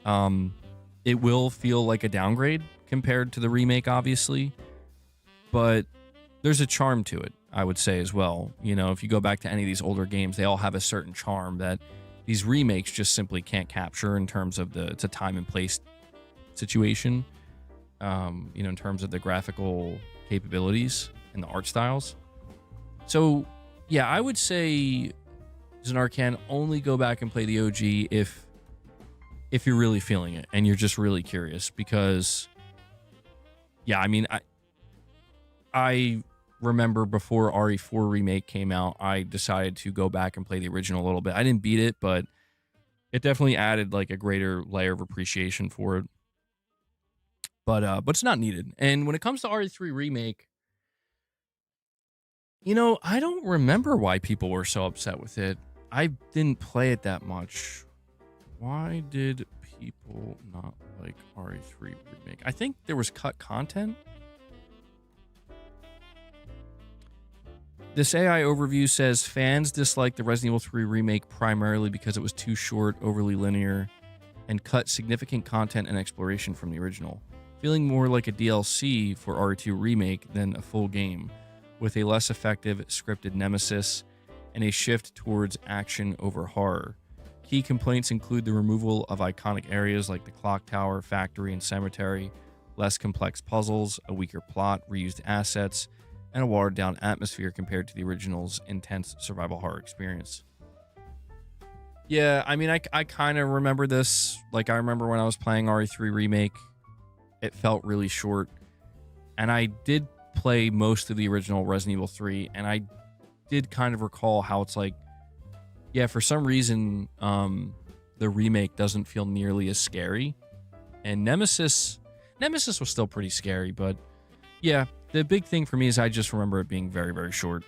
It will feel like a downgrade compared to the remake, obviously, but there's a charm to it. I would say as well. You know, if you go back to any of these older games, they all have a certain charm that these remakes just simply can't capture in terms of it's a time and place situation. You know, in terms of the graphical capabilities and the art styles. So, yeah, I would say Zanarkand, only go back and play the OG if you're really feeling it and you're just really curious, because yeah, I mean, I remember before RE4 remake came out, I decided to go back and play the original a little bit. I didn't beat it, but it definitely added like a greater layer of appreciation for it. But it's not needed. And when it comes to RE3 remake, you know, I don't remember why people were so upset with it. I didn't play it that much. Why did people not like RE3 remake? I think there was cut content. This AI overview says fans disliked the Resident Evil 3 remake primarily because it was too short, overly linear, and cut significant content and exploration from the original, feeling more like a DLC for RE2 remake than a full game, with a less effective scripted nemesis and a shift towards action over horror. Key complaints include the removal of iconic areas like the clock tower, factory, and cemetery, less complex puzzles, a weaker plot, reused assets, and a watered-down atmosphere compared to the original's intense survival horror experience. Yeah, I mean, I kind of remember this. Like, I remember when I was playing RE3 Remake, it felt really short. And I did play most of the original Resident Evil 3, and I did kind of recall how it's like, yeah, for some reason, the remake doesn't feel nearly as scary. And Nemesis was still pretty scary, but yeah, the big thing for me is I just remember it being very, very short.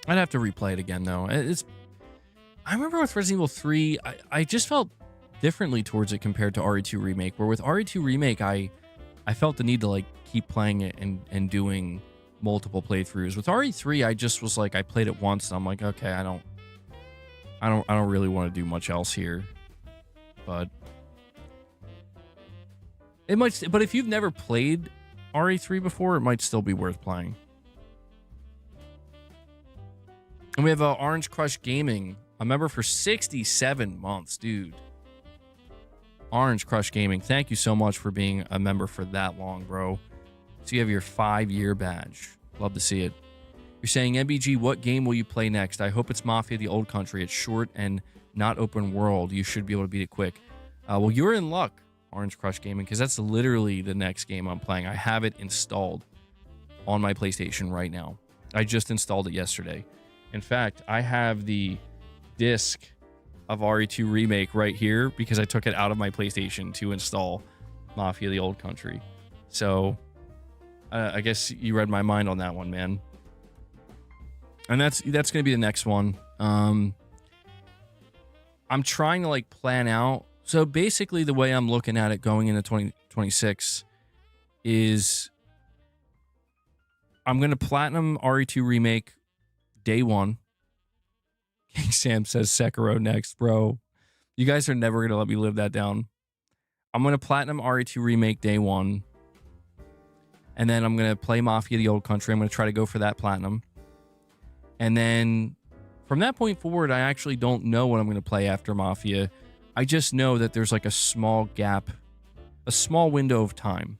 I'd have to replay it again, though. I remember with Resident Evil 3, I just felt differently towards it compared to RE2 Remake, where with RE2 Remake, I felt the need to like keep playing it and doing multiple playthroughs. With RE3, I just was like, I played it once and I'm like, okay, I don't really want to do much else here. But it might, but if you've never played RE3 before, it might still be worth playing. And we have Orange Crush Gaming, a member for 67 months, dude. Orange Crush Gaming, thank you so much for being a member for that long, bro. So you have your 5-year badge. Love to see it. You're saying, MBG, what game will you play next? I hope it's Mafia the Old Country. It's short and not open world. You should be able to beat it quick. Well, you're in luck, Orange Crush Gaming, because that's literally the next game I'm playing. I have it installed on my PlayStation right now. I just installed it yesterday. In fact, I have the disc of RE2 Remake right here because I took it out of my PlayStation to install Mafia the Old Country. So I guess you read my mind on that one, man. And that's going to be the next one. I'm trying to like plan out. So basically the way I'm looking at it going into 2026 is I'm going to platinum RE2 Remake day one. King Sam says Sekiro next, bro. You guys are never going to let me live that down. I'm going to platinum RE2 Remake day one. And then I'm going to play Mafia the Old Country. I'm going to try to go for that platinum. And then from that point forward, I actually don't know what I'm going to play after Mafia. I just know that there's like a small gap, a small window of time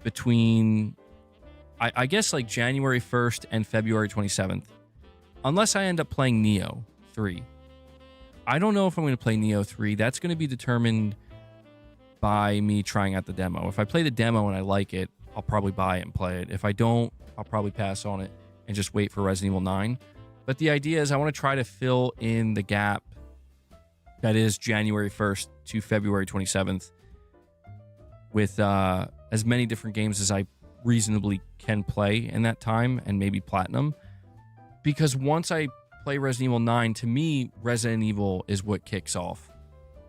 between, I guess, like January 1st and February 27th. Unless I end up playing Neo 3. I don't know if I'm going to play Neo 3. That's going to be determined by me trying out the demo. If I play the demo and I like it, I'll probably buy it and play it. If I don't, I'll probably pass on it and just wait for Resident Evil 9. But the idea is I want to try to fill in the gap that is January 1st to February 27th with as many different games as I reasonably can play in that time and maybe platinum. Because once I play Resident Evil 9, to me, Resident Evil is what kicks off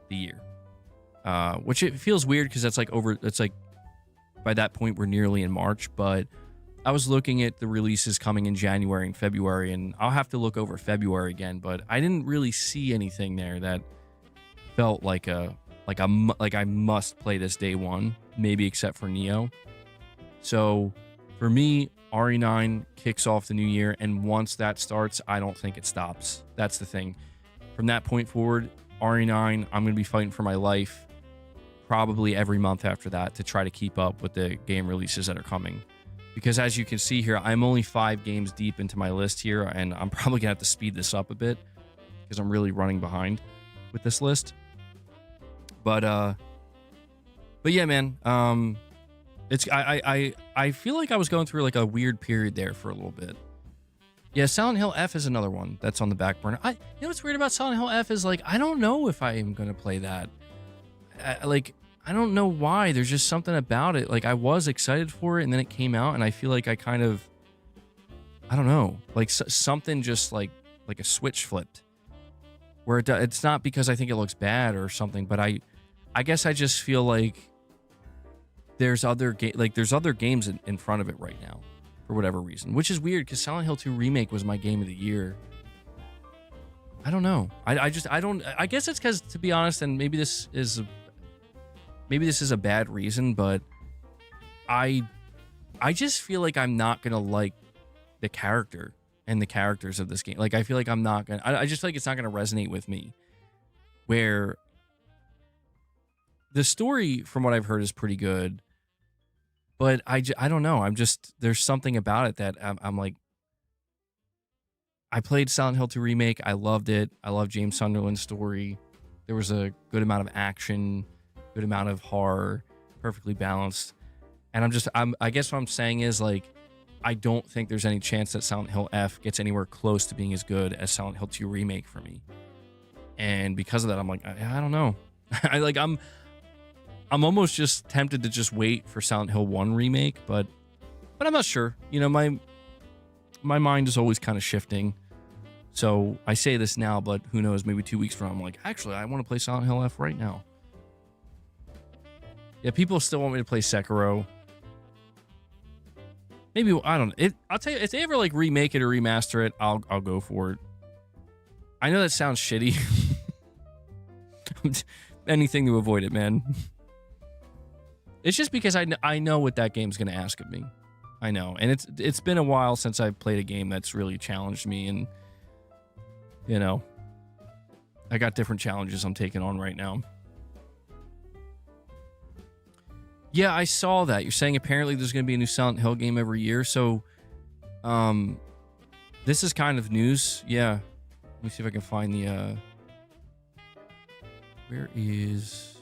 the year. Which it feels weird because that's like it's like by that point we're nearly in March, but I was looking at the releases coming in January and February, and I'll have to look over February again, but I didn't really see anything there that felt like I must play this day one, maybe except for Neo. So For me, RE9 kicks off the new year, and once that starts, I don't think it stops. That's the thing. From that point forward, RE9, I'm going to be fighting for my life probably every month after that to try to keep up with the game releases that are coming. Because as you can see here, I'm only 5 games deep into my list here, and I'm probably going to have to speed this up a bit because I'm really running behind with this list. But yeah, man, I feel like I was going through like a weird period there for a little bit. Yeah, Silent Hill F is another one that's on the back burner. You know what's weird about Silent Hill F is like I don't know if I am gonna play that. I don't know why. There's just something about it. Like I was excited for it, and then it came out, and I feel like I don't know, like something just like a switch flipped. Where it's not because I think it looks bad or something, but I guess I just feel like there's other games in front of it right now for whatever reason, which is weird because Silent Hill 2 Remake was my game of the year. I don't know. I guess it's because, to be honest, and maybe this is a bad reason, but I just feel like I'm not gonna like the character and the characters of this game. Like I feel like I'm not gonna. I just feel like it's not gonna resonate with me. Where the story, from what I've heard, is pretty good, but I don't know. There's something about it that I'm like. I played Silent Hill 2 Remake. I loved it. I love James Sunderland's story. There was a good amount of action, good amount of horror, perfectly balanced. And I guess what I'm saying is like, I don't think there's any chance that Silent Hill F gets anywhere close to being as good as Silent Hill 2 Remake for me. And because of that, I'm like, I don't know. I'm almost just tempted to just wait for Silent Hill 1 Remake, but I'm not sure. You know, my mind is always kind of shifting. So I say this now, but who knows, maybe 2 weeks from now, I'm like, actually, I want to play Silent Hill F right now. Yeah, people still want me to play Sekiro. Maybe, I don't know. I'll tell you, if they ever like remake it or remaster it, I'll go for it. I know that sounds shitty. Anything to avoid it, man. It's just because I know what that game's going to ask of me. I know. And it's been a while since I've played a game that's really challenged me, and you know, I got different challenges I'm taking on right now. Yeah, I saw that. You're saying apparently there's going to be a new Silent Hill game every year. So, this is kind of news. Yeah. Let me see if I can find the, where is,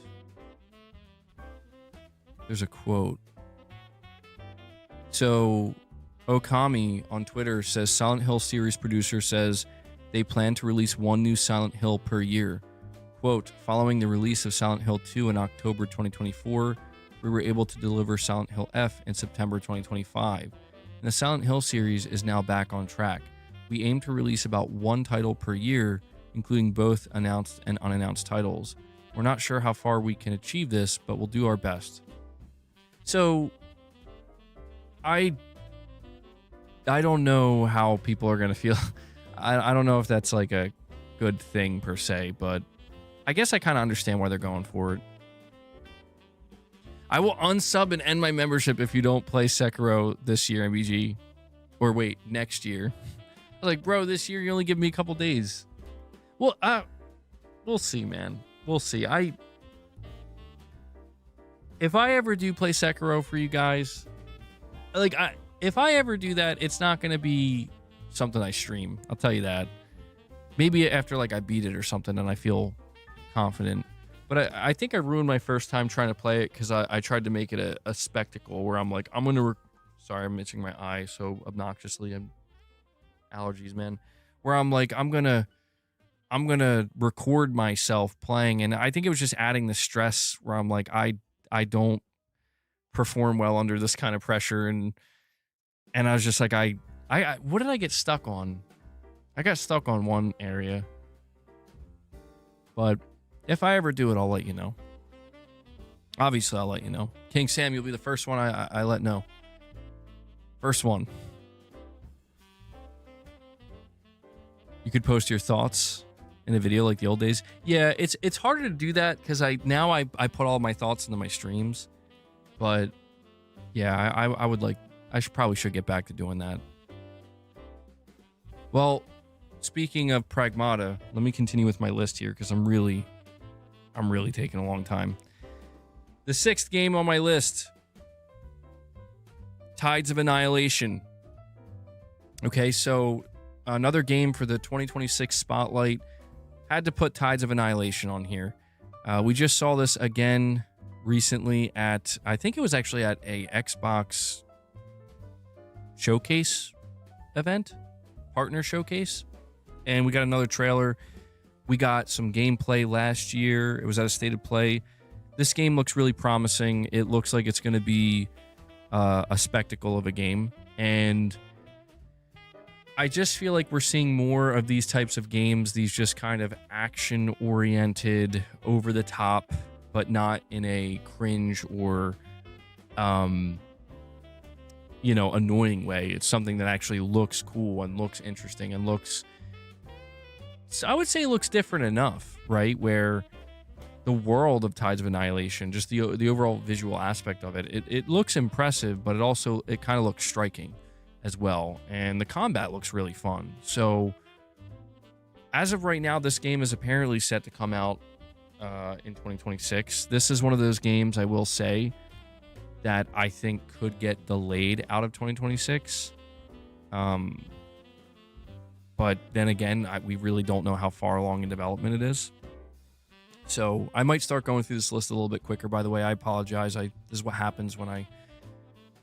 there's a quote. So, Okami on Twitter says Silent Hill series producer says they plan to release one new Silent Hill per year. Quote, following the release of Silent Hill 2 in October 2024, we were able to deliver Silent Hill F in September 2025. And the Silent Hill series is now back on track. We aim to release about one title per year, including both announced and unannounced titles. We're not sure how far we can achieve this, but we'll do our best. So, I don't know how people are going to feel. I don't know if that's like a good thing per se, but I guess I kind of understand why they're going for it. I will unsub and end my membership if you don't play Sekiro this year, MBG. Or wait, next year. I was like, bro, this year you only give me a couple days. Well, we'll see, man. We'll see. If I ever do play Sekiro for you guys, like, if I ever do that, it's not going to be something I stream. I'll tell you that. Maybe after, like, I beat it or something and I feel confident. But I think I ruined my first time trying to play it because I tried to make it a spectacle where I'm like, I'm going to... Sorry, I'm itching my eye so obnoxiously. Allergies, man. Where I'm like, I'm going to record myself playing. And I think it was just adding the stress where I'm like, I don't perform well under this kind of pressure. And I was just like, what did I get stuck on? I got stuck on one area. But if I ever do it, I'll let you know. Obviously, I'll let you know. King Sam, you'll be the first one I let know. First one. You could post your thoughts in a video like the old days. Yeah, it's harder to do that because I put all my thoughts into my streams. But yeah, I I should get back to doing that. Well, speaking of Pragmata, let me continue with my list here because I'm really taking a long time. The 6th game on my list, Tides of Annihilation. Okay, so another game for the 2026 Spotlight. Had to put Tides of Annihilation on here. We just saw this again recently at, I think it was actually at a Xbox showcase event, partner showcase. And we got another trailer. We got some gameplay last year. It was at a State of Play. This game looks really promising. It looks like it's going to be a spectacle of a game. And I just feel like we're seeing more of these types of games, these just kind of action-oriented, over-the-top, but not in a cringe or, annoying way. It's something that actually looks cool and looks interesting and looks, I would say, looks different enough, right? Where the world of Tides of Annihilation, just the overall visual aspect of it, it looks impressive, but it kind of looks striking as well, and the combat looks really fun. So as of right now, this game is apparently set to come out in 2026. This is one of those games, I will say, that I think could get delayed out of 2026. But then again, we really don't know how far along in development it is. So I might start going through this list a little bit quicker. By the way, I apologize. This is what happens when I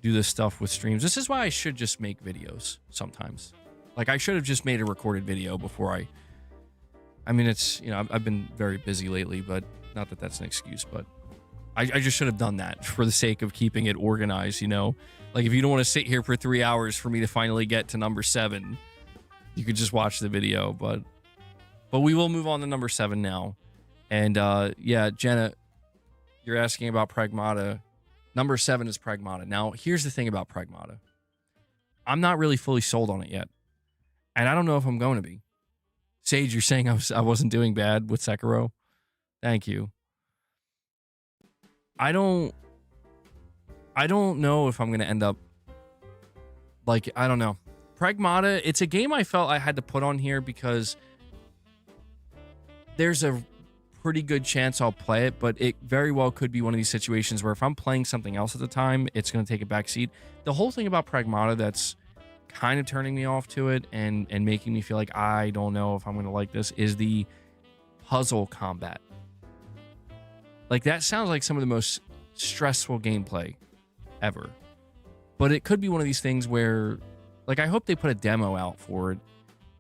do this stuff with streams. This is why I should just make videos sometimes. Like, I should have just made a recorded video before I mean, it's, I've been very busy lately, but not that that's an excuse, but I just should have done that for the sake of keeping it organized, Like, if you don't want to sit here for 3 hours for me to finally get to number 7, you could just watch the video, but we will move on to number 7 now. And, yeah, Jenna, you're asking about Pragmata. Number 7 is Pragmata. Now, here's the thing about Pragmata. I'm not really fully sold on it yet. And I don't know if I'm going to be. Sage, you're saying I wasn't doing bad with Sekiro? Thank you. I don't know if I'm going to end up... Like, I don't know. Pragmata, it's a game I felt I had to put on here because there's a pretty good chance I'll play it, but it very well could be one of these situations where if I'm playing something else at the time, it's going to take a back seat. The whole thing about Pragmata that's kind of turning me off to it and making me feel like I don't know if I'm going to like this is the puzzle combat. Like, that sounds like some of the most stressful gameplay ever. But it could be one of these things where, like, I hope they put a demo out for it.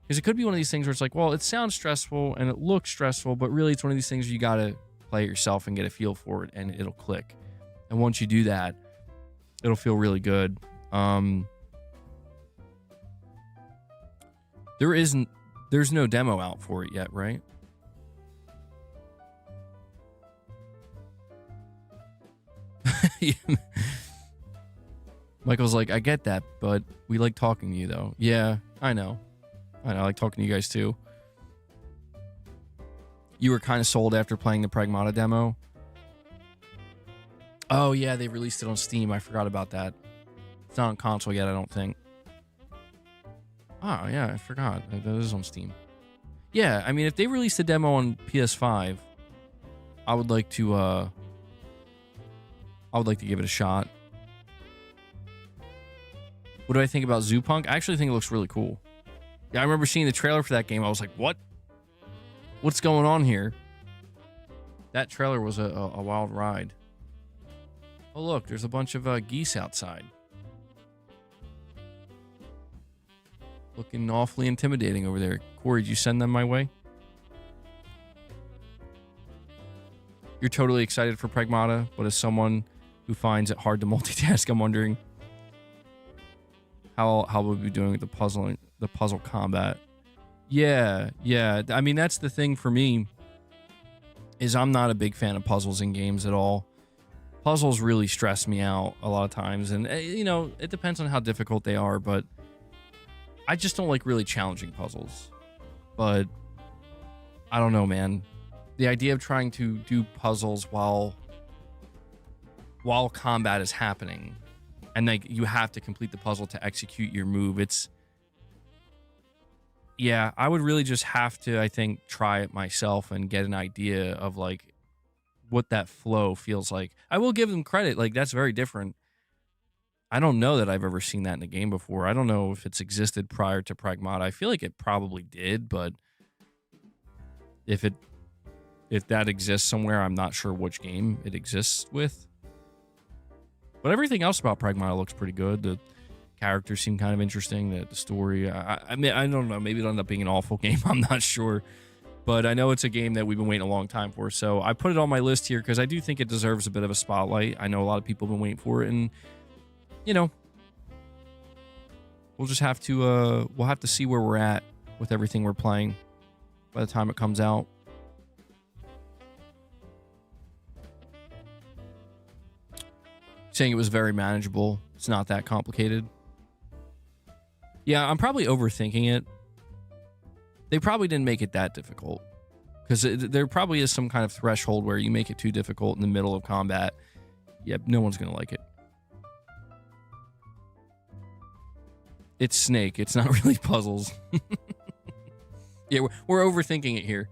Because it could be one of these things where it's like, well, it sounds stressful and it looks stressful, but really it's one of these things where you got to play it yourself and get a feel for it, and it'll click. And once you do that, it'll feel really good. There's no demo out for it yet, right? Michael's like, I get that, but we like talking to you, though. Yeah, I know. I like talking to you guys, too. You were kind of sold after playing the Pragmata demo. Oh, yeah, they released it on Steam. I forgot about that. It's not on console yet, I don't think. Oh, yeah, I forgot. That is on Steam. Yeah, I mean, if they released the demo on PS5, I would like to give it a shot. What do I think about Zoopunk? I actually think it looks really cool. Yeah, I remember seeing the trailer for that game. I was like, what? What's going on here? That trailer was a wild ride. Oh, look, there's a bunch of geese outside. Looking awfully intimidating over there. Corey, did you send them my way? You're totally excited for Pragmata, but as someone who finds it hard to multitask, I'm wondering how we'll be doing with the puzzle combat. Yeah. I mean, that's the thing for me, is I'm not a big fan of puzzles in games at all. Puzzles really stress me out a lot of times, and it depends on how difficult they are, but I just don't like really challenging puzzles. But I don't know, man. The idea of trying to do puzzles while combat is happening and like you have to complete the puzzle to execute your move. Yeah, I would really just have to, I think, try it myself and get an idea of like what that flow feels like. I will give them credit, like that's very different. I don't know that I've ever seen that in a game before. I don't know if it's existed prior to Pragmata. I feel like it probably did, but if that exists somewhere, I'm not sure which game it exists with. But everything else about Pragmata looks pretty good. The characters seem kind of interesting. The story, I mean, I don't know. Maybe it'll end up being an awful game. I'm not sure. But I know it's a game that we've been waiting a long time for. So I put it on my list here because I do think it deserves a bit of a spotlight. I know a lot of people have been waiting for it. And, you know, we'll just have to, we'll have to see where we're at with everything we're playing by the time it comes out. Saying it was very manageable. It's not that complicated. Yeah, I'm probably overthinking it. They probably didn't make it that difficult because there probably is some kind of threshold where you make it too difficult in the middle of combat. Yeah, no one's going to like it. It's Snake. It's not really puzzles. Yeah, we're overthinking it here.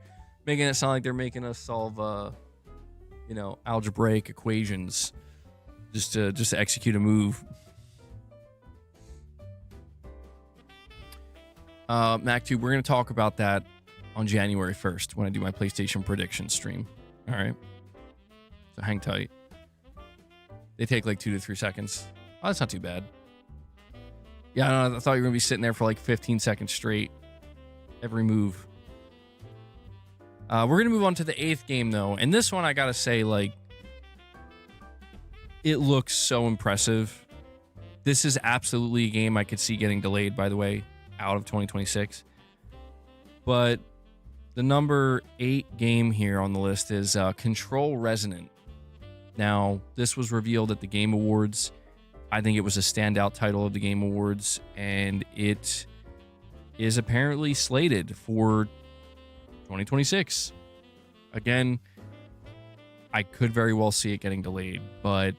Making it sound like they're making us solve, you know, algebraic equations just to execute a move. MacTube, we're going to talk about that on January 1st when I do my PlayStation prediction stream. All right. So hang tight. They take like 2 to 3 seconds. Oh, that's not too bad. Yeah, I thought you were going to be sitting there for like 15 seconds straight. Every move. We're going to move on to the 8th game, though. And this one, I got to say, like, it looks so impressive. This is absolutely a game I could see getting delayed, by the way, out of 2026. But the number 8 game here on the list is Control Resonant. Now, this was revealed at the Game Awards. I think it was a standout title of the Game Awards, and it is apparently slated for 2026. Again, I could very well see it getting delayed, but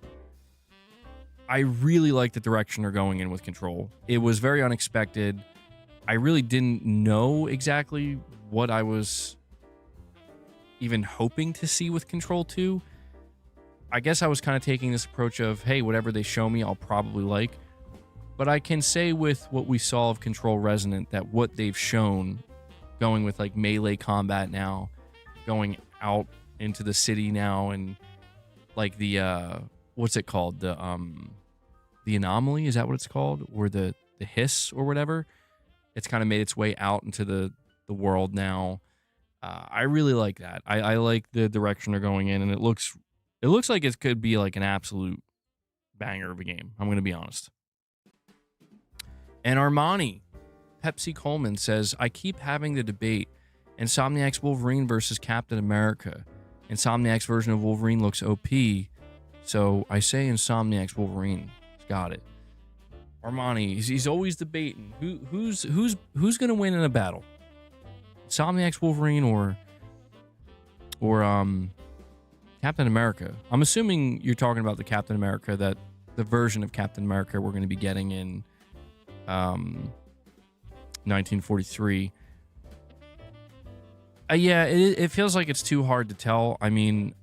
I really like the direction they're going in with Control. It was very unexpected. I really didn't know exactly what I was even hoping to see with Control 2. I guess I was kind of taking this approach of, hey, whatever they show me, I'll probably like. But I can say with what we saw of Control Resonant that what they've shown, going with like melee combat now, going out into the city now, and like the what's it called, the anomaly, is that what it's called, or the hiss or whatever, it's kind of made its way out into the world now. I really like that. I like the direction they're going in, and it looks like it could be like an absolute banger of a game. I'm going to be honest. And Armani Pepsi Coleman says, I keep having the debate Insomniac's Wolverine versus Captain America. Insomniac's version of Wolverine looks OP, so I say Insomniac's Wolverine. He's got it. Armani, he's always debating who's going to win in a battle. Insomniac's Wolverine or Captain America. I'm assuming you're talking about the Captain America, that the version of Captain America we're going to be getting in 1943. Yeah, it feels like it's too hard to tell. I mean,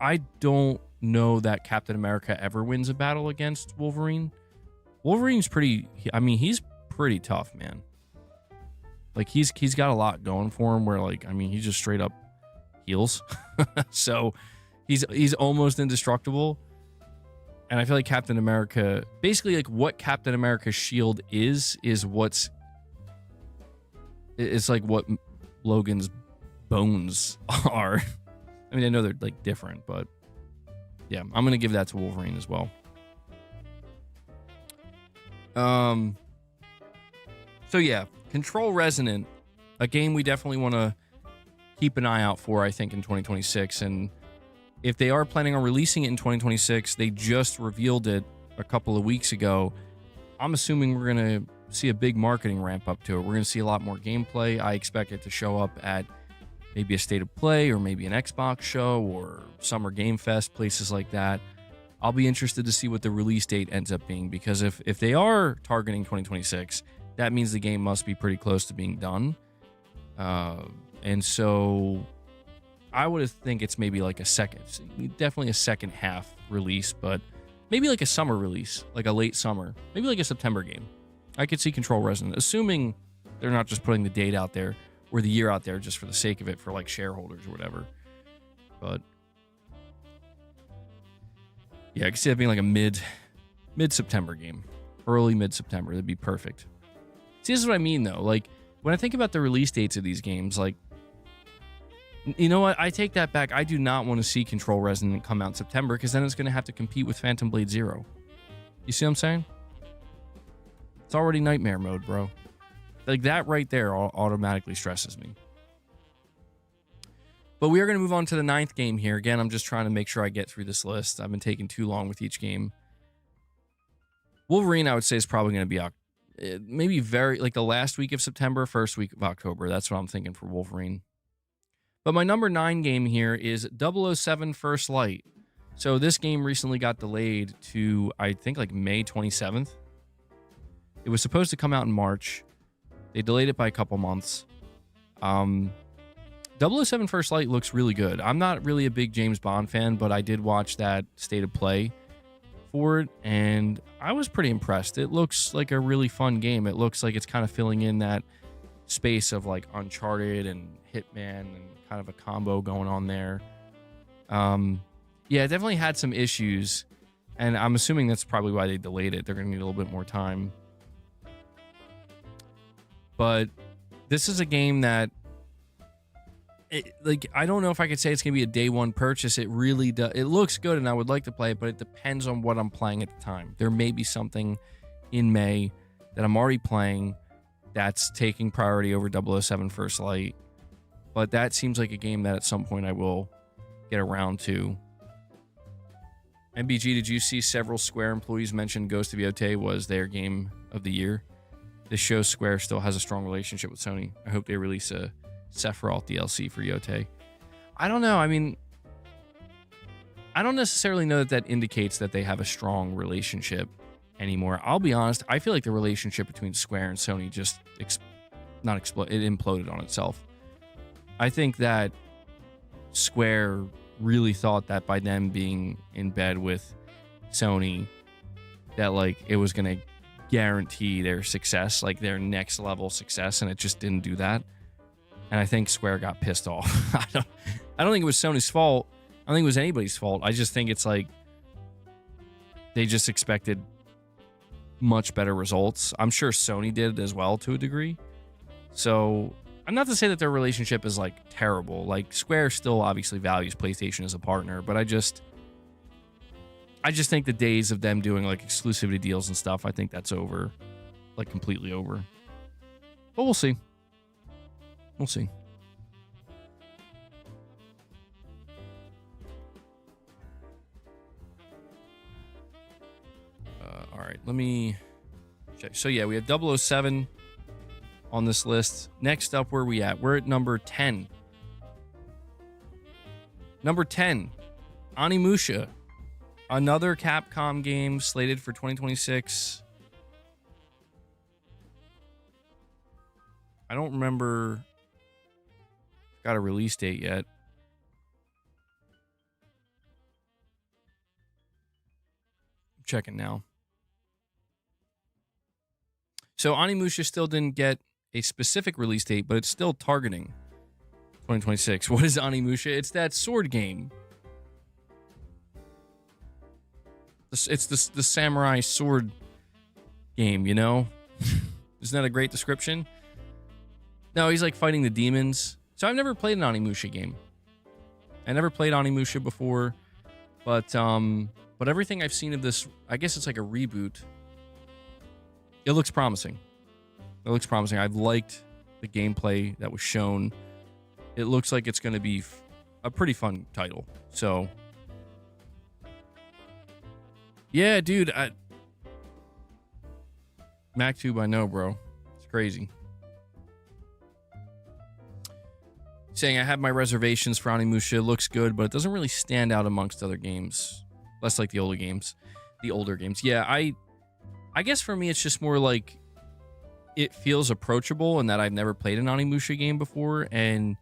I don't know that Captain America ever wins a battle against Wolverine. Wolverine's pretty, I mean, he's pretty tough, man. Like, he's got a lot going for him where, like, I mean, he just straight up heals. So he's almost indestructible. And I feel like Captain America, basically, like, what Captain America's shield is what's, it's like what Logan's bones are. I mean, I know they're, like, different, but yeah, I'm going to give that to Wolverine as well. So yeah, Control Resonant, a game we definitely want to keep an eye out for, I think, in 2026. And if they are planning on releasing it in 2026, they just revealed it a couple of weeks ago. I'm assuming we're going to see a big marketing ramp up to it. We're going to see a lot more gameplay. I expect it to show up at maybe a State of Play or maybe an Xbox show or Summer Game Fest, places like that. I'll be interested to see what the release date ends up being, because if they are targeting 2026, that means the game must be pretty close to being done. And so I would think it's maybe like definitely a second half release, but maybe like a summer release, like a late summer, maybe like a September game. I could see Control Resonant, assuming they're not just putting the date out there or the year out there just for the sake of it for like shareholders or whatever. But yeah, I could see that being like a mid-September game, early mid-September. That'd be perfect. See, this is what I mean though. Like when I think about the release dates of these games, like, you know what? I take that back. I do not want to see Control Resonant come out in September, because then it's going to have to compete with Phantom Blade Zero. You see what I'm saying? It's already nightmare mode, bro. Like that right there automatically stresses me. But we are going to move on to the 9th game here. Again, I'm just trying to make sure I get through this list. I've been taking too long with each game. Wolverine, I would say, is probably going to be maybe like the last week of September, first week of October. That's what I'm thinking for Wolverine. But my number 9 game here is 007 First Light. So this game recently got delayed to, I think, like May 27th. It was supposed to come out in March. They delayed it by a couple months. 007 First Light looks really good. I'm not really a big James Bond fan, but I did watch that State of Play for it, and I was pretty impressed. It looks like a really fun game. It looks like it's kind of filling in that space of like Uncharted and Hitman and kind of a combo going on there. Yeah, it definitely had some issues, and I'm assuming that's probably why they delayed it. They're going to need a little bit more time. But this is a game that, I don't know if I could say it's going to be a day one purchase. It really does. It looks good, and I would like to play it, but it depends on what I'm playing at the time. There may be something in May that I'm already playing that's taking priority over 007 First Light. But that seems like a game that at some point I will get around to. MBG, did you see several Square employees mention Ghost of Yotei was their game of the year? This shows Square still has a strong relationship with Sony. I hope they release a Sephiroth DLC for Yotei. I don't know. I mean, I don't necessarily know that indicates that they have a strong relationship anymore. I'll be honest. I feel like the relationship between Square and Sony just it imploded on itself. I think that Square really thought that by them being in bed with Sony, that like it was going to guarantee their success, like their next level success, and it just didn't do that. And I think Square got pissed off. I don't think it was Sony's fault. I don't think it was anybody's fault. I just think it's like they just expected much better results. I'm sure Sony did as well to a degree. So I'm not to say that their relationship is like terrible. Like Square still obviously values PlayStation as a partner, but I just think the days of them doing like exclusivity deals and stuff, I think that's over, like completely over. But we'll see. We'll see. All right, let me check. So yeah, we have 007 on this list. Next up, where are we at? We're at number 10. Number 10, Onimusha. Another Capcom game slated for 2026. I don't remember. Got a release date yet. I'm checking now. So Onimusha still didn't get a specific release date, but it's still targeting 2026. What is Onimusha? It's that sword game. It's the samurai sword game, you know? Isn't that a great description? No, he's like fighting the demons. So I've never played an Onimusha game. I never played Onimusha before, but everything I've seen of this, I guess it's like a reboot. It looks promising. It looks promising. I've liked the gameplay that was shown. It looks like it's going to be a pretty fun title. So, yeah, dude. MacTube, I know, bro. It's crazy. Saying I have my reservations for Onimusha. It looks good, but it doesn't really stand out amongst other games. less like the older games. Yeah, I guess for me it's just more like it feels approachable and that I've never played an Onimusha game before, and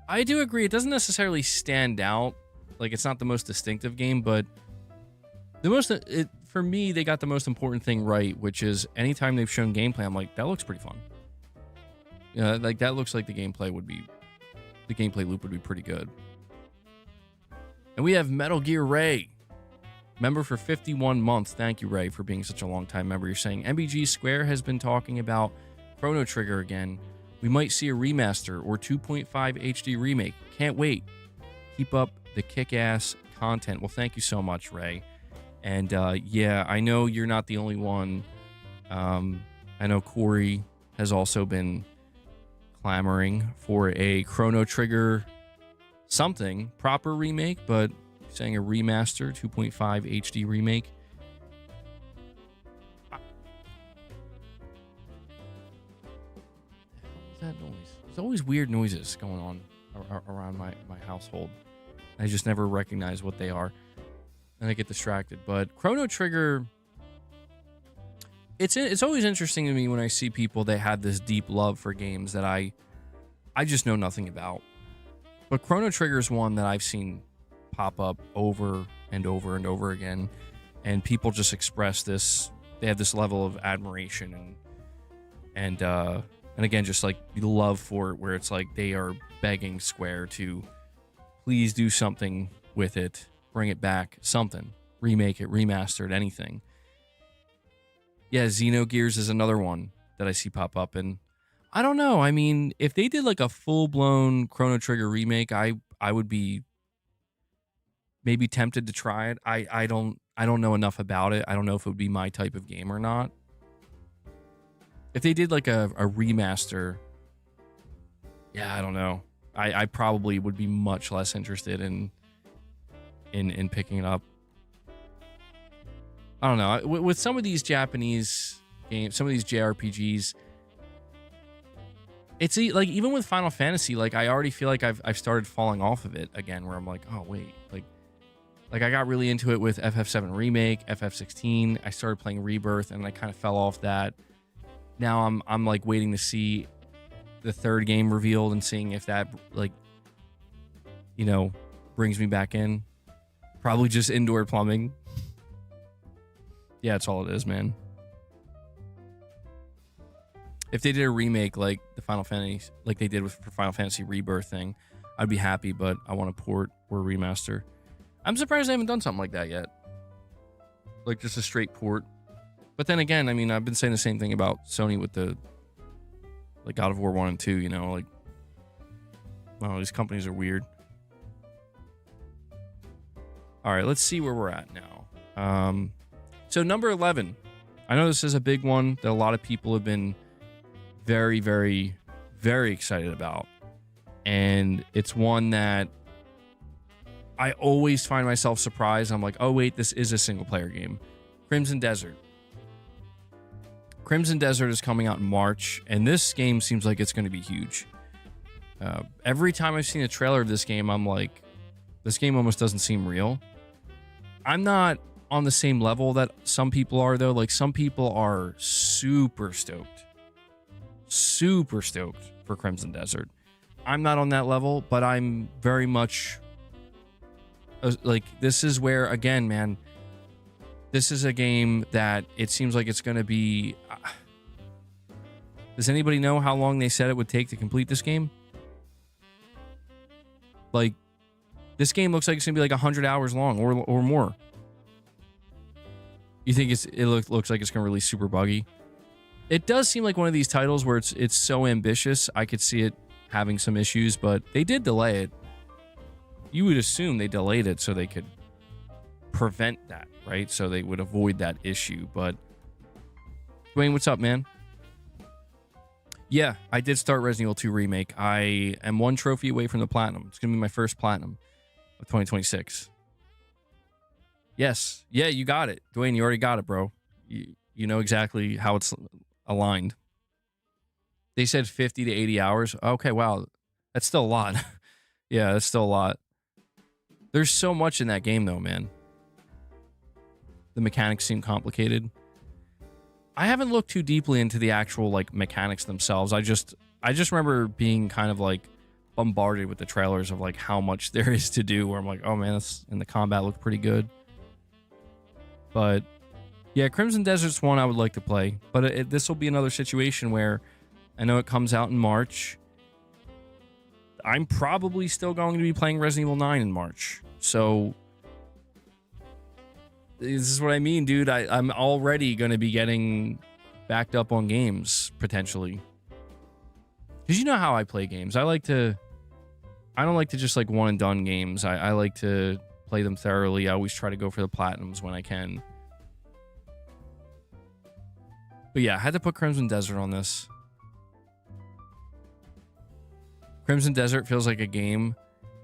I do agree it doesn't necessarily stand out. Like, it's not the most distinctive game, but for me, they got the most important thing right, which is anytime they've shown gameplay, I'm like, that looks pretty fun. Yeah, like that looks like the gameplay loop would be pretty good. And we have Metal Gear Ray, member for 51 months. Thank you, Ray, for being such a long time member. You're saying MBG Square has been talking about Chrono Trigger again. We might see a remaster or 2.5 HD remake. Can't wait. Keep up the kick-ass content. Well, thank you so much, Ray. And yeah, I know you're not the only one. I know Corey has also been clamoring for a Chrono Trigger something proper remake, but saying a remaster, 2.5 HD remake. What is that noise? There's always weird noises going on around my household. I just never recognize what they are, and I get distracted. But Chrono Trigger, it's always interesting to me when I see people that have this deep love for games that I just know nothing about. But Chrono Trigger is one that I've seen pop up over and over and over again, and people just express this. They have this level of admiration and again, just like love for it, where it's like they are begging Square to please do something with it, bring it back, something, remake it, remaster it, anything. Yeah, Xenogears is another one that I see pop up, and I don't know. I mean, if they did like a full-blown Chrono Trigger remake, I would be maybe tempted to try it. I don't know enough about it. I don't know if it would be my type of game or not. If they did like a remaster, yeah, I don't know. I probably would be much less interested in picking it up. I don't know. With some of these Japanese games, some of these JRPGs, it's like even with Final Fantasy, like I already feel like I've started falling off of it again, where I'm like, oh wait, like I got really into it with FF7 Remake, FF16. I started playing Rebirth, and I kind of fell off that. Now I'm like waiting to see the third game revealed and seeing if that, like, you know, brings me back in. Probably just indoor plumbing. Yeah, that's all it is, man. If they did a remake like the Final Fantasy, like they did with for Final Fantasy Rebirth thing, I'd be happy, but I want a port or a remaster. I'm surprised they haven't done something like that yet. Like just a straight port. But then again, I mean, I've been saying the same thing about Sony with the like God of War 1 and 2, you know, like, well, these companies are weird. All right, let's see where we're at now. So number 11. I know this is a big one that a lot of people have been very, very, very excited about. And it's one that I always find myself surprised. I'm like, oh, wait, this is a single player game. Crimson Desert. Crimson Desert is coming out in March, and this game seems like it's going to be huge. Every time I've seen a trailer of this game, I'm like, this game almost doesn't seem real. I'm not on the same level that some people are, though. Like, some people are super stoked for Crimson Desert. I'm not on that level, but I'm very much like, this is where, again, man, this is a game that it seems like it's going to be. Does anybody know how long they said it would take to complete this game? Like, this game looks like it's going to be like 100 hours long or more. You think it looks like it's going to release super buggy? It does seem like one of these titles where it's so ambitious. I could see it having some issues, but they did delay it. You would assume they delayed it so they could prevent that, right? So they would avoid that issue. But Dwayne, what's up, man? Yeah, I did start Resident Evil 2 Remake. I am one trophy away from the platinum. It's going to be my first platinum of 2026. Yes. Yeah, you got it. Dwayne, you already got it, bro. You know exactly how it's aligned. They said 50 to 80 hours. Okay, wow. That's still a lot. Yeah, that's still a lot. There's so much in that game, though, man. the mechanics seem complicated. I haven't looked too deeply into the actual like mechanics themselves. I just remember being kind of like bombarded with the trailers of like how much there is to do, where I'm like, oh man, this and the combat looked pretty good. But yeah, Crimson Desert's one I would like to play, but this will be another situation where I know it comes out in March. I'm probably still going to be playing Resident Evil 9 in March. So this is what I mean, dude. I'm already going to be getting backed up on games, potentially. Because you know how I play games. I don't like to just like one and done games. I like to play them thoroughly. I always try to go for the platinums when I can. But yeah, I had to put Crimson Desert on this. Crimson Desert feels like a game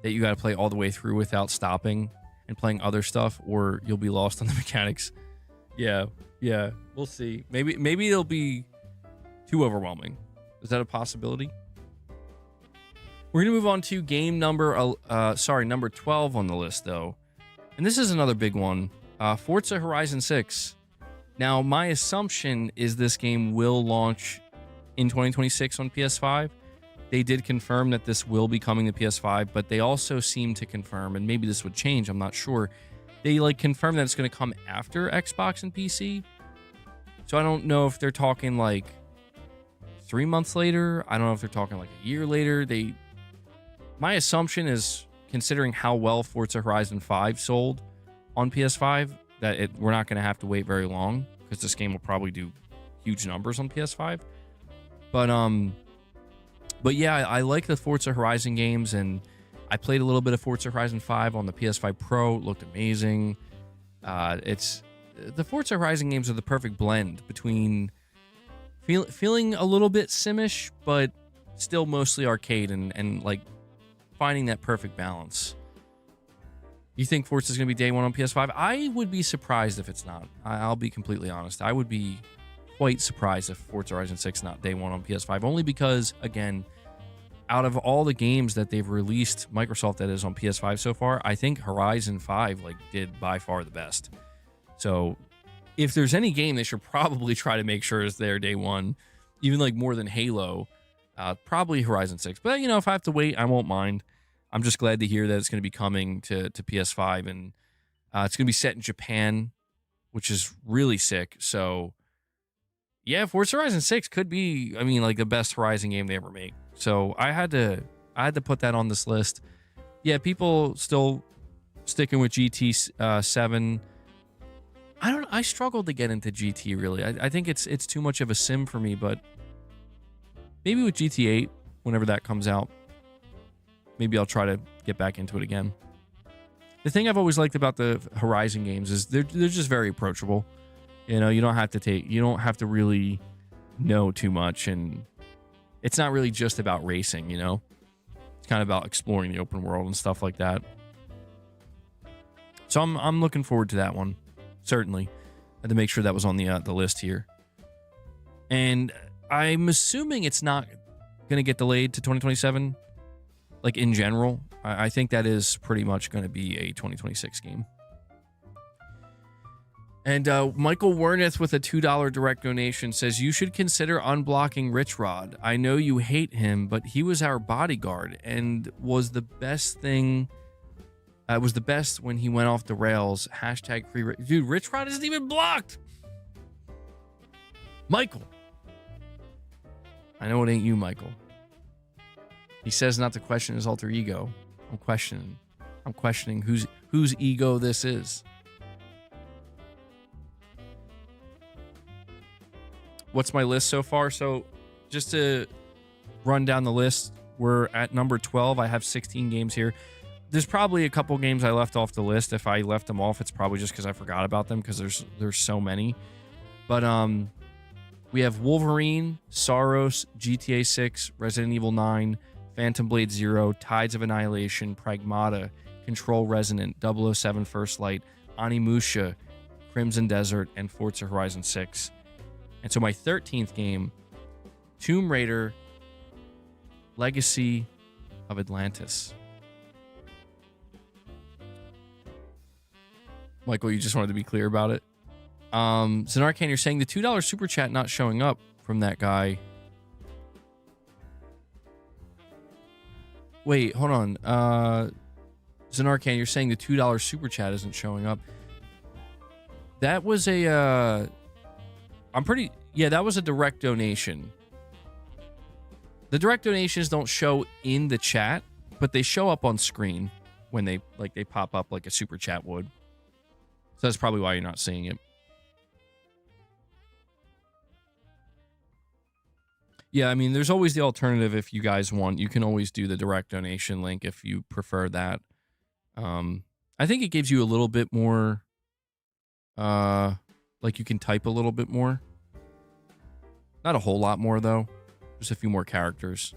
that you got to play all the way through without stopping and playing other stuff, or you'll be lost on the mechanics. Yeah, we'll see. Maybe it'll be too overwhelming. Is that a possibility? We're gonna move on to game number 12 on the list, though, and this is another big one. Forza Horizon 6. Now, my assumption is this game will launch in 2026 on PS5. They did confirm that this will be coming to PS5, but they also seem to confirm, and maybe this would change, I'm not sure. They like confirm that it's going to come after Xbox and PC. So I don't know if they're talking like 3 months later. I don't know if they're talking like a year later. My assumption is, considering how well Forza Horizon 5 sold on PS5, that we're not going to have to wait very long, because this game will probably do huge numbers on PS5. But yeah, I like the Forza Horizon games, and I played a little bit of Forza Horizon 5 on the PS5 Pro. It looked amazing. The Forza Horizon games are the perfect blend between feeling a little bit simish, but still mostly arcade, and like finding that perfect balance. You think Forza's going to be day one on PS5? I would be surprised if it's not. I'll be completely honest. I would be quite surprised if Forza Horizon 6 not day one on PS5, only because, again, out of all the games that they've released, Microsoft that is on PS5 so far, I think Horizon 5 did by far the best. So if there's any game they should probably try to make sure is there day one, even like more than Halo, probably Horizon 6. But if I have to wait, I won't mind. I'm just glad to hear that it's going to be coming to PS5, and it's going to be set in Japan, which is really sick. So yeah, Forza Horizon 6 could be, like the best Horizon game they ever make. So I had to put that on this list. Yeah, people still sticking with GT 7. I struggled to get into GT really. I think it's too much of a sim for me, but maybe with GT 8, whenever that comes out, maybe I'll try to get back into it again. The thing I've always liked about the Horizon games is they're just very approachable. You don't have to really know too much, and it's not really just about racing, It's kind of about exploring the open world and stuff like that. So I'm looking forward to that one, certainly. I had to make sure that was on the list here. And I'm assuming it's not going to get delayed to 2027, like in general. I think that is pretty much going to be a 2026 game. And Michael Werneth with a $2 direct donation says, you should consider unblocking Rich Rod. I know you hate him, but he was our bodyguard and was the best thing. Was the best when he went off the rails. Hashtag free. Dude, Rich Rod isn't even blocked. Michael. I know it ain't you, Michael. He says not to question his alter ego. I'm questioning whose ego this is. What's my list so far? So just to run down the list, we're at number 12. I have 16 games here. There's probably a couple games I left off the list. If I left them off, it's probably just because I forgot about them, because there's so many. But we have Wolverine, Saros, GTA 6, Resident Evil 9, Phantom Blade 0, Tides of Annihilation, Pragmata, Control Resonant, 007 First Light, Onimusha, Crimson Desert, and Forza Horizon 6. And so my 13th game, Tomb Raider, Legacy of Atlantis. Michael, you just wanted to be clear about it? Zanarkhan, you're saying the $2 super chat not showing up from that guy. Wait, hold on. Zanarkhan, you're saying the $2 super chat isn't showing up. That was a, that was a direct donation. The direct donations don't show in the chat, but they show up on screen when they pop up like a super chat would. So that's probably why you're not seeing it. Yeah, I mean, there's always the alternative if you guys want. You can always do the direct donation link if you prefer that. I think it gives you a little bit more, like you can type a little bit more. Not a whole lot more, though. Just a few more characters.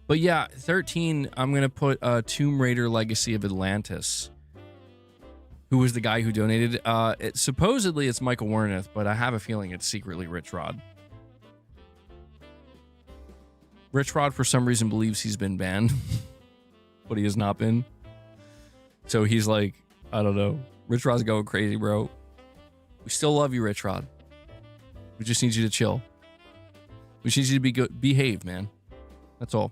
But yeah, 13, I'm going to put Tomb Raider Legacy of Atlantis. Who was the guy who donated? Supposedly it's Michael Wernick, but I have a feeling it's secretly Rich Rod. Rich Rod, for some reason, believes he's been banned, but he has not been. So he's like, I don't know. Rich Rod's going crazy, bro. We still love you, Rich Rod. We just need you to chill. We just need you to be good, behave, man. That's all.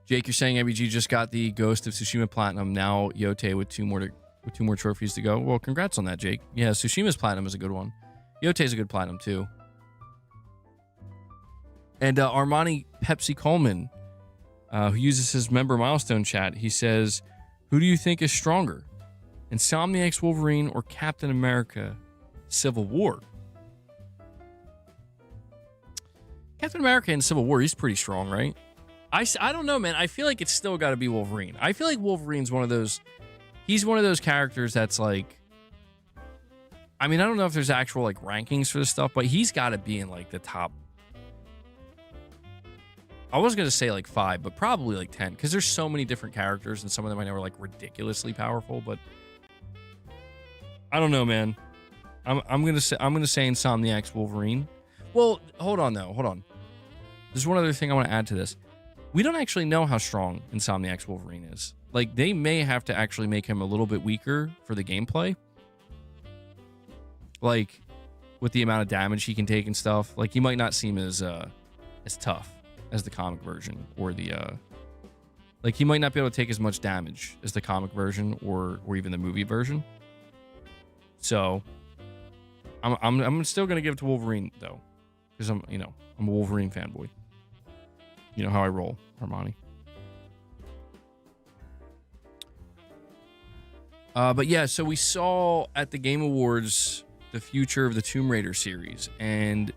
Jake, you're saying MBG just got the Ghost of Tsushima Platinum. Now Yote with two more trophies to go. Well, congrats on that, Jake. Yeah, Tsushima's Platinum is a good one. Yote's a good Platinum, too. And Armani Pepsi Coleman, who uses his member milestone chat, he says, who do you think is stronger? Insomniac's Wolverine or Captain America Civil War? Captain America in Civil War, he's pretty strong, right? I don't know, man. I feel like it's still got to be Wolverine. I feel like Wolverine's one of those... He's one of those characters that's like... I mean, I don't know if there's actual like rankings for this stuff, but he's got to be in like the top... I was going to say like 5, but probably like 10, because there's so many different characters, and some of them I know are like ridiculously powerful, but... I don't know, man. I'm gonna say Insomniac's Wolverine. Well, hold on though. Hold on. There's one other thing I want to add to this. We don't actually know how strong Insomniac's Wolverine is. Like, they may have to actually make him a little bit weaker for the gameplay. Like, with the amount of damage he can take and stuff. Like, he might not seem as tough as the comic version, or the like, he might not be able to take as much damage as the comic version or even the movie version. So, I'm still gonna give it to Wolverine though, because I'm a Wolverine fanboy. You know how I roll, Armani. But yeah, so we saw at the Game Awards the future of the Tomb Raider series, and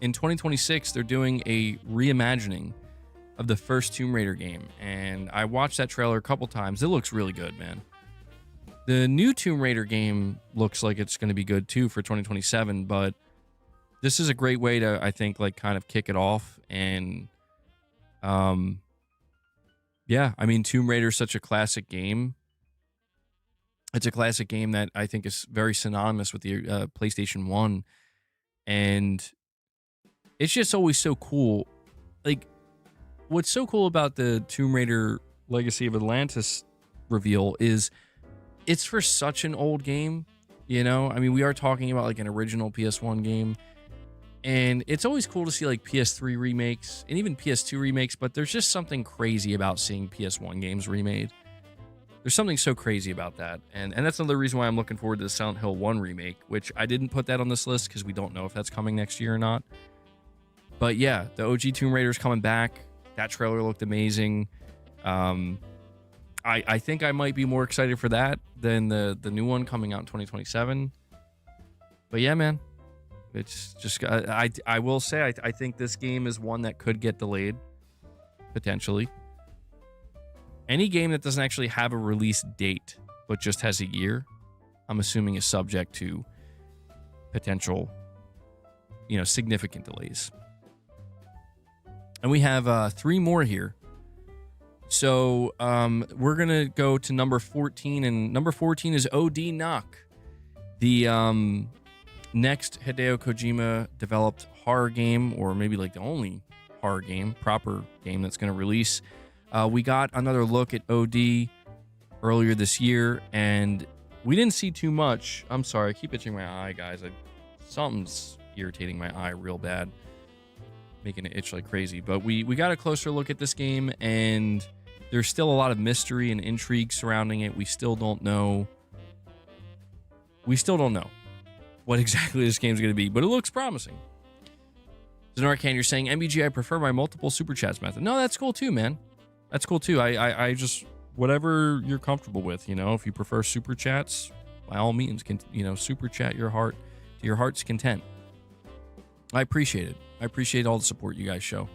in 2026 they're doing a reimagining of the first Tomb Raider game, and I watched that trailer a couple times. It looks really good, man. The new Tomb Raider game looks like it's going to be good too for 2027, but this is a great way to, I think, like kind of kick it off. And yeah, I mean, Tomb Raider is such a classic game. It's a classic game that I think is very synonymous with the PlayStation 1, and it's just always so cool. Like, what's so cool about the Tomb Raider Legacy of Atlantis reveal is it's for such an old game, you know? I mean, we are talking about like an original PS1 game, and it's always cool to see like PS3 remakes and even PS2 remakes, but there's just something crazy about seeing PS1 games remade. There's something so crazy about that, and that's another reason why I'm looking forward to the Silent Hill 1 remake, which I didn't put that on this list because we don't know if that's coming next year or not. But yeah, the OG Tomb Raider's coming back. That trailer looked amazing. I think I might be more excited for that than the new one coming out in 2027. But yeah, man, it's just, I will say, I think this game is one that could get delayed, potentially. Any game that doesn't actually have a release date, but just has a year, I'm assuming is subject to potential, significant delays. And we have 3 more here. So we're going to go to number 14, and number 14 is OD Knock, the next Hideo Kojima developed horror game, or maybe like the only horror game, proper game that's going to release We got another look at OD earlier this year, and we didn't see too much. I'm sorry, I keep itching my eye, guys. Something's irritating my eye real bad, making it itch like crazy. But we got a closer look at this game, and there's still a lot of mystery and intrigue surrounding it. We still don't know what exactly this game's going to be, but it looks promising. Zanarcan, you're saying, MBG, I prefer my multiple super chats method. No, that's cool too, man. That's cool too. I just, whatever you're comfortable with, you know, if you prefer super chats, by all means, can, you know, super chat your heart to your heart's content. I appreciate it. I appreciate all the support you guys show.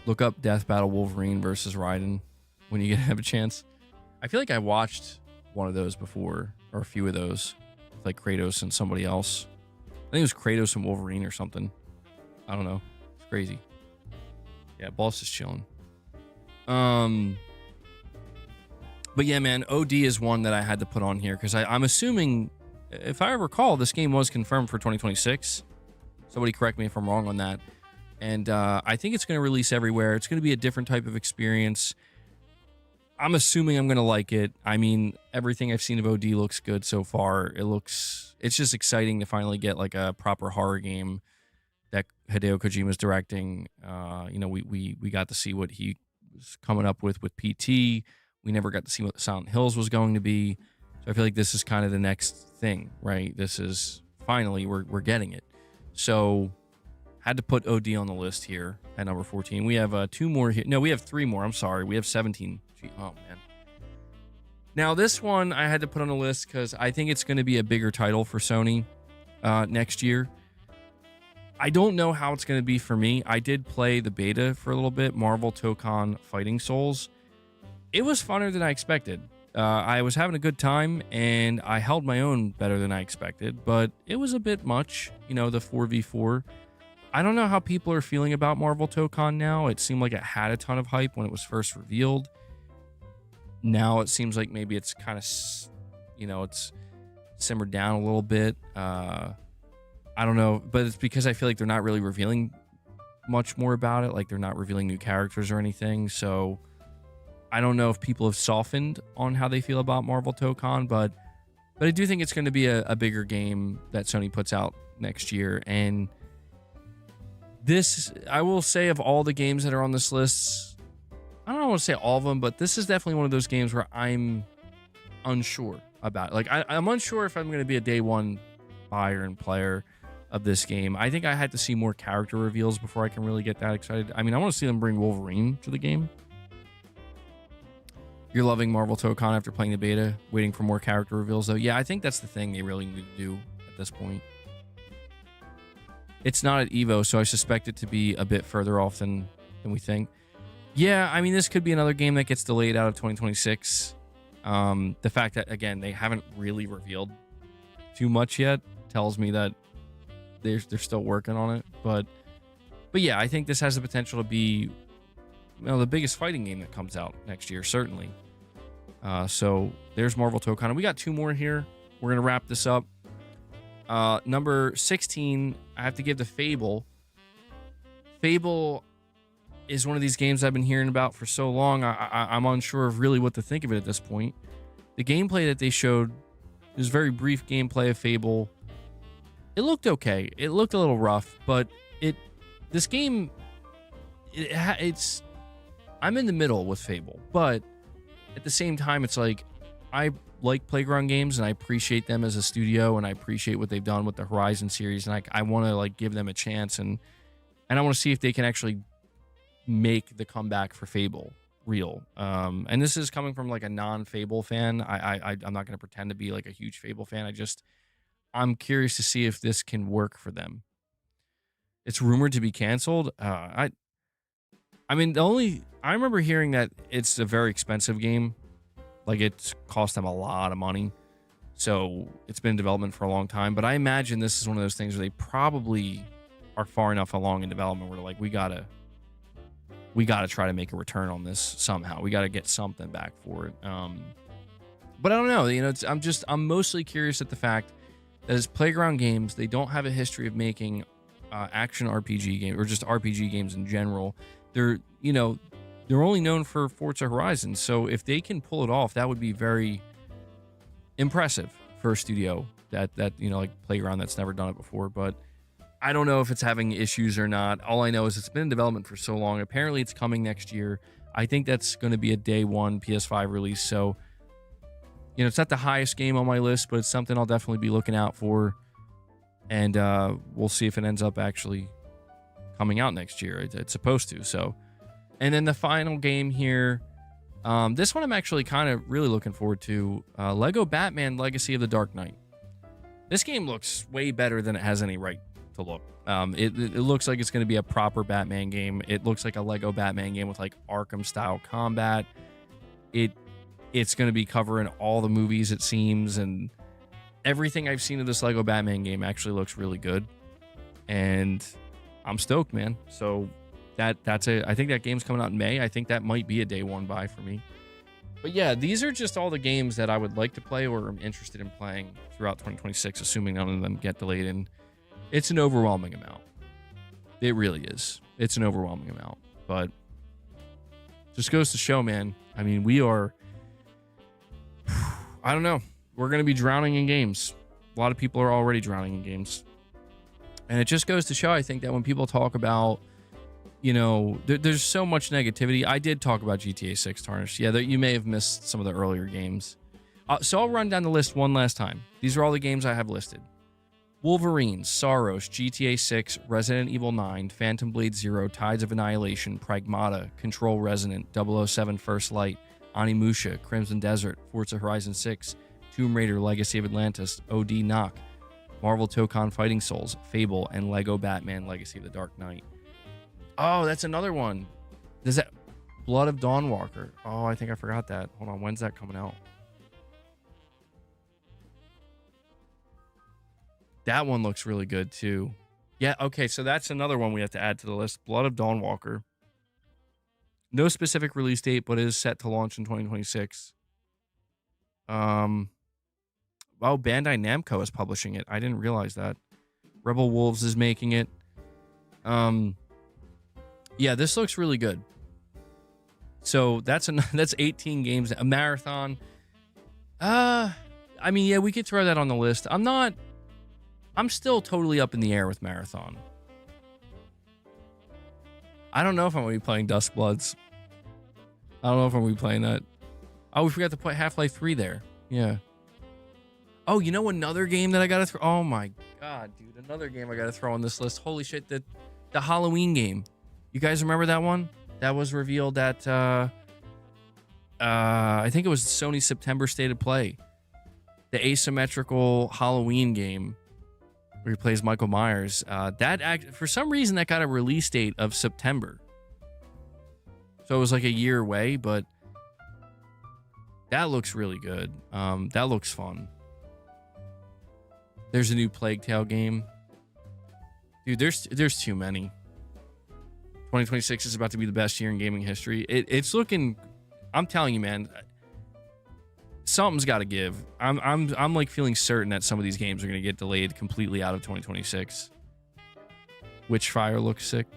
Look up Death Battle Wolverine versus Raiden when you have a chance. I feel like I watched one of those before, or a few of those, with like Kratos and somebody else. I think it was Kratos and Wolverine or something. I don't know. It's crazy. Yeah, boss is chilling. But yeah, man, OD is one that I had to put on here because I'm assuming, if I recall, this game was confirmed for 2026. Somebody correct me if I'm wrong on that. And I think it's going to release everywhere. It's going to be a different type of experience. I'm assuming I'm going to like it. I mean, everything I've seen of OD looks good so far. It's just exciting to finally get like a proper horror game that Hideo Kojima's directing. You know, we got to see what he was coming up with PT. We never got to see what Silent Hills was going to be. So I feel like this is kind of the next thing, right? This is finally we're getting it. So had to put OD on the list here at number 14. We have 2 more here. No, we have 3 more. I'm sorry. We have 17. Oh, man. Now, this one I had to put on the list because I think it's going to be a bigger title for Sony next year. I don't know how it's going to be for me. I did play the beta for a little bit, Marvel Tokon Fighting Souls. It was funner than I expected. I was having a good time, and I held my own better than I expected, but it was a bit much, you know, the 4v4. I don't know how people are feeling about Marvel Tokon now. It seemed like it had a ton of hype when it was first revealed. Now it seems like maybe it's kind of, you know, it's simmered down a little bit. I don't know, but it's because I feel like they're not really revealing much more about it. Like they're not revealing new characters or anything. So I don't know if people have softened on how they feel about Marvel Tokon, but I do think it's going to be a bigger game that Sony puts out next year. And this, I will say, of all the games that are on this list, I don't want to say all of them, but this is definitely one of those games where I'm unsure about it. Like, I'm unsure if I'm going to be a day one buyer and player of this game. I think I had to see more character reveals before I can really get that excited. I mean, I want to see them bring Wolverine to the game. You're loving Marvel Tokon after playing the beta, waiting for more character reveals, though. Yeah, I think that's the thing they really need to do at this point. It's not at EVO, so I suspect it to be a bit further off than we think. Yeah, I mean, this could be another game that gets delayed out of 2026. The fact that, again, they haven't really revealed too much yet tells me that they're still working on it. But yeah, I think this has the potential to be, you know, the biggest fighting game that comes out next year, certainly. So there's Marvel Tokon. And we got 2 more here. We're going to wrap this up. Number 16, I have to give to Fable. Fable is one of these games I've been hearing about for so long. I'm unsure of really what to think of it at this point. The gameplay that they showed, this very brief gameplay of Fable, it looked okay. It looked a little rough, but this game, it's I'm in the middle with Fable, but at the same time, it's like I like Playground Games and I appreciate them as a studio and I appreciate what they've done with the Horizon series, and I want to like give them a chance and I want to see if they can actually make the comeback for Fable real. And this is coming from like a non-Fable fan. I'm not going to pretend to be like a huge Fable fan. I'm curious to see if this can work for them. It's rumored to be canceled. I mean, I remember hearing that it's a very expensive game. Like it's cost them a lot of money. So it's been in development for a long time. But I imagine this is one of those things where they probably are far enough along in development where they're like, we gotta try to make a return on this somehow. We gotta get something back for it. But I don't know. You know, I'm mostly curious at the fact that as Playground Games, they don't have a history of making action RPG games or just RPG games in general they're, you know, they're only known for Forza Horizon. So if they can pull it off, that would be very impressive for a studio that you know, like Playground that's never done it before. But I don't know if it's having issues or not. All I know is it's been in development for so long. Apparently it's coming next year. I think that's going to be a day one PS5 release. So, you know, it's not the highest game on my list, but it's something I'll definitely be looking out for. And we'll see if it ends up actually coming out next year. It's supposed to. So, and then the final game here, this one I'm actually kind of really looking forward to. Lego Batman Legacy of the Dark Knight. This game looks way better than it has any right to look. It looks like it's going to be a proper Batman game. It looks like a Lego Batman game with like Arkham style combat. It's going to be covering all the movies, it seems, and everything I've seen of this Lego Batman game actually looks really good, and I'm stoked, man. So that's it. I think that game's coming out in May. I think that might be a day one buy for me. But yeah, these are just all the games that I would like to play or am interested in playing throughout 2026, assuming none of them get delayed. And it's an overwhelming amount. It really is. It's an overwhelming amount. But just goes to show, man. I mean, we are, I don't know. We're going to be drowning in games. A lot of people are already drowning in games. And it just goes to show, I think, that when people talk about, you know, there's so much negativity. I did talk about GTA 6 Tarnished. Yeah, you may have missed some of the earlier games. So I'll run down the list one last time. These are all the games I have listed. Wolverine, Saros, GTA 6, Resident Evil 9, Phantom Blade 0, Tides of Annihilation, Pragmata, Control Resonant, 007 First Light, Onimusha, Crimson Desert, Forza Horizon 6, Tomb Raider, Legacy of Atlantis, OD Knock, Marvel Tokon Fighting Souls, Fable, and Lego Batman Legacy of the Dark Knight. Oh, that's another one. Does that Blood of Dawnwalker? Oh, I think I forgot that. Hold on, when's that coming out? That one looks really good too. Yeah, okay, so that's another one we have to add to the list. Blood of Dawnwalker. No specific release date, but is set to launch in 2026. Oh, Bandai Namco is publishing it. I didn't realize that. Rebel Wolves is making it. Yeah, this looks really good. So that's 18 games, a marathon. I mean, yeah, we could throw that on the list. I'm still totally up in the air with Marathon. I don't know if I'm going to be playing Dustbloods. I don't know if I'm going to be playing that. Oh, we forgot to put Half-Life 3 there. Yeah. Oh, you know another game that I got to throw? Oh my God, dude. Another game I got to throw on this list. Holy shit. The Halloween game. You guys remember that one? That was revealed at, I think it was Sony's September State of Play. The asymmetrical Halloween game where he plays Michael Myers. For some reason, that got a release date of September. So it was like a year away, but that looks really good. That looks fun. There's a new Plague Tale game. Dude, there's too many. 2026 is about to be the best year in gaming history. It's looking, I'm telling you, man, something's got to give. I'm like feeling certain that some of these games are going to get delayed completely out of 2026. Witchfire looks sick.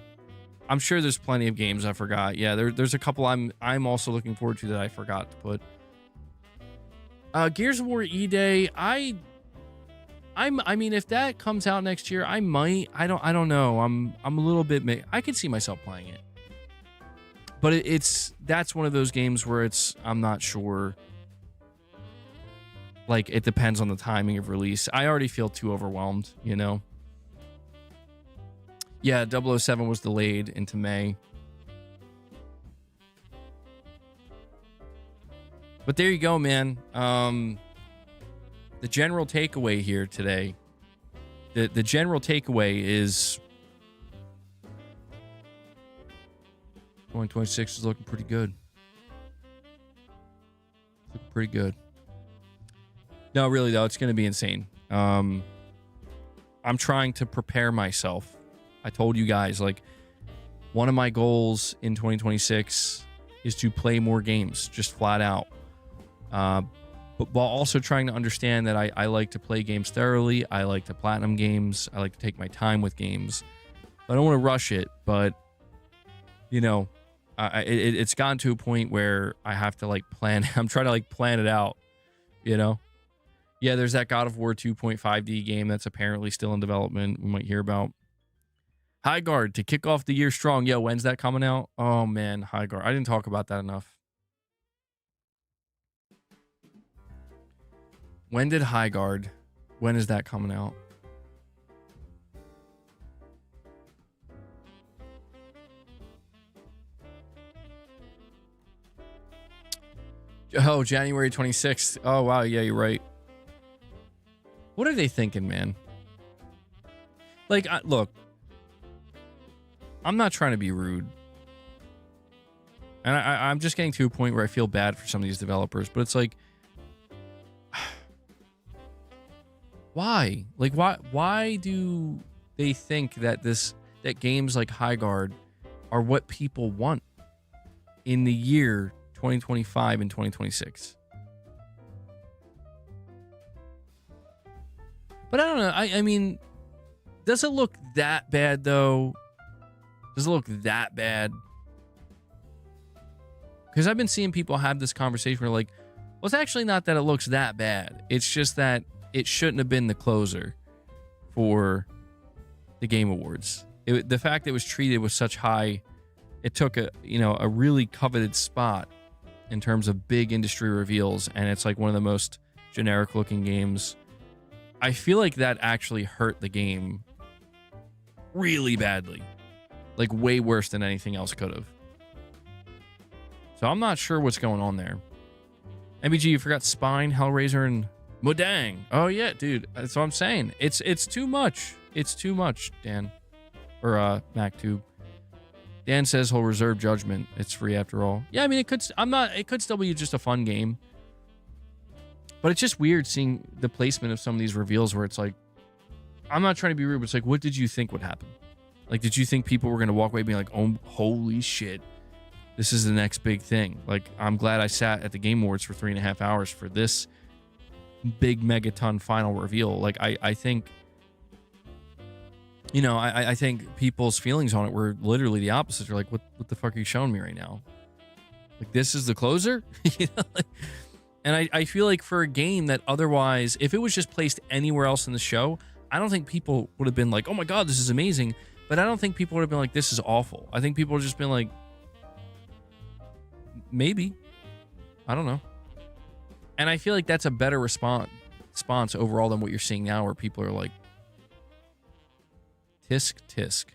I'm sure there's plenty of games I forgot. Yeah, there's a couple I'm also looking forward to that I forgot to put. Gears of War E-Day, I mean, if that comes out next year, I might. I don't know. I'm a little bit. I could see myself playing it, but that's one of those games where I'm not sure. Like, it depends on the timing of release. I already feel too overwhelmed, you know. Yeah, 007 was delayed into May. But there you go, man. The general takeaway here today, the general takeaway is 2026 is looking pretty good. Looking pretty good. No, really though, it's going to be insane. I'm trying to prepare myself. I told you guys, like, one of my goals in 2026 is to play more games, just flat out. But while also trying to understand that I like to play games thoroughly. I like to platinum games. I like to take my time with games. I don't want to rush it, but you know, it's gotten to a point where I have to like plan. I'm trying to like plan it out, you know? Yeah, there's that God of War 2.5D game that's apparently still in development. We might hear about. High Guard to kick off the year strong. Yo, when's that coming out? Oh man, High Guard. I didn't talk about that enough. When did High Guard? When is that coming out? Oh, January 26th. Oh, wow. Yeah, you're right. What are they thinking, man? Like, look, I'm not trying to be rude. And I'm just getting to a point where I feel bad for some of these developers. But it's like, why? Like, why do they think that that games like High Guard are what people want in the year 2025 and 2026? But I don't know. I mean, does it look that bad though? Does it look that bad? Because I've been seeing people have this conversation where like, well, it's actually not that it looks that bad. It's just that it shouldn't have been the closer for the Game Awards. The fact that it was treated with such high, it took a really coveted spot in terms of big industry reveals, and it's like one of the most generic looking games. I feel like that actually hurt the game really badly. Like way worse than anything else could have. So I'm not sure what's going on there. MBG, you forgot Spine, Hellraiser, and Modang. Oh yeah, dude. That's what I'm saying. It's too much. It's too much, Dan. Or MacTube. Dan says he'll reserve judgment. It's free after all. Yeah, I mean it could still be just a fun game. But it's just weird seeing the placement of some of these reveals where it's like, I'm not trying to be rude, but it's like, what did you think would happen? Like, did you think people were going to walk away being like, oh, holy shit, this is the next big thing? Like, I'm glad I sat at the Game Awards for 3.5 hours for this big megaton final reveal. Like, I think, you know, I think people's feelings on it were literally the opposite. They're like, what the fuck are you showing me right now? Like, this is the closer? You know, like, and I feel like for a game that otherwise, if it was just placed anywhere else in the show, I don't think people would have been like, oh my God, this is amazing. But I don't think people would have been like, this is awful. I think people would have just been like, maybe. I don't know. And I feel like that's a better response overall than what you're seeing now, where people are like, tisk, tisk.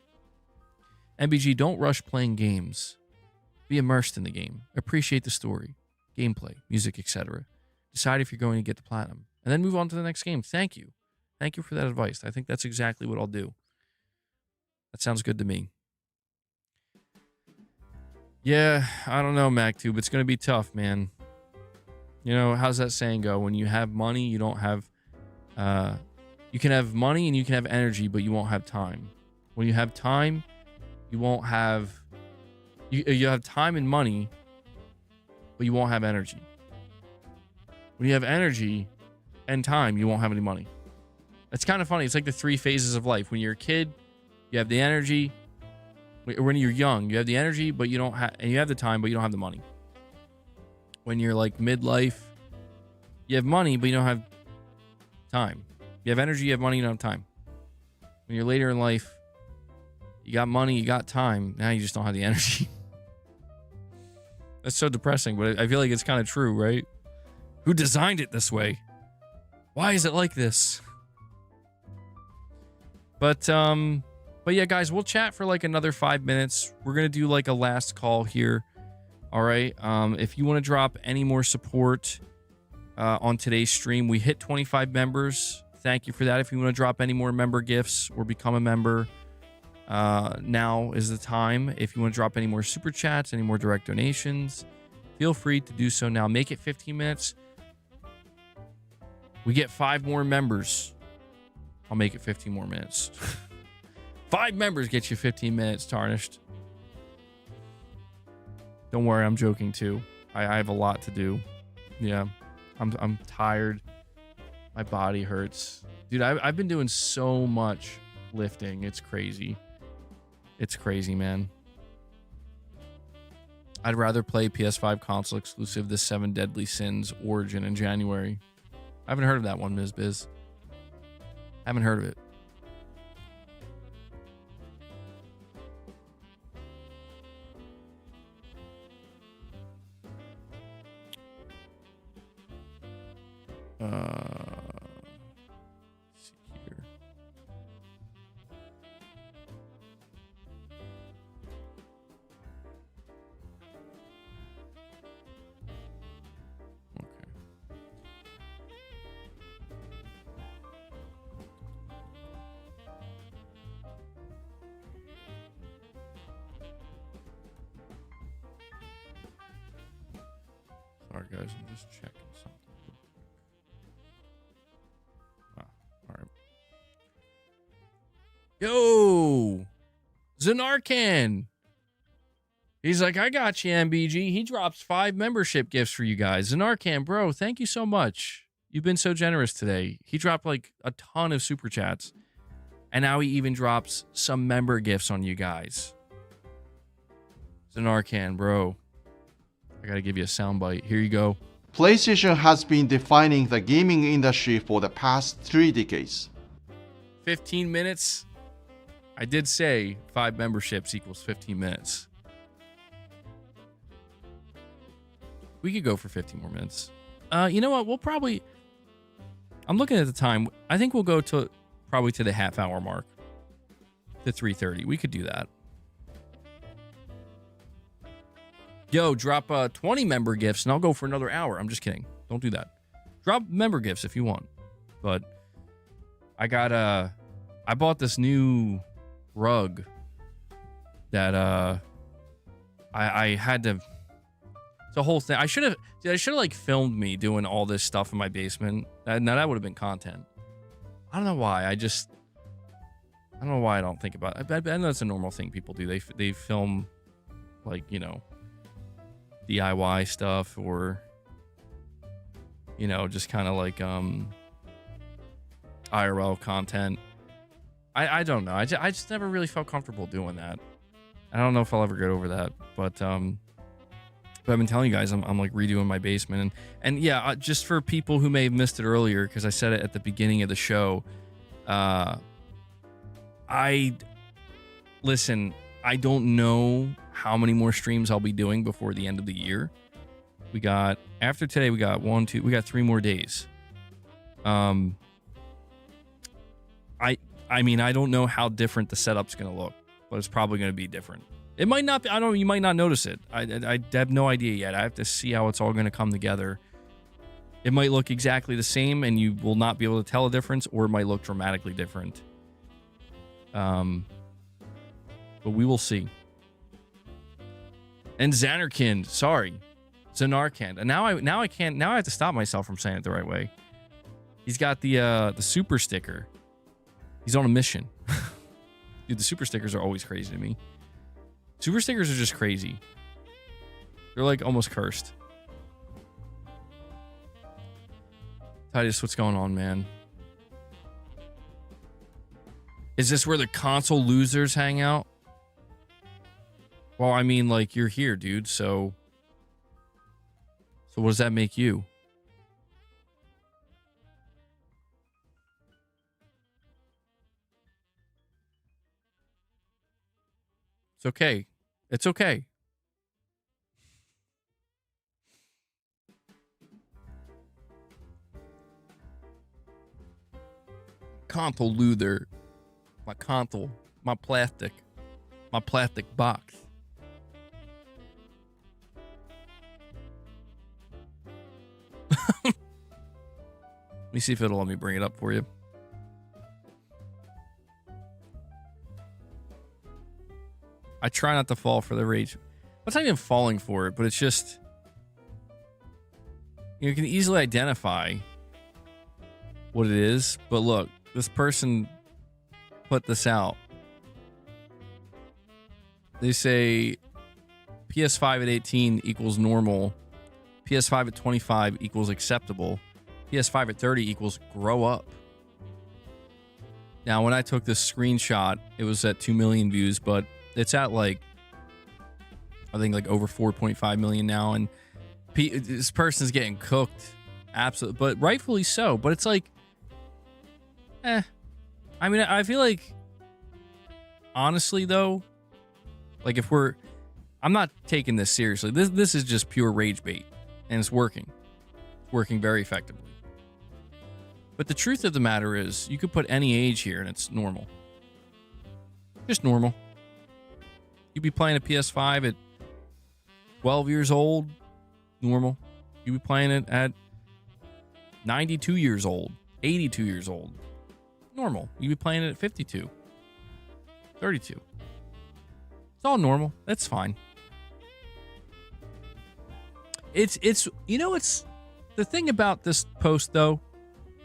MBG, don't rush playing games. Be immersed in the game. Appreciate the story, gameplay, music, etc. Decide if you're going to get the platinum. And then move on to the next game. Thank you. Thank you for that advice. I think that's exactly what I'll do. That sounds good to me. Yeah, I don't know, MacTube. It's going to be tough, man. You know, how's that saying go? When you have money, you don't have... you can have money and you can have energy, but you won't have time. When you have time, you won't have... You have time and money, but you won't have energy. When you have energy and time, you won't have any money. It's kind of funny. It's like the 3 phases of life. When you're a kid, you have the energy. When you're young, you have the energy, but you don't have, and you have the time, but you don't have the money. When you're like midlife, you have money, but you don't have time. You have energy, you have money, you don't have time. When you're later in life, you got money, you got time. Now you just don't have the energy. That's so depressing, but I feel like it's kind of true, right? Who designed it this way? Why is it like this? But yeah, guys, we'll chat for like another 5 minutes. We're going to do like a last call here. All right. If you want to drop any more support on today's stream, we hit 25 members. Thank you for that. If you want to drop any more member gifts or become a member, now is the time. If you want to drop any more super chats, any more direct donations, feel free to do so now. Make it 15 minutes. We get 5 more members. I'll make it 15 more minutes. 5 members get you 15 minutes, Tarnished. Don't worry, I'm joking too. I have a lot to do. Yeah, I'm tired. My body hurts. Dude, I've been doing so much lifting. It's crazy. It's crazy, man. I'd rather play PS5 console exclusive The 7 Deadly Sins Origin in January. I haven't heard of that one, Ms. Biz. Haven't heard of it. Let's see here. Okay. Sorry, guys. I'm just checking something. All right. Yo, Zanarkan. He's like, I got you, MBG. He drops 5 membership gifts for you guys. Zanarkan, bro, thank you so much. You've been so generous today. He dropped like a ton of super chats. And now he even drops some member gifts on you guys. Zanarkan, bro. I gotta give you a soundbite. Here you go. PlayStation has been defining the gaming industry for the past 3 decades. 15 minutes. I did say 5 memberships equals 15 minutes. We could go for 15 more minutes. You know what? We'll probably... I'm looking at the time. I think we'll go to probably to the half-hour mark. To 3:30. We could do that. Yo, drop 20 member gifts, and I'll go for another hour. I'm just kidding. Don't do that. Drop member gifts if you want. But I got... I bought this new rug that I had to... It's a whole thing. I should have like filmed me doing all this stuff in my basement. Now that would have been content. I don't know why. I don't know why I don't think about it. I know it's a normal thing people do. They film like, you know, DIY stuff or, you know, just kind of like IRL content. I don't know. I just never really felt comfortable doing that. I don't know if I'll ever get over that, but I've been telling you guys I'm like redoing my basement and yeah, just for people who may have missed it earlier because I said it at the beginning of the show. Listen, I don't know how many more streams I'll be doing before the end of the year. After today we got 3 more days. I mean, I don't know how different the setup's going to look, but it's probably going to be different. It might not be, I don't know, you might not notice it. I have no idea yet. I have to see how it's all going to come together. It might look exactly the same and you will not be able to tell a difference, or it might look dramatically different. But we will see. And Zanarkan, sorry. Zanarkan. And now I can't, now I have to stop myself from saying it the right way. He's got the super sticker. He's on a mission. Dude, the super stickers are always crazy to me. Super stickers are just crazy. They're like almost cursed. Titus, what's going on, man? Is this where the console losers hang out? Well, I mean, like, you're here, dude, so what does that make you? It's okay. It's okay. Console loser. My console. My plastic box. Let me see if it'll let me bring it up for you. I try not to fall for the rage. It's not even falling for it, but it's just, you can easily identify what it is. But look, this person put this out. They say PS5 at 18 equals normal. PS5 at 25 equals acceptable. PS5 at 30 equals grow up. Now, when I took this screenshot, it was at 2 million views, but it's at like I think like over 4.5 million now, and this person's getting cooked, absolutely, but rightfully so. But it's like, I mean, I feel like, honestly though, like I'm not taking this seriously. This is just pure rage bait, and it's working. It's working very effectively. But the truth of the matter is, you could put any age here, and it's normal. Just normal. You'd be playing a PS5 at 12 years old, normal. You'd be playing it at 92 years old, 82 years old, normal. You'd be playing it at 52, 32. It's all normal. That's fine. It's the thing about this post though.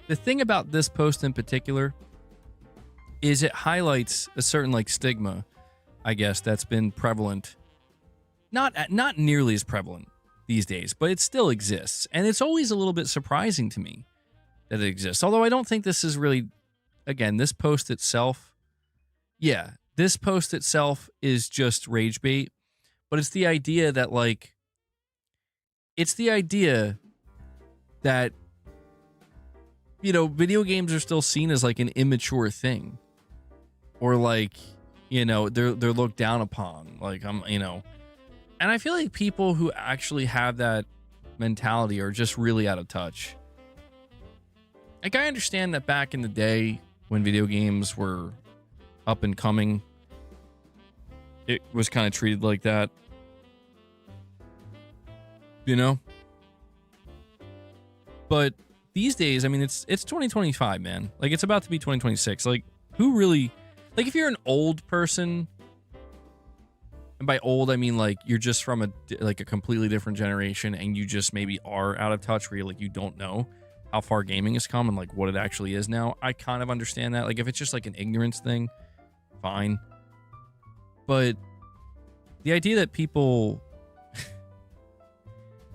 The thing about this post in particular is it highlights a certain like stigma, I guess, that's been prevalent. Not nearly as prevalent these days, but it still exists. And it's always a little bit surprising to me that it exists. Although I don't think this is really, again, this post itself, this post itself is just rage bait, but it's the idea that video games are still seen as like an immature thing, or like, they're looked down upon. Like, and I feel like people who actually have that mentality are just really out of touch. Like, I understand that back in the day when video games were up and coming, it was kind of treated like that. But these days, I mean, it's 2025, man. Like, it's about to be 2026. Like, who really, like, if you're an old person, and by old I mean like you're just from a completely different generation, and you just maybe are out of touch, where you don't know how far gaming has come and like what it actually is now. I kind of understand that. Like, if it's just like an ignorance thing, fine. But the idea that people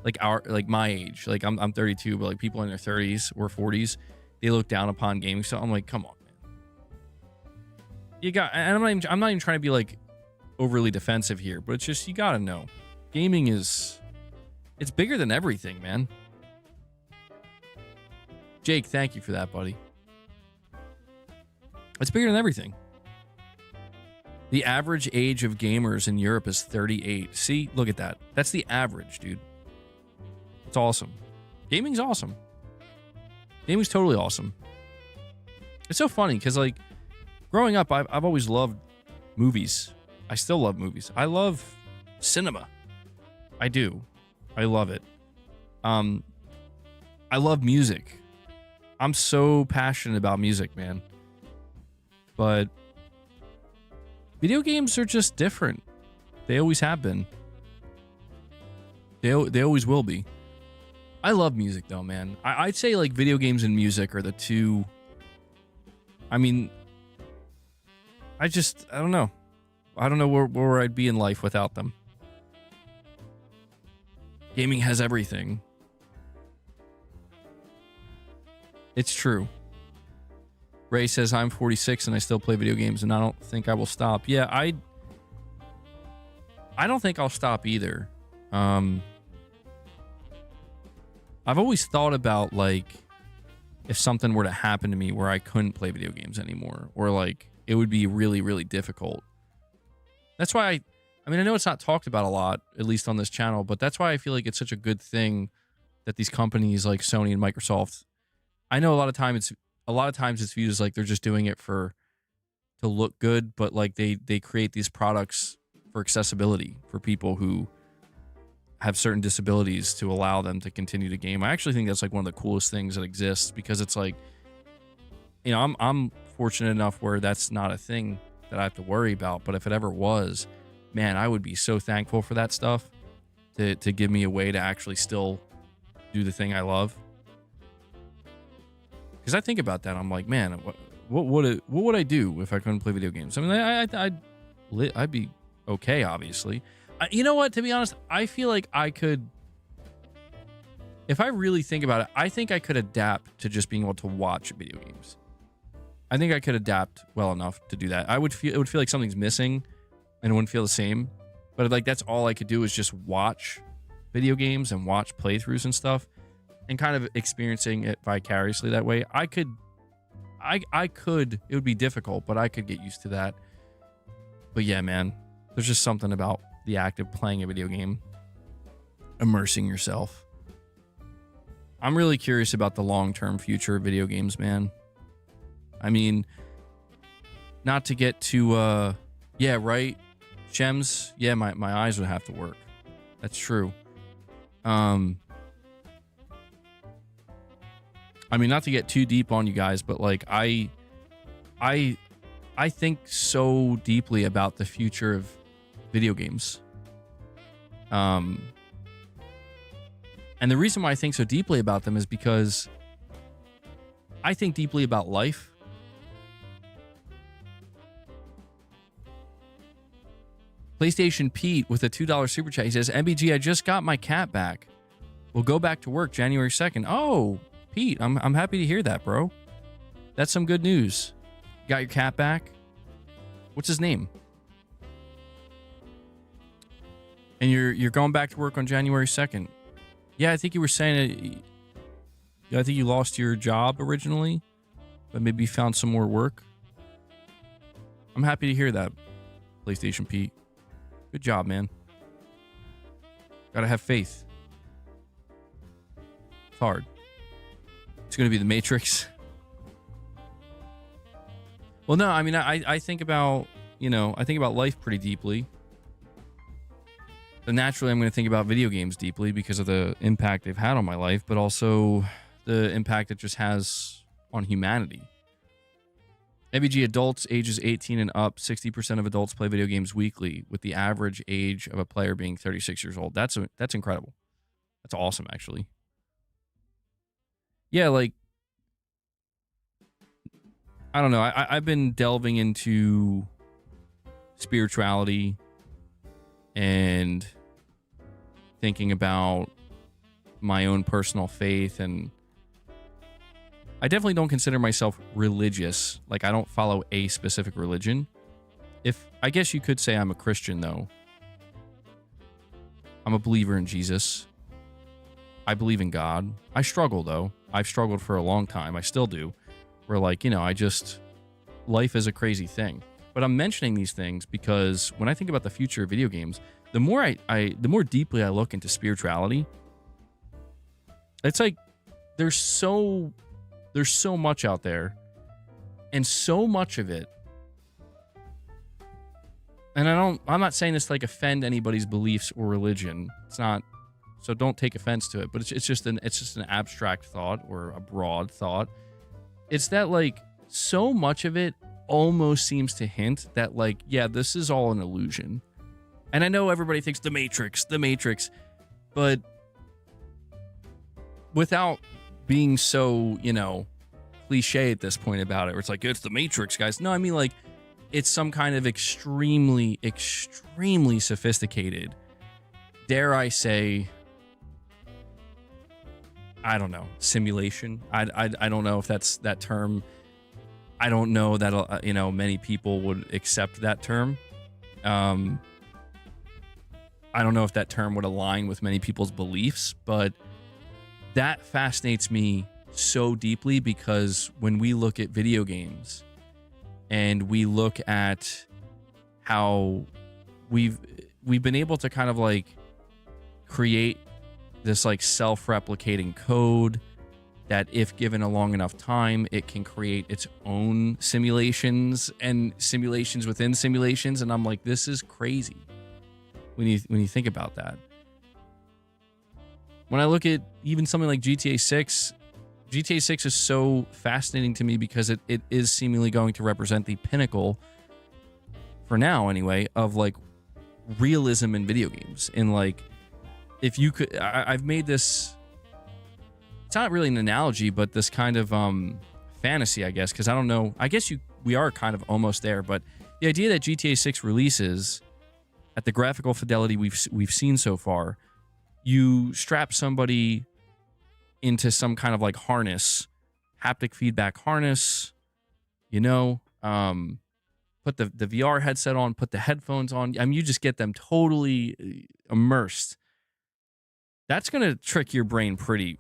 like my age, like I'm 32, but like people in their 30s or 40s, they look down upon gaming. So I'm like, come on, man. And I'm not even trying to be like overly defensive here, but it's just, you gotta know, gaming it's bigger than everything, man. Jake, thank you for that, buddy. It's bigger than everything. The average age of gamers in Europe is 38. See, look at that. That's the average, dude. It's awesome. Gaming's awesome. Gaming's totally awesome. It's so funny because, like, growing up, I've always loved movies. I still love movies. I love cinema. I do. I love it. I love music. I'm so passionate about music, man. But video games are just different. They always have been. They always will be. I love music though, man. I'd say like video games and music are the two. I mean, I don't know. I don't know where I'd be in life without them. Gaming has everything. It's true. Ray says, I'm 46 and I still play video games and I don't think I will stop. Yeah, I don't think I'll stop either. I've always thought about, like, if something were to happen to me where I couldn't play video games anymore, or like it would be really, really difficult. That's why I mean, I know it's not talked about a lot, at least on this channel, but that's why I feel like it's such a good thing that these companies like Sony and Microsoft, I know a lot of times it's viewed as like they're just doing it to look good, but like they create these products for accessibility for people who have certain disabilities to allow them to continue to game. I actually think that's like one of the coolest things that exists, because it's like, you know, I'm fortunate enough where that's not a thing that I have to worry about, but if it ever was, man, I would be so thankful for that stuff to give me a way to actually still do the thing I love. Because I think about that, I'm like, man, what would I do if I couldn't play video games? I mean, I'd be okay, obviously. You know what? To be honest, I feel like I could, if I really think about it, I think I could adapt to just being able to watch video games. I think I could adapt well enough to do that. It would feel like something's missing, and it wouldn't feel the same. But like that's all I could do is just watch video games and watch playthroughs and stuff, and kind of experiencing it vicariously that way. I could, it would be difficult, but I could get used to that. But yeah, man, there's just something about the act of playing a video game, immersing yourself. I'm really curious about the long-term future of video games, man. I mean, not to get to, yeah, right, Shems, yeah, my eyes would have to work. That's true. I mean, not to get too deep on you guys, but like I think so deeply about the future of video games. And the reason why I think so deeply about them is because I think deeply about life. PlayStation Pete with a $2 super chat. He says, MBG, I just got my cat back. We'll go back to work January 2nd. Oh, Pete, I'm happy to hear that, bro. That's some good news. You got your cat back? What's his name? And you're going back to work on January 2nd. Yeah, I think you were saying I think you lost your job originally, but maybe you found some more work. I'm happy to hear that, PlayStation Pete. Good job, man. Gotta have faith. It's hard. It's gonna be the Matrix. Well, no, I mean, I think about, I think about life pretty deeply. So naturally, I'm going to think about video games deeply because of the impact they've had on my life, but also the impact it just has on humanity. ABG adults ages 18 and up, 60% of adults play video games weekly, with the average age of a player being 36 years old. That's incredible. That's awesome, actually. Yeah, like, I don't know. I've been delving into spirituality and thinking about my own personal faith, and I definitely don't consider myself religious. Like, I don't follow a specific religion. I guess you could say I'm a Christian, though. I'm a believer in Jesus. I believe in God. I struggle, though. I've struggled for a long time. I still do. Where, like, life is a crazy thing. But I'm mentioning these things because when I think about the future of video games, the more the more deeply I look into spirituality, it's like there's so much out there, and so much of it. And I'm not saying this to like offend anybody's beliefs or religion. It's not, so don't take offense to it, but it's just an abstract thought or a broad thought. It's that like so much of it almost seems to hint that like, yeah, this is all an illusion. And I know everybody thinks the Matrix, but without being so, cliche at this point about it, where it's like, it's the Matrix, guys. No, I mean, like, it's some kind of extremely, extremely sophisticated, dare I say, I don't know, simulation. I don't know if that's that term. I don't know that, many people would accept that term. I don't know if that term would align with many people's beliefs, but that fascinates me so deeply because when we look at video games and we look at how we've been able to kind of like create this like self-replicating code that if given a long enough time, it can create its own simulations and simulations within simulations. And I'm like, this is crazy when you think about that. When I look at even something like GTA 6, GTA 6 is so fascinating to me because it is seemingly going to represent the pinnacle, for now anyway, of like realism in video games. And like, if you could, I've made this, it's not really an analogy, but this kind of fantasy, I guess, because I don't know, I guess we are kind of almost there, but the idea that GTA 6 releases at the graphical fidelity we've seen so far, you strap somebody into some kind of like harness, haptic feedback harness, put the VR headset on, put the headphones on. I mean, you just get them totally immersed. That's gonna trick your brain pretty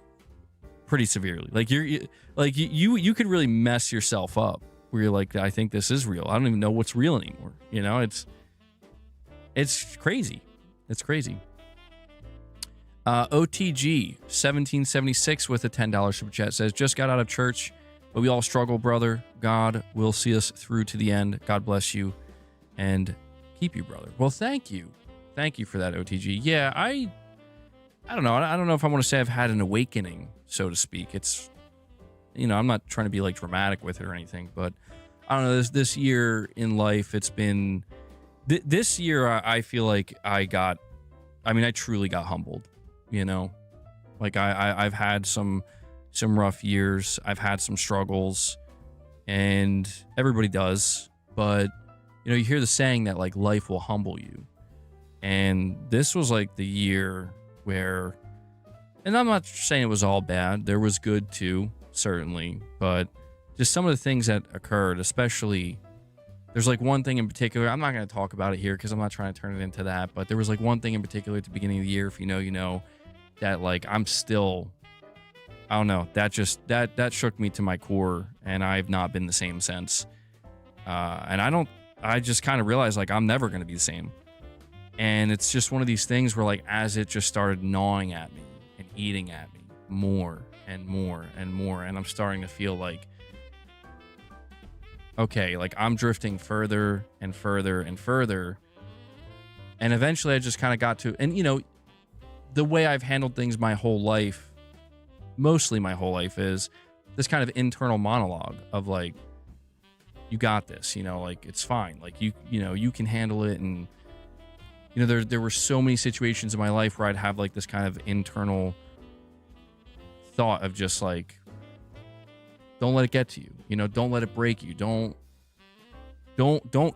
severely. Like you could really mess yourself up where you're like, I think this is real. I don't even know what's real anymore. You know, it's crazy. It's crazy. OTG 1776 with a $10 super chat says, just got out of church, but we all struggle, brother. God will see us through to the end. God bless you and keep you, brother. Well, thank you. Thank you for that, OTG. Yeah, I don't know. I don't know if I want to say I've had an awakening, so to speak. It's, you know, I'm not trying to be like dramatic with it or anything, but I don't know. This year in life, it's been this year. I feel like I truly got humbled. You know, like I've had some rough years. I've had some struggles, and everybody does. But you know, you hear the saying that like life will humble you, and this was like the year where, and I'm not saying it was all bad. There was good too, certainly, but just some of the things that occurred, especially, there's like one thing in particular. I'm not going to talk about it here because I'm not trying to turn it into that, but there was like one thing in particular at the beginning of the year, if you know, you know, that like I'm still, I don't know, that shook me to my core, and I've not been the same since. And I just kind of realized like I'm never going to be the same. And it's just one of these things where like as it just started gnawing at me and eating at me more and more and more, and I'm starting to feel like, okay, like I'm drifting further and further and further. And eventually I just kind of got to, and you know, the way I've handled things my whole life, mostly my whole life, is this kind of internal monologue of like, you got this, you know, like it's fine. Like you know, you can handle it. And you know, there were so many situations in my life where I'd have like this kind of internal thought of just like, don't let it get to you. You know, don't let it break you. Don't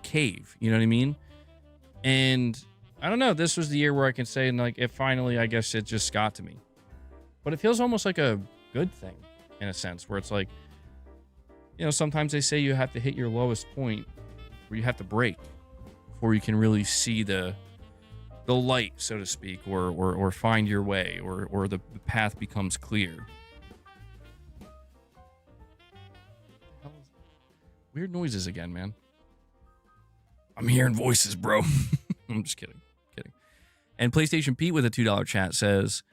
cave. You know what I mean? And I don't know. This was the year where I can say, and like, it finally, I guess it just got to me. But it feels almost like a good thing in a sense, where it's like, you know, sometimes they say you have to hit your lowest point, where you have to break before you can really see the light, so to speak, or find your way, or the path becomes clear. Weird noises again, man. I'm hearing voices, bro. I'm just kidding. And PlayStation Pete with a $2 chat says,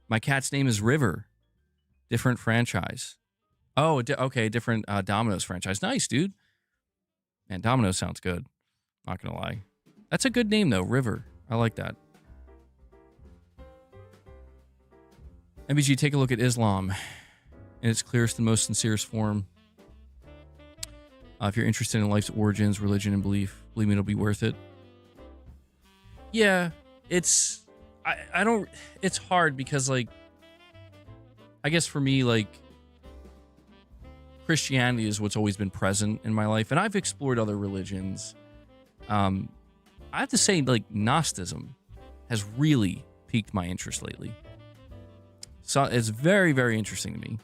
my cat's name is River. Different franchise. Oh, okay, different Domino's franchise. Nice, dude. Man, Domino's sounds good. Not gonna lie. That's a good name, though, River. I like that. MBG, take a look at Islam in its clearest and most sincerest form. If you're interested in life's origins, religion, and belief, believe me, it'll be worth it. Yeah, it's hard because, like, I guess for me, like, Christianity is what's always been present in my life, and I've explored other religions. I have to say, like, Gnosticism has really piqued my interest lately. So it's very, very interesting to me.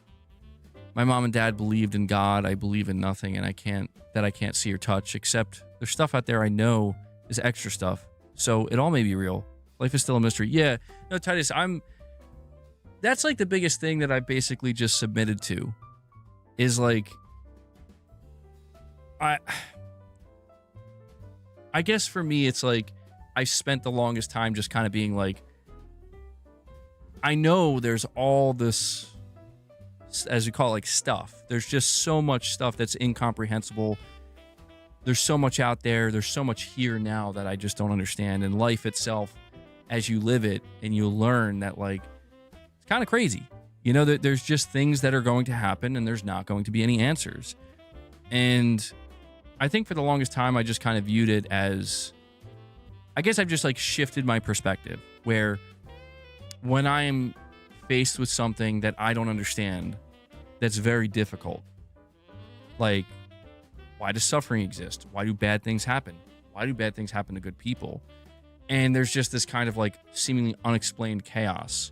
My mom and dad believed in God. I believe in nothing, and I can't see or touch, except there's stuff out there I know is extra stuff. So it all may be real. Life is still a mystery. Yeah, no, Titus, that's like the biggest thing that I basically just submitted to, is like, I guess for me, it's like, I spent the longest time just kind of being like, I know there's all this, as we call it, like, stuff. There's just so much stuff that's incomprehensible. There's so much out there. There's so much here now that I just don't understand. And life itself, as you live it and you learn that, like, it's kind of crazy. You know, that there's just things that are going to happen and there's not going to be any answers. And I think for the longest time, I just kind of viewed it as, I guess I've just like shifted my perspective, where when I'm faced with something that I don't understand, that's very difficult, like, why does suffering exist? Why do bad things happen? Why do bad things happen to good people? And there's just this kind of like seemingly unexplained chaos.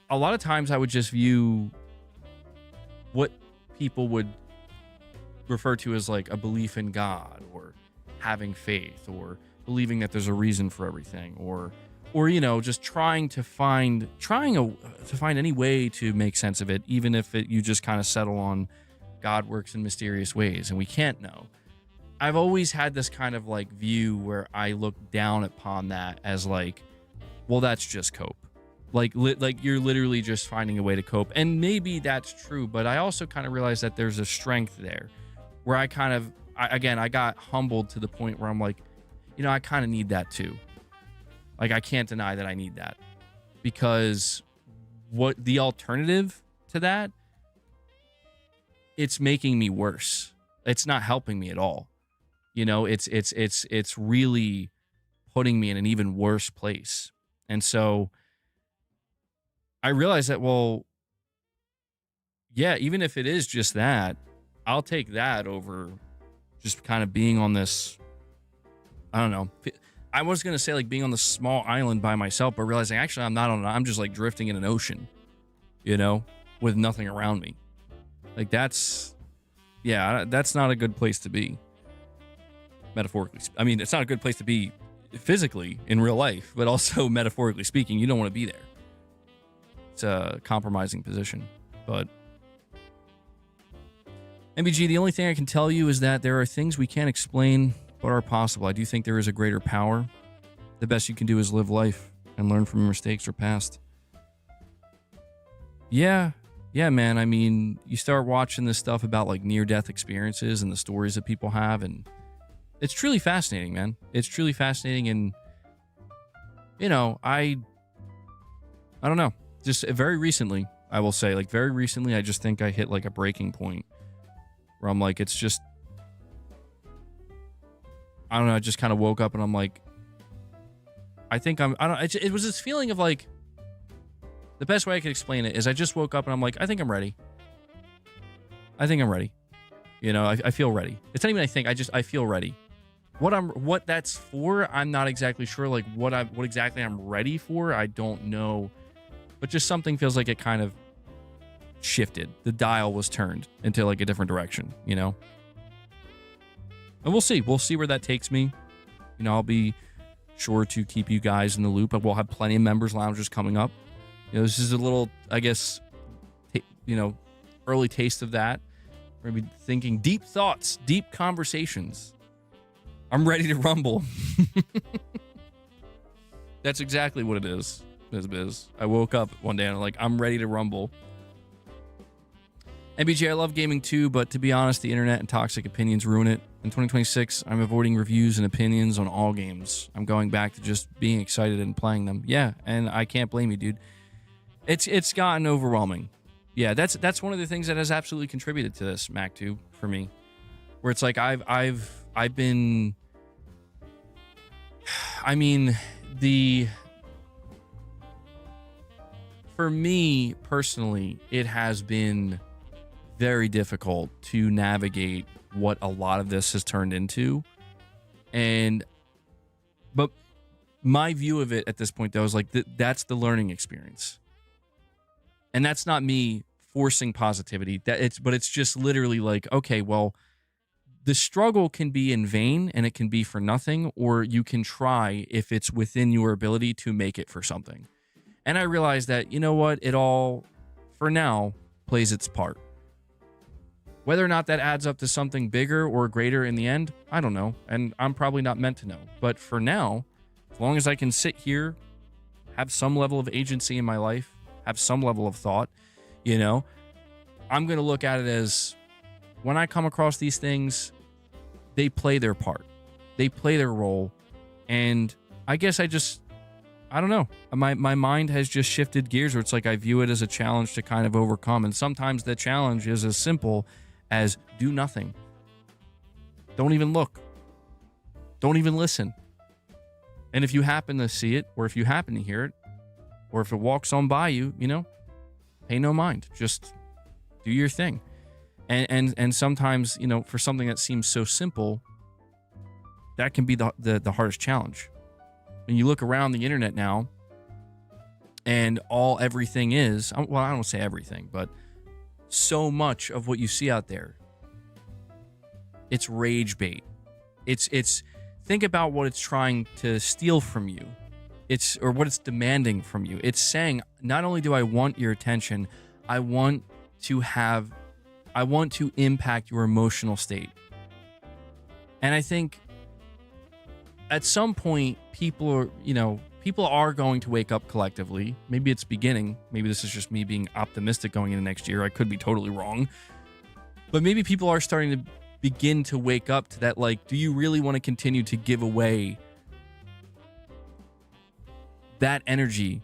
A lot of times I would just view what people would refer to as like a belief in God, or having faith, or believing that there's a reason for everything, or just trying to find any way to make sense of it, even if you just kind of settle on God works in mysterious ways and we can't know. I've always had this kind of like view where I look down upon that as like, well, that's just cope. Like you're literally just finding a way to cope. And maybe that's true, but I also kind of realized that there's a strength there where I got humbled to the point where I'm like, I kind of need that too. Like, I can't deny that I need that, because what the alternative to that, it's making me worse. It's not helping me at all. It's really putting me in an even worse place. And so I realized that, well, yeah, even if it is just that, I'll take that over just kind of being on this, I don't know. I was going to say like being on the small island by myself, but realizing actually I'm just like drifting in an ocean, with nothing around me. Like that's not a good place to be. Metaphorically. I mean, it's not a good place to be physically in real life, but also metaphorically speaking, you don't want to be there. It's a compromising position, but MBG, the only thing I can tell you is that there are things we can't explain but are possible. I do think there is a greater power. The best you can do is live life and learn from your mistakes or past. Yeah, man. I mean, you start watching this stuff about like near-death experiences and the stories that people have, and it's truly fascinating, man. It's truly fascinating, and I don't know. Just very recently, I will say, like very recently, I just think I hit like a breaking point where I'm like, it's just, I don't know. I just kind of woke up and I'm like, it was this feeling of like, the best way I could explain it is I just woke up and I'm like, I think I'm ready. I feel ready. It's not even I feel ready. What that's for, I'm not exactly sure. Like what exactly I'm ready for, I don't know. But just something feels like it kind of shifted. The dial was turned into like a different direction, And we'll see. We'll see where that takes me. I'll be sure to keep you guys in the loop. We'll have plenty of members lounges coming up. This is a little, I guess, early taste of that. We're going to be thinking deep thoughts, deep conversations. I'm ready to rumble. That's exactly what it is, Biz. I woke up one day and I'm like, I'm ready to rumble. MBJ, I love gaming too, but to be honest, the internet and toxic opinions ruin it. In 2026, I'm avoiding reviews and opinions on all games. I'm going back to just being excited and playing them. Yeah, and I can't blame you, dude. It's gotten overwhelming. Yeah, that's one of the things that has absolutely contributed to this, Mac2, for me. Where it's like I've been, I mean, for me personally, it has been very difficult to navigate what a lot of this has turned into. But my view of it at this point, though, is like that's the learning experience. And that's not me forcing positivity. But it's just literally like, okay, well, the struggle can be in vain and it can be for nothing, or you can try if it's within your ability to make it for something. And I realized that, what, it all, for now, plays its part. Whether or not that adds up to something bigger or greater in the end, I don't know. And I'm probably not meant to know. But for now, as long as I can sit here, have some level of agency in my life, have some level of thought, I'm going to look at it as when I come across these things, they play their part. They play their role. And I guess I don't know. My mind has just shifted gears where it's like I view it as a challenge to kind of overcome. And sometimes the challenge is as simple as do nothing. Don't even look. Don't even listen. And if you happen to see it, or if you happen to hear it, or if it walks on by you, pay no mind. Just do your thing. And sometimes, for something that seems so simple, that can be the hardest challenge. When you look around the internet now, and everything is, well, I don't say everything, but so much of what you see out there It's rage bait. It's think about what it's trying to steal from you. Or what it's demanding from you. It's saying, not only do I want your attention, I want to impact your emotional state. And I think at some point people are going to wake up collectively. Maybe it's beginning. Maybe this is just me being optimistic going into next year. I could be totally wrong. But maybe people are starting to begin to wake up to that, like, do you really want to continue to give away that energy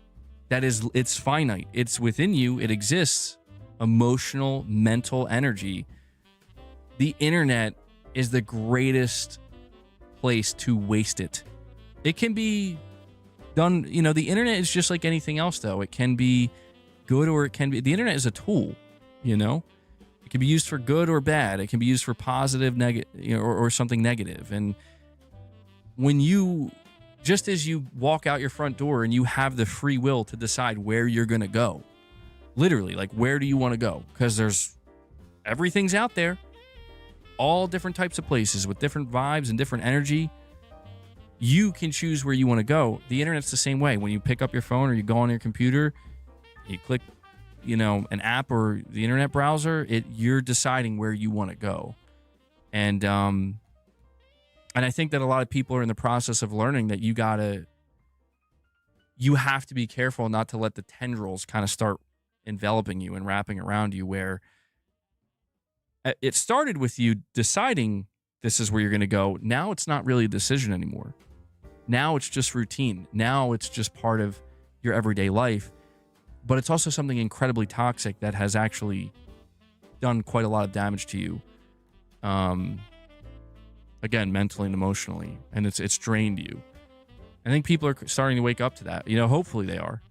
it's finite, it's within you, it exists, emotional, mental energy? The internet is the greatest place to waste it. It can be done, the internet is just like anything else, though. It can be good, or it can be, the internet is a tool, It can be used for good or bad. It can be used for positive, negative, or something negative. And just as you walk out your front door and you have the free will to decide where you're going to go, literally, like, where do you want to go? Because everything's out there, all different types of places with different vibes and different energy. You can choose where you want to go. The internet's the same way. When you pick up your phone or you go on your computer, you click, an app or the internet browser, you're deciding where you want to go. And I think that a lot of people are in the process of learning that you have to be careful not to let the tendrils kind of start enveloping you and wrapping around you, where it started with you deciding this is where you're going to go. Now it's not really a decision anymore. Now it's just routine. Now it's just part of your everyday life. But it's also something incredibly toxic that has actually done quite a lot of damage to you. Again, mentally and emotionally, and it's drained you. I think people are starting to wake up to that. Hopefully they are.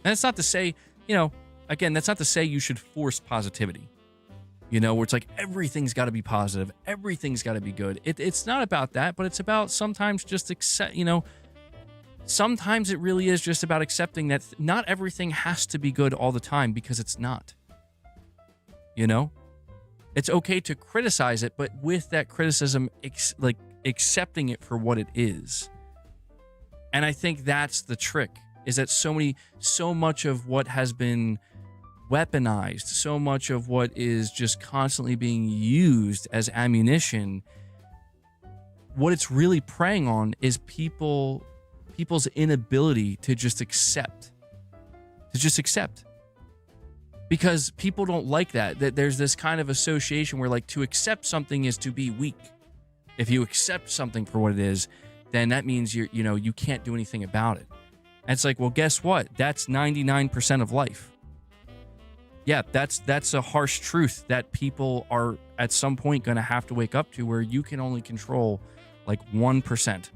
And it's not to say, again, that's not to say you should force positivity. Where it's like everything's got to be positive, everything's got to be good. It's not about that, but it's about sometimes just accept. Sometimes it really is just about accepting that not everything has to be good all the time, because it's not. It's okay to criticize it, but with that criticism, accepting it for what it is. And I think that's the trick, is that so much of what has been weaponized, so much of what is just constantly being used as ammunition, what it's really preying on is people's inability to just accept. Because people don't like that there's this kind of association where, like, to accept something is to be weak. If you accept something for what it is, then that means you can't do anything about it. And it's like, well, guess what? That's 99% of life. Yeah, that's a harsh truth that people are at some point going to have to wake up to, where you can only control like 1%.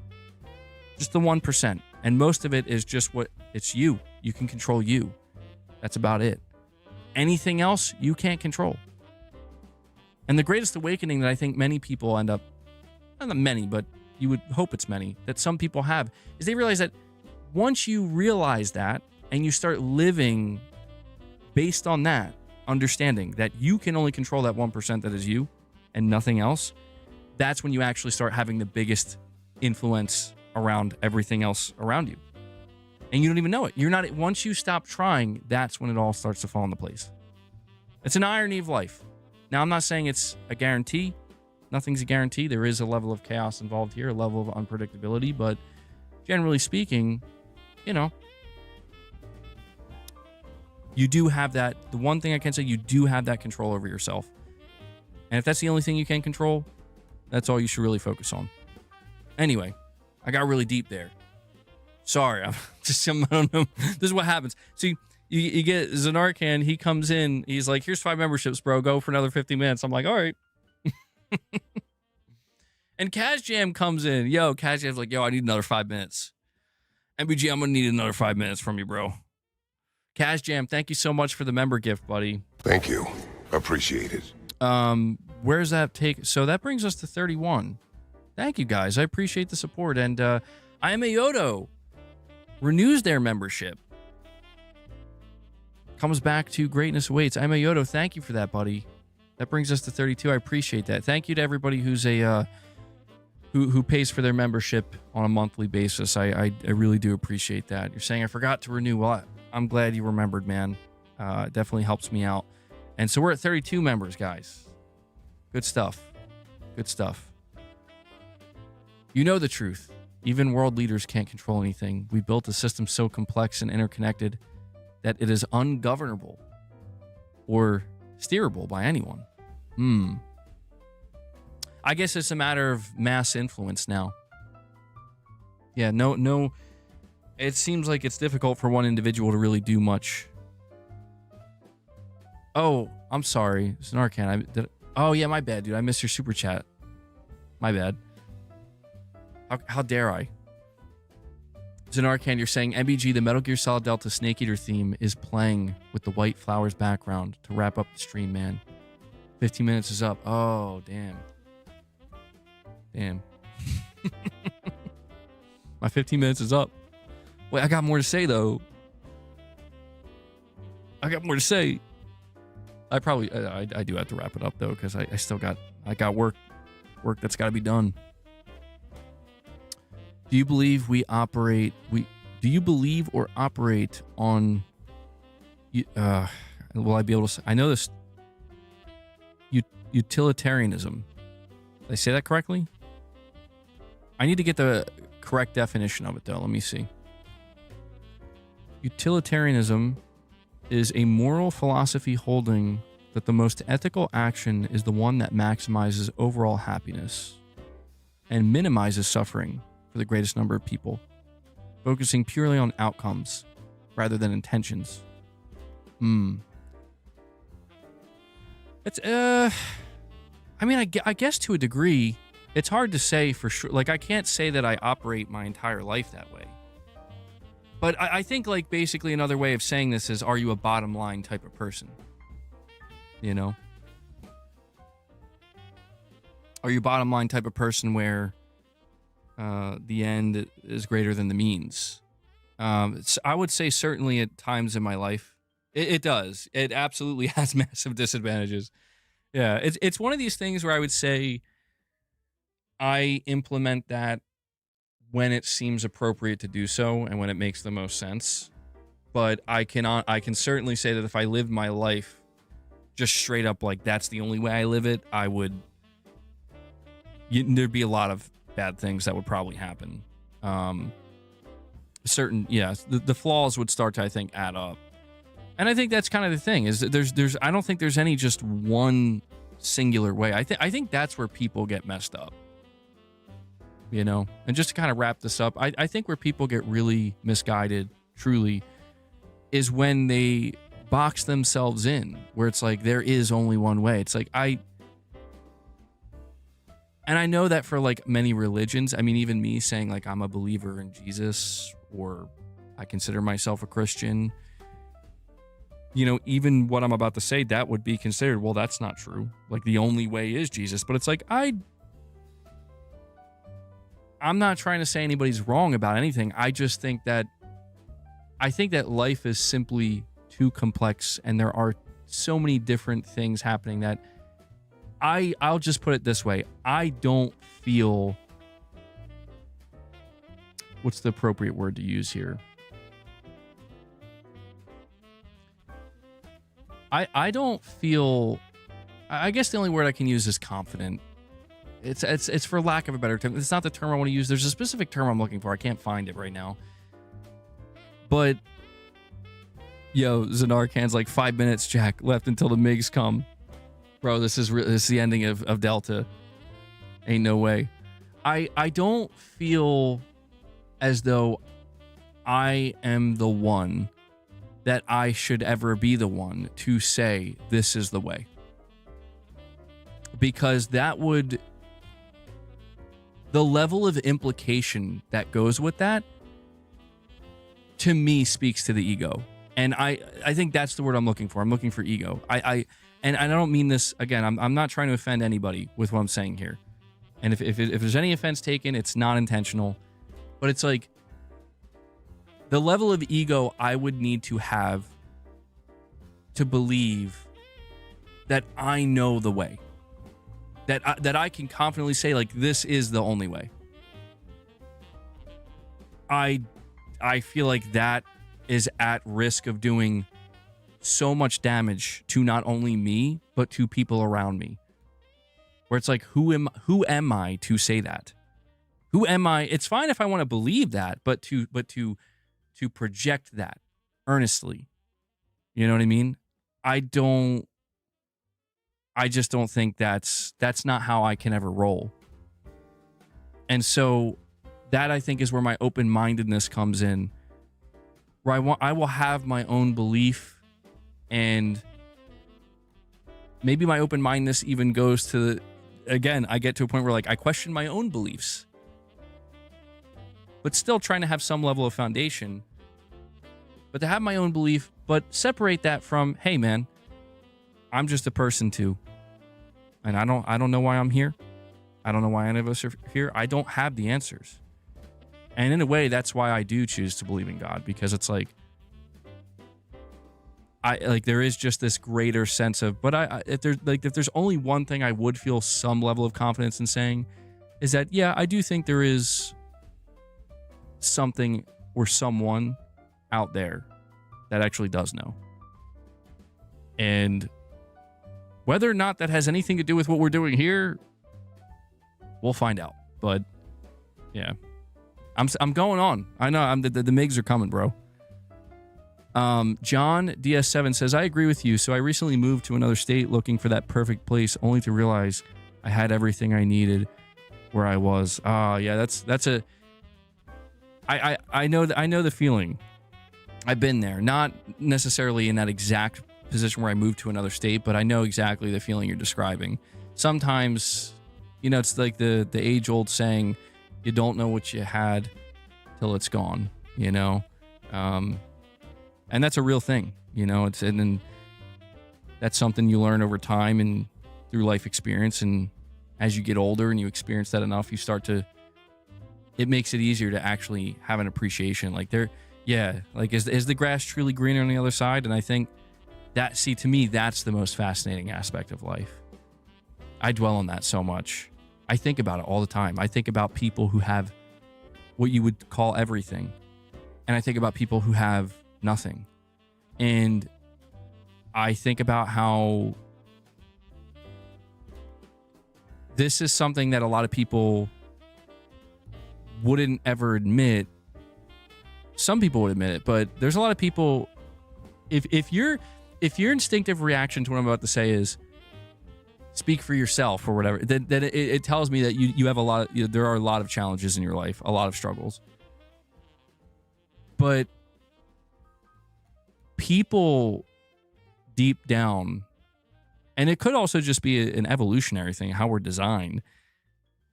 Just the 1%. And most of it is just it's you. You can control you. That's about it. Anything else, you can't control. And the greatest awakening that I think many people end up, not many, but you would hope it's many, that some people have, is they realize that once you realize that and you start living based on that understanding that you can only control that 1% that is you and nothing else, that's when you actually start having the biggest influence around everything else around you. And you don't even know it. Once you stop trying, that's when it all starts to fall into place. It's an irony of life. Now, I'm not saying it's a guarantee. Nothing's a guarantee. There is a level of chaos involved here, a level of unpredictability, but generally speaking, you do have that. The one thing I can say, you do have that control over yourself. And if that's the only thing you can control, that's all you should really focus on. Anyway, I got really deep there. Sorry, I don't know. This is what happens. See, you get Zanarkand, he comes in, he's like, here's 5 memberships, bro. Go for another 50 minutes. I'm like, all right. And Kazjam comes in. Kazjam's like, I need another 5 minutes. MBG, I'm going to need another 5 minutes from you, bro. Kazjam, thank you so much for the member gift, buddy. Thank you. Appreciate it. Where's that take? So that brings us to 31. Thank you, guys. I appreciate the support. And I Am a Yodo renews their membership. Comes back to greatness awaits. I'm a Yodo. Thank you for that, buddy. That brings us to 32. I appreciate that. Thank you to everybody who's a who pays for their membership on a monthly basis. I really do appreciate that. You're saying I forgot to renew. Well, I'm glad you remembered, man. It definitely helps me out. And so we're at 32 members, guys. Good stuff. Good stuff. You know the truth. Even world leaders can't control anything. We built a system so complex and interconnected that it is ungovernable or steerable by anyone. I guess it's a matter of mass influence now. Yeah, no. It seems like it's difficult for one individual to really do much. Oh, I'm sorry. It's an Arcan. Oh, yeah, my bad, dude. I missed your super chat. My bad. How dare I? Zanarkand, you're saying MBG, the Metal Gear Solid Delta Snake Eater theme is playing with the white flowers background to wrap up the stream, man. 15 minutes is up. Oh, damn. Damn. My 15 minutes is up. Wait, I got more to say, though. I got more to say. I probably... I do have to wrap it up, though, because I still got... I got work that's got to be done. Do you believe we operate... Do you believe or operate on... will I be able to say... I know this... Utilitarianism. Did I say that correctly? I need to get the correct definition of it, though. Let me see. Utilitarianism is a moral philosophy holding that the most ethical action is the one that maximizes overall happiness and minimizes suffering for the greatest number of people, focusing purely on outcomes rather than intentions. It's I mean, I guess to a degree, it's hard to say for sure. Like, I can't say that I operate my entire life that way. But I think, like, basically another way of saying this is, are you a bottom line type of person? You know? Are you a bottom line type of person where the end is greater than the means? I would say certainly at times in my life, it does. It absolutely has massive disadvantages. Yeah, it's one of these things where I would say I implement that when it seems appropriate to do so and when it makes the most sense. But I can certainly say that if I lived my life just straight up like that's the only way I live it, there'd be a lot of bad things that would probably happen. The flaws would start to, I think, add up. And I think that's kind of the thing is that I don't think there's any just one singular way. I think that's where people get messed up. You know, and just to kind of wrap this up, I think where people get really misguided, truly, is when they box themselves in, where it's like there is only one way. It's like and I know that for like many religions, I mean, even me saying like I'm a believer in Jesus or I consider myself a Christian, you know, even what I'm about to say, that would be considered, well, that's not true. Like the only way is Jesus. But it's like, I'm not trying to say anybody's wrong about anything. I just think that life is simply too complex and there are so many different things happening that I'll just put it this way. I don't feel, what's the appropriate word to use here? I don't feel, I guess the only word I can use is confident. It's for lack of a better term. It's not the term I want to use. There's a specific term I'm looking for. I can't find it right now. But, yo, Zanarkand's like 5 minutes, Jack, left until the MiGs come. Bro, this is the ending of Delta. Ain't no way. I don't feel as though I am the one that I should ever be the one to say this is the way. Because that would... The level of implication that goes with that, to me, speaks to the ego. And I think that's the word I'm looking for. I'm looking for ego. And I don't mean this, again, I'm not trying to offend anybody with what I'm saying here. And if there's any offense taken, it's not intentional. But it's like, the level of ego I would need to have to believe that I know the way. That I can confidently say, like, this is the only way. I feel like that is at risk of doing so much damage to not only me, but to people around me. Where it's like, who am I to say that? Who am I? It's fine if I want to believe that, but to project that earnestly. You know what I mean? I just don't think that's not how I can ever roll. And so that, I think, is where my open-mindedness comes in. Where I will have my own belief, and maybe my open-mindedness even goes to, again, I get to a point where, like, I question my own beliefs, but still trying to have some level of foundation. But to have my own belief, but separate that from, hey, man, I'm just a person too. And I don't know why I'm here. I don't know why any of us are here. I don't have the answers. And in a way, that's why I do choose to believe in God, because it's like, there is just this greater sense of, but if there's only one thing I would feel some level of confidence in saying, is that, yeah, I do think there is something or someone out there that actually does know. And whether or not that has anything to do with what we're doing here, we'll find out. But yeah, I'm going on. I know the MIGs are coming, bro. John DS7 says, I agree with you. So I recently moved to another state looking for that perfect place, only to realize I had everything I needed where I was. Yeah, that's a, I know the feeling. I've been there, not necessarily in that exact position where I moved to another state, but I know exactly the feeling you're describing. Sometimes, it's like the age-old saying, you don't know what you had till it's gone, and that's a real thing, and that's something you learn over time and through life experience. And as you get older and you experience that enough, it makes it easier to actually have an appreciation. Like is the grass truly greener on the other side? And I think to me, that's the most fascinating aspect of life. I dwell on that so much. I think about it all the time. I think about people who have what you would call everything. And I think about people who have nothing. And I think about how this is something that a lot of people wouldn't ever admit. Some people would admit it, but there's a lot of people, if your instinctive reaction to what I'm about to say is speak for yourself or whatever, then it tells me that you have a lot of, there are a lot of challenges in your life, a lot of struggles. But people deep down, and it could also just be an evolutionary thing, how we're designed,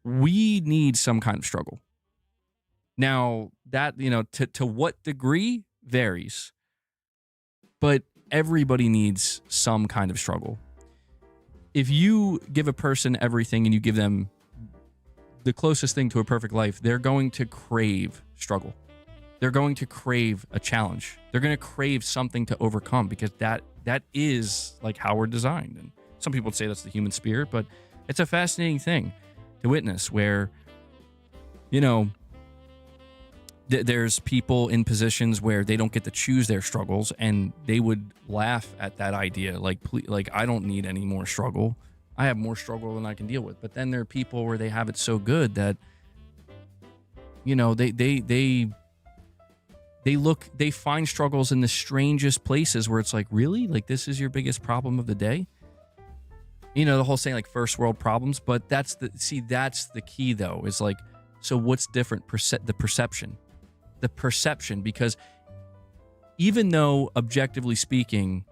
we need some kind of struggle. Now, that, to what degree varies, but everybody needs some kind of struggle. If you give a person everything and you give them the closest thing to a perfect life, they're going to crave struggle. They're going to crave a challenge. They're going to crave something to overcome, because that is like how we're designed. And some people would say that's the human spirit, but it's a fascinating thing to witness where, there's people in positions where they don't get to choose their struggles, and they would laugh at that idea. Like, I don't need any more struggle. I have more struggle than I can deal with. But then there are people where they have it so good that, they find struggles in the strangest places where it's like, really? Like, this is your biggest problem of the day? The whole saying, like, first world problems. But that's the key, though, is like, so what's different? The perception, because even though objectively speaking,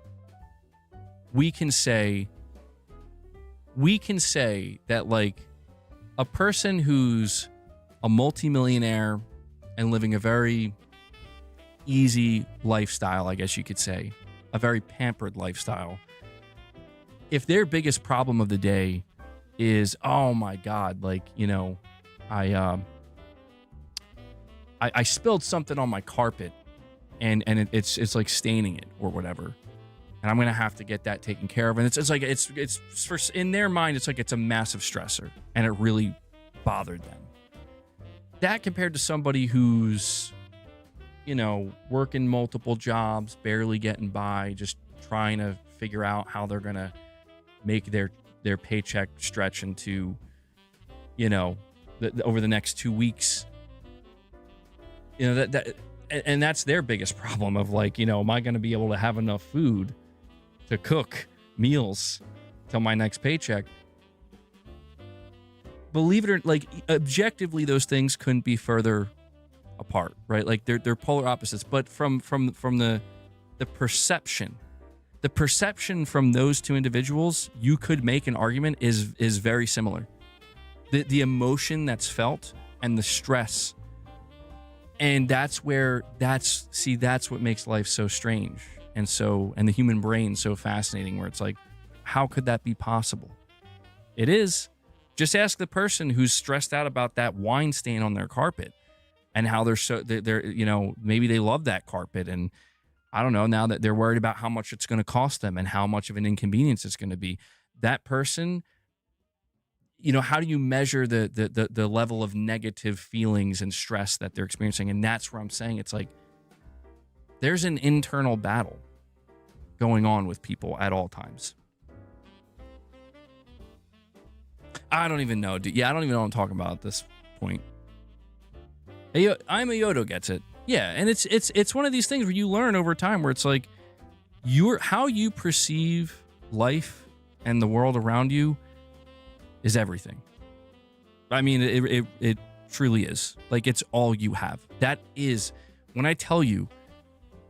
we can say that, like, a person who's a multimillionaire and living a very easy lifestyle, I guess you could say, a very pampered lifestyle, if their biggest problem of the day is, oh my God, like, I spilled something on my carpet and it's like staining it or whatever. and I'm gonna have to get that taken care of. And it's like it's for, in their mind, it's like it's a massive stressor, and it really bothered them. That compared to somebody who's, working multiple jobs, barely getting by, just trying to figure out how they're gonna make their paycheck stretch into, over the next 2 weeks. And that's their biggest problem of like, am I going to be able to have enough food to cook meals till my next paycheck? Believe it or like, objectively, those things couldn't be further apart, right? Like they're polar opposites. But from the perception from those two individuals, you could make an argument is very similar. The emotion that's felt and the stress. And that's what makes life so strange and the human brain so fascinating, where it's like, how could that be possible? It is. Just ask the person who's stressed out about that wine stain on their carpet and how they're maybe they love that carpet, and I don't know, now that they're worried about how much it's going to cost them and how much of an inconvenience it's going to be. That person, how do you measure the level of negative feelings and stress that they're experiencing? And that's where I'm saying it's like there's an internal battle going on with people at all times. I don't even know. I don't even know what I'm talking about at this point. Hey, I'm a Yodo gets it. Yeah, and it's one of these things where you learn over time, where it's like how you perceive life and the world around you is everything. I mean, it truly is. Like, it's all you have. That is, when I tell you,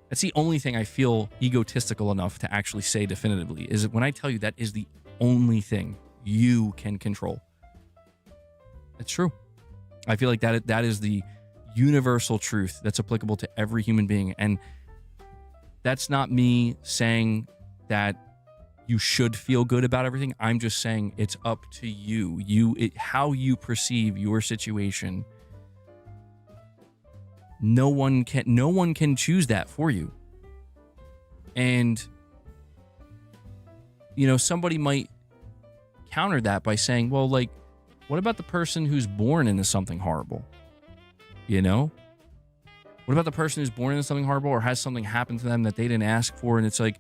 that's the only thing I feel egotistical enough to actually say definitively, is when I tell you that is the only thing you can control. It's true. I feel like that is the universal truth that's applicable to every human being. And that's not me saying that you should feel good about everything. I'm just saying it's up to you. How you perceive your situation. No one can choose that for you. And somebody might counter that by saying, well, like, what about the person who's born into something horrible? What about the person who's born into something horrible or has something happen to them that they didn't ask for? And it's like,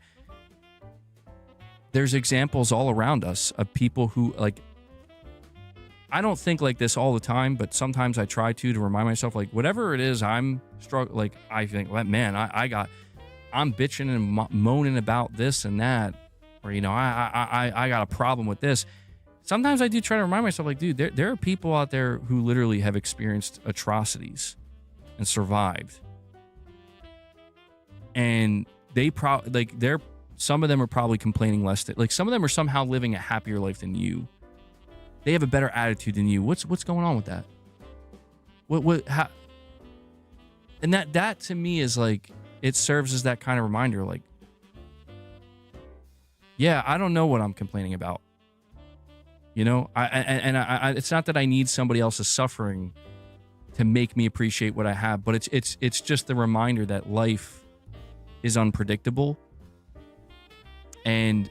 there's examples all around us of people who, like, I don't think like this all the time, but sometimes I try to remind myself, like, whatever it is I'm struggling, like, I think, well, man, I'm bitching and moaning about this and that, or, I got a problem with this. Sometimes I do try to remind myself, like, dude, there are people out there who literally have experienced atrocities and survived. And some of them are probably complaining less. Like, some of them are somehow living a happier life than you. They have a better attitude than you. What's going on with that? How? And that to me is like, it serves as that kind of reminder, like, yeah, I don't know what I'm complaining about. It's not that I need somebody else's suffering to make me appreciate what I have, but it's just the reminder that life is unpredictable and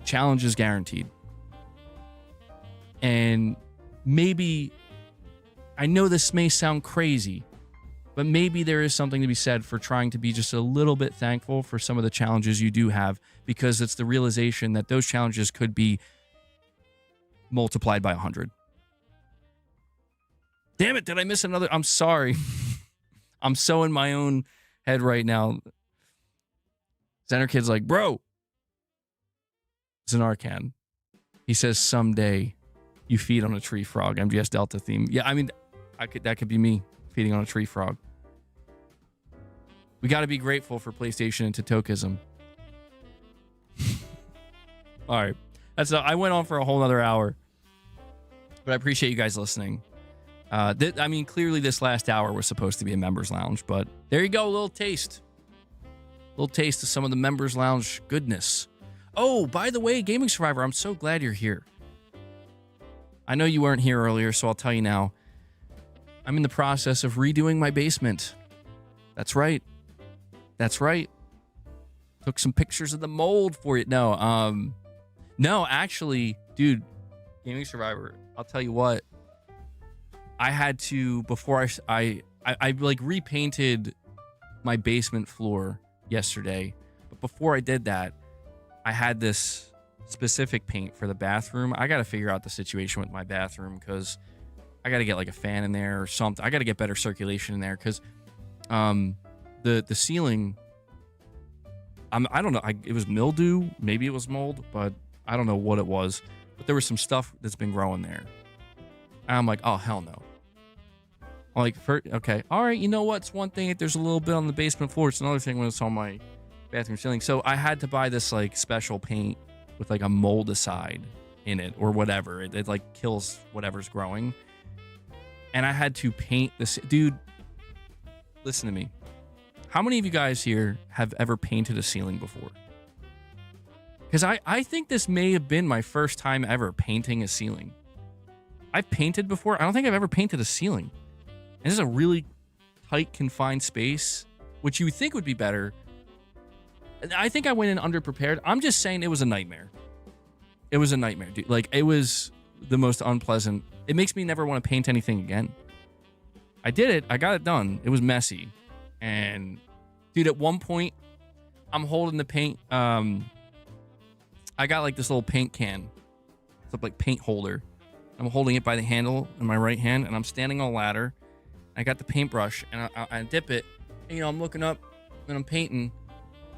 challenge is guaranteed. And maybe, I know this may sound crazy, but maybe there is something to be said for trying to be just a little bit thankful for some of the challenges you do have, because it's the realization that those challenges could be multiplied by 100. Damn it, did I miss another? I'm sorry. I'm so in my own head right now. Center Kid's like, bro. Zanarkand. He says, someday you feed on a tree frog. MGS Delta theme. Yeah, I mean, that could be me feeding on a tree frog. We got to be grateful for PlayStation and Totokism. All right. I went on for a whole nother hour, but I appreciate you guys listening. Clearly this last hour was supposed to be a members lounge, but there you go. A little taste of some of the members lounge goodness. Oh, by the way, Gaming Survivor, I'm so glad you're here. I know you weren't here earlier, so I'll tell you now. I'm in the process of redoing my basement. That's right. Took some pictures of the mold for you. No, actually, dude, Gaming Survivor, I'll tell you what. I had to, before I like repainted my basement floor yesterday. But before I did that, I had this specific paint for the bathroom. I got to figure out the situation with my bathroom because I got to get like a fan in there or something. I got to get better circulation in there because the ceiling, I don't know. It was mildew. Maybe it was mold, but I don't know what it was. But there was some stuff that's been growing there. And I'm like, oh, hell no. I'm like, okay, all right, you know what? It's one thing if there's a little bit on the basement floor. It's another thing when it's on my bathroom ceiling. So I had to buy this like special paint with like a moldicide in it or whatever. It like kills whatever's growing. And I had to paint this. Dude, listen to me. How many of you guys here have ever painted a ceiling before? Because I think this may have been my first time ever painting a ceiling. I've painted before. I don't think I've ever painted a ceiling. And this is a really tight, confined space, which you would think would be better. I think I went in underprepared. I'm just saying it was a nightmare. It was a nightmare, dude. Like, it was the most unpleasant. It makes me never want to paint anything again. I did it. I got it done. It was messy. And, dude, at one point, I'm holding the paint. I got, like, this little paint can. It's a, like, paint holder. I'm holding it by the handle in my right hand, and I'm standing on a ladder. I got the paintbrush, and I dip it. And, I'm looking up, and I'm painting.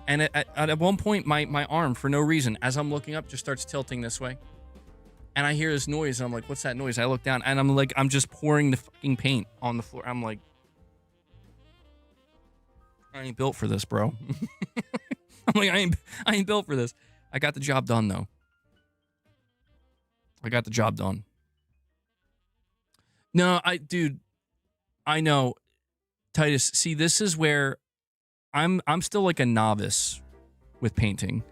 And at one point, my arm, for no reason, as I'm looking up, just starts tilting this way. And I hear this noise, and I'm like, what's that noise? I look down, and I'm just pouring the fucking paint on the floor. I'm like, I ain't built for this, bro. I'm like, I ain't built for this. I got the job done, though. I got the job done. No, dude, I know, Titus. See, this is where I'm still like a novice with painting.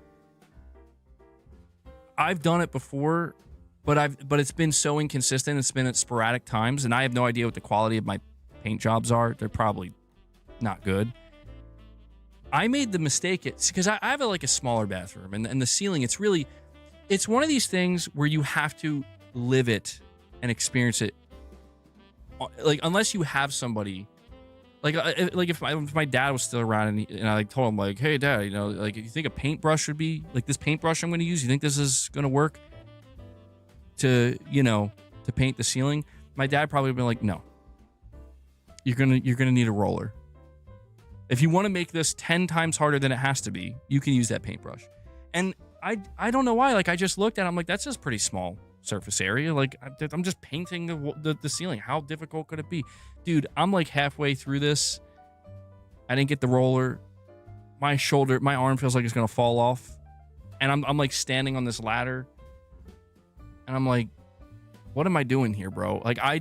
I've done it before, but it's been so inconsistent. It's been at sporadic times, and I have no idea what the quality of my paint jobs are. They're probably not good. I made the mistake because I have like a smaller bathroom, and the ceiling. It's one of these things where you have to live it and experience it. Like, unless you have somebody, like if my dad was still around and I like told him like, hey dad, like, you think a paintbrush would be like this paintbrush I'm going to use? You think this is going to work to paint the ceiling? My dad probably would be like, no. You're gonna need a roller. If you want to make this 10 times harder than it has to be, you can use that paintbrush. And I don't know why. Like, I just looked at it, I'm like, that's just pretty small surface area. Like, I'm just painting the ceiling. How difficult could it be? Dude, I'm like halfway through this. I didn't get the roller. My arm feels like it's gonna fall off. And I'm like standing on this ladder. And I'm like, what am I doing here, bro? Like, I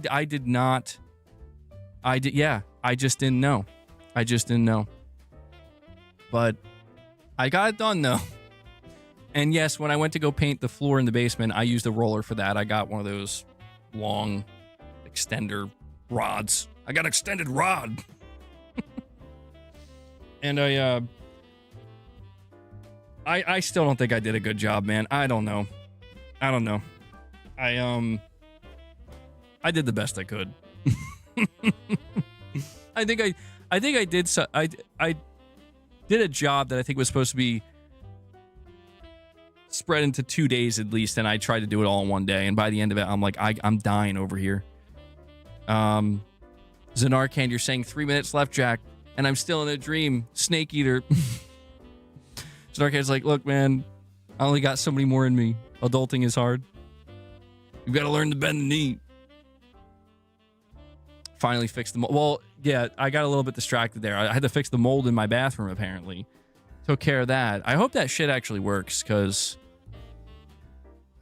just didn't know. But I got it done, though. And yes, when I went to go paint the floor in the basement, I used a roller for that. I got one of those long extender rods. I got extended rod. And I still don't think I did a good job, man. I don't know. I did the best I could. I think I did a job that I think was supposed to be spread into 2 days at least, and I tried to do it all in one day, and by the end of it, I'm like, I'm dying over here. Zanarkand, you're saying 3 minutes left, Jack, and I'm still in a dream. Snake Eater. Zanarkand's like, look, man, I only got so many more in me. Adulting is hard. You've got to learn to bend the knee. Finally fixed the mold. Well, yeah, I got a little bit distracted there. I had to fix the mold in my bathroom, apparently. Took care of that. I hope that shit actually works, because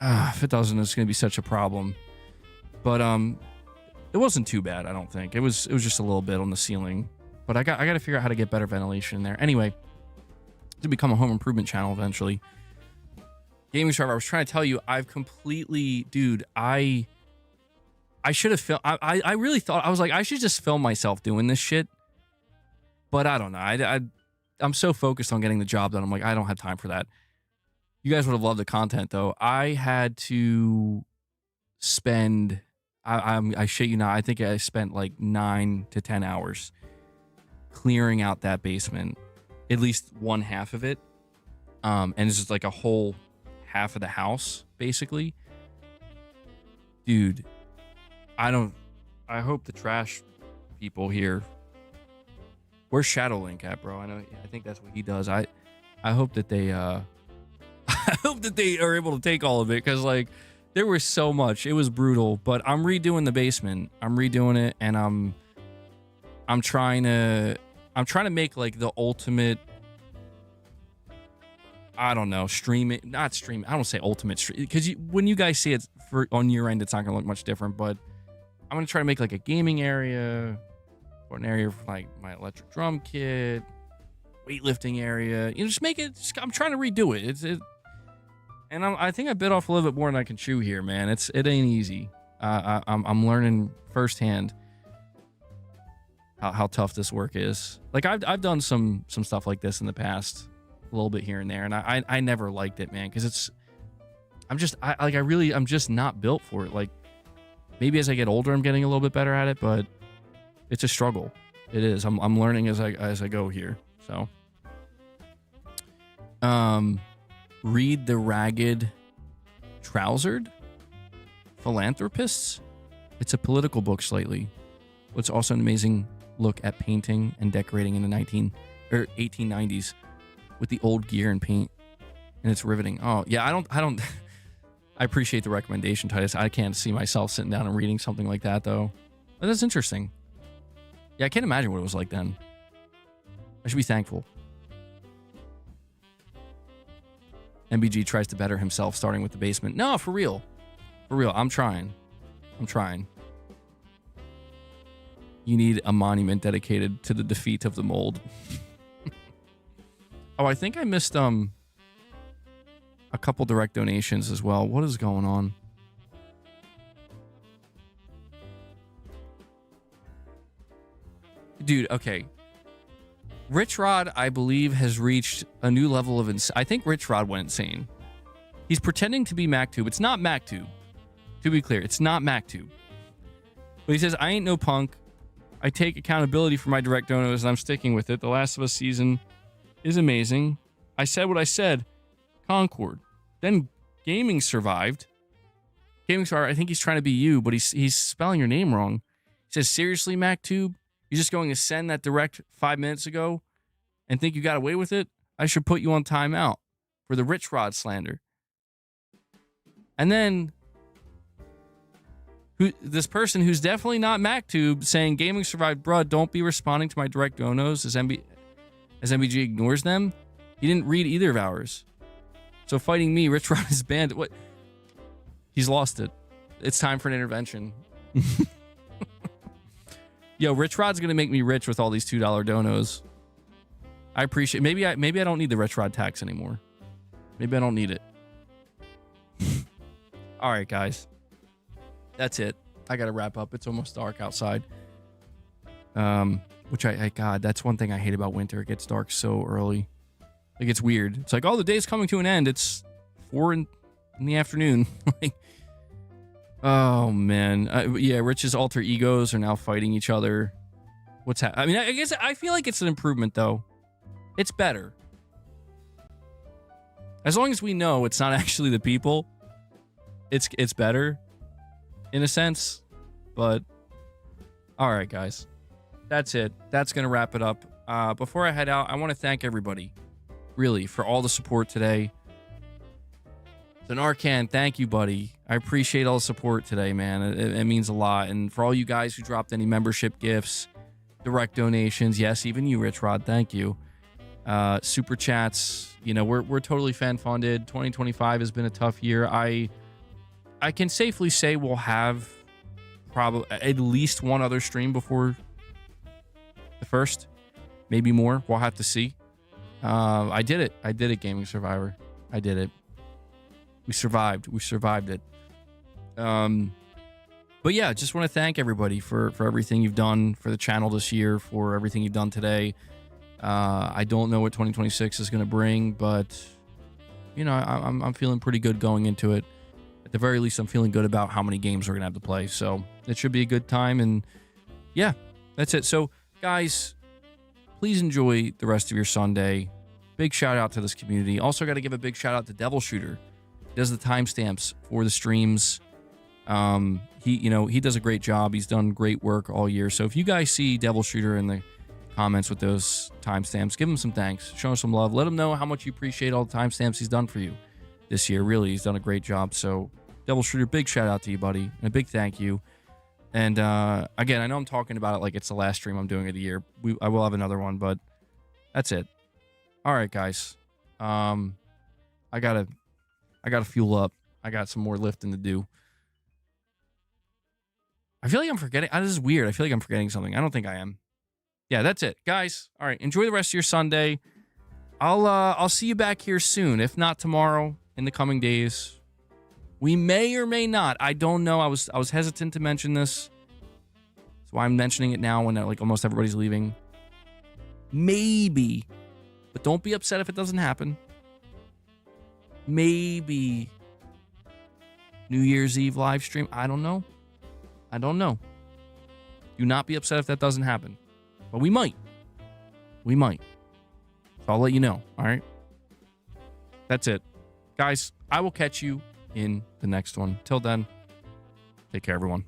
if it doesn't, it's going to be such a problem. But it wasn't too bad, I don't think. It was just a little bit on the ceiling. But I got to figure out how to get better ventilation in there. Anyway, to become a home improvement channel eventually. Gaming Survivor, I was trying to tell you, I've completely, dude, I should have filmed. I really thought, I was like, I should just film myself doing this shit. But I don't know. I'm so focused on getting the job done. I'm like, I don't have time for that. You guys would have loved the content though. I had to spend, I shit you not, I think I spent like 9 to 10 hours clearing out that basement, at least one half of it. And it's just like a whole half of the house, basically. Dude, I hope the trash people here. Where's Shadowlink at, bro? I think that's what he does. I hope that they I hope that they are able to take all of it, because like there was so much. It was brutal. But I'm redoing the basement. I'm redoing it, and I'm trying to make like the ultimate, I don't know, not stream. I don't say ultimate stream, because when you guys see it on your end, it's not gonna look much different. But I'm gonna try to make like a gaming area, or an area for like my electric drum kit, weightlifting area. Just make it. I'm trying to redo it. And I think I bit off a little bit more than I can chew here, man. It ain't easy. I'm learning firsthand how tough this work is. Like I've done some stuff like this in the past, a little bit here and there, and I never liked it, man, because I'm just not built for it. Like maybe as I get older, I'm getting a little bit better at it, but it's a struggle. It is. I'm learning as I go here. So, read The Ragged Trousered Philanthropists. It's a political book slightly. It's also an amazing look at painting and decorating in the 1890s with the old gear and paint, and it's riveting. Oh yeah, I don't. I appreciate the recommendation, Titus. I can't see myself sitting down and reading something like that though. But that's interesting. Yeah, I can't imagine what it was like then. I should be thankful. MBG tries to better himself, starting with the basement. No, for real. For real. I'm trying. You need a monument dedicated to the defeat of the mold. Oh, I think I missed a couple direct donations as well. What is going on? Dude, okay. Rich Rod, I believe, has reached a new level of I think Rich Rod went insane. He's pretending to be MacTube. It's not MacTube. To be clear, it's not MacTube. But he says, I ain't no punk. I take accountability for my direct donos, and I'm sticking with it. The Last of Us season is amazing. I said what I said. Concord. Then Gaming survived. Gaming survived. I think he's trying to be you, but he's spelling your name wrong. He says, seriously, MacTube? You're just going to send that direct 5 minutes ago and think you got away with it? I should put you on timeout for the Rich Rod slander. And then this person who's definitely not MacTube saying Gaming survived, bruh, don't be responding to my direct donos as MBG ignores them. He didn't read either of ours. So fighting me, Rich Rod is banned. What? He's lost it. It's time for an intervention. Yo, Rich Rod's gonna make me rich with all these $2 donos. I appreciate. Maybe I don't need the Rich Rod tax anymore. Maybe I don't need it. All right, guys. That's it. I gotta wrap up. It's almost dark outside. Which God, that's one thing I hate about winter. It gets dark so early. Like, it's weird. It's like, oh, the day's coming to an end. It's 4 in the afternoon. Like, oh man. Yeah, Rich's alter egos are now fighting each other. What's happening? I mean, I guess I feel like it's an improvement though. It's better. As long as we know it's not actually the people, it's better in a sense. But all right, guys. That's it. That's going to wrap it up. Before I head out, I want to thank everybody, really, for all the support today. So Narcan, thank you, buddy. I appreciate all the support today, man. It means a lot. And for all you guys who dropped any membership gifts, direct donations, yes, even you, Rich Rod, thank you. Super chats, you know, we're totally fan funded. 2025 has been a tough year. I can safely say we'll have probably at least one other stream before the first, maybe more. We'll have to see. I did it, Gaming Survivor. I did it. We survived it. But yeah, just want to thank everybody for everything you've done for the channel this year, for everything you've done today. I don't know what 2026 is going to bring, but you know, I'm feeling pretty good going into it. At the very least, I'm feeling good about how many games we're going to have to play. So it should be a good time. And yeah, that's it. So guys, please enjoy the rest of your Sunday. Big shout out to this community. Also got to give a big shout out to Devil Shooter. He does the timestamps for the streams. He does a great job. He's done great work all year. So if you guys see Devil Shooter in the comments with those timestamps, give him some thanks, show him some love, let him know how much you appreciate all the timestamps he's done for you this year. Really, he's done a great job. So Devil Shooter, big shout out to you, buddy, and a big thank you. And again, I know I'm talking about it like it's the last stream I'm doing of the year. I will have another one, but that's it. All right, guys. I gotta fuel up. I got some more lifting to do. I feel like I'm forgetting. This is weird. I feel like I'm forgetting something. I don't think I am. Yeah, that's it, guys. All right, enjoy the rest of your Sunday. I'll see you back here soon. If not tomorrow, in the coming days. We may or may not. I don't know. I was hesitant to mention this, so I'm mentioning it now when like almost everybody's leaving. Maybe, but don't be upset if it doesn't happen. Maybe New Year's Eve live stream. I don't know. Do not be upset if that doesn't happen. But we might. So I'll let you know. All right. That's it. Guys, I will catch you in the next one. Till then, take care, everyone.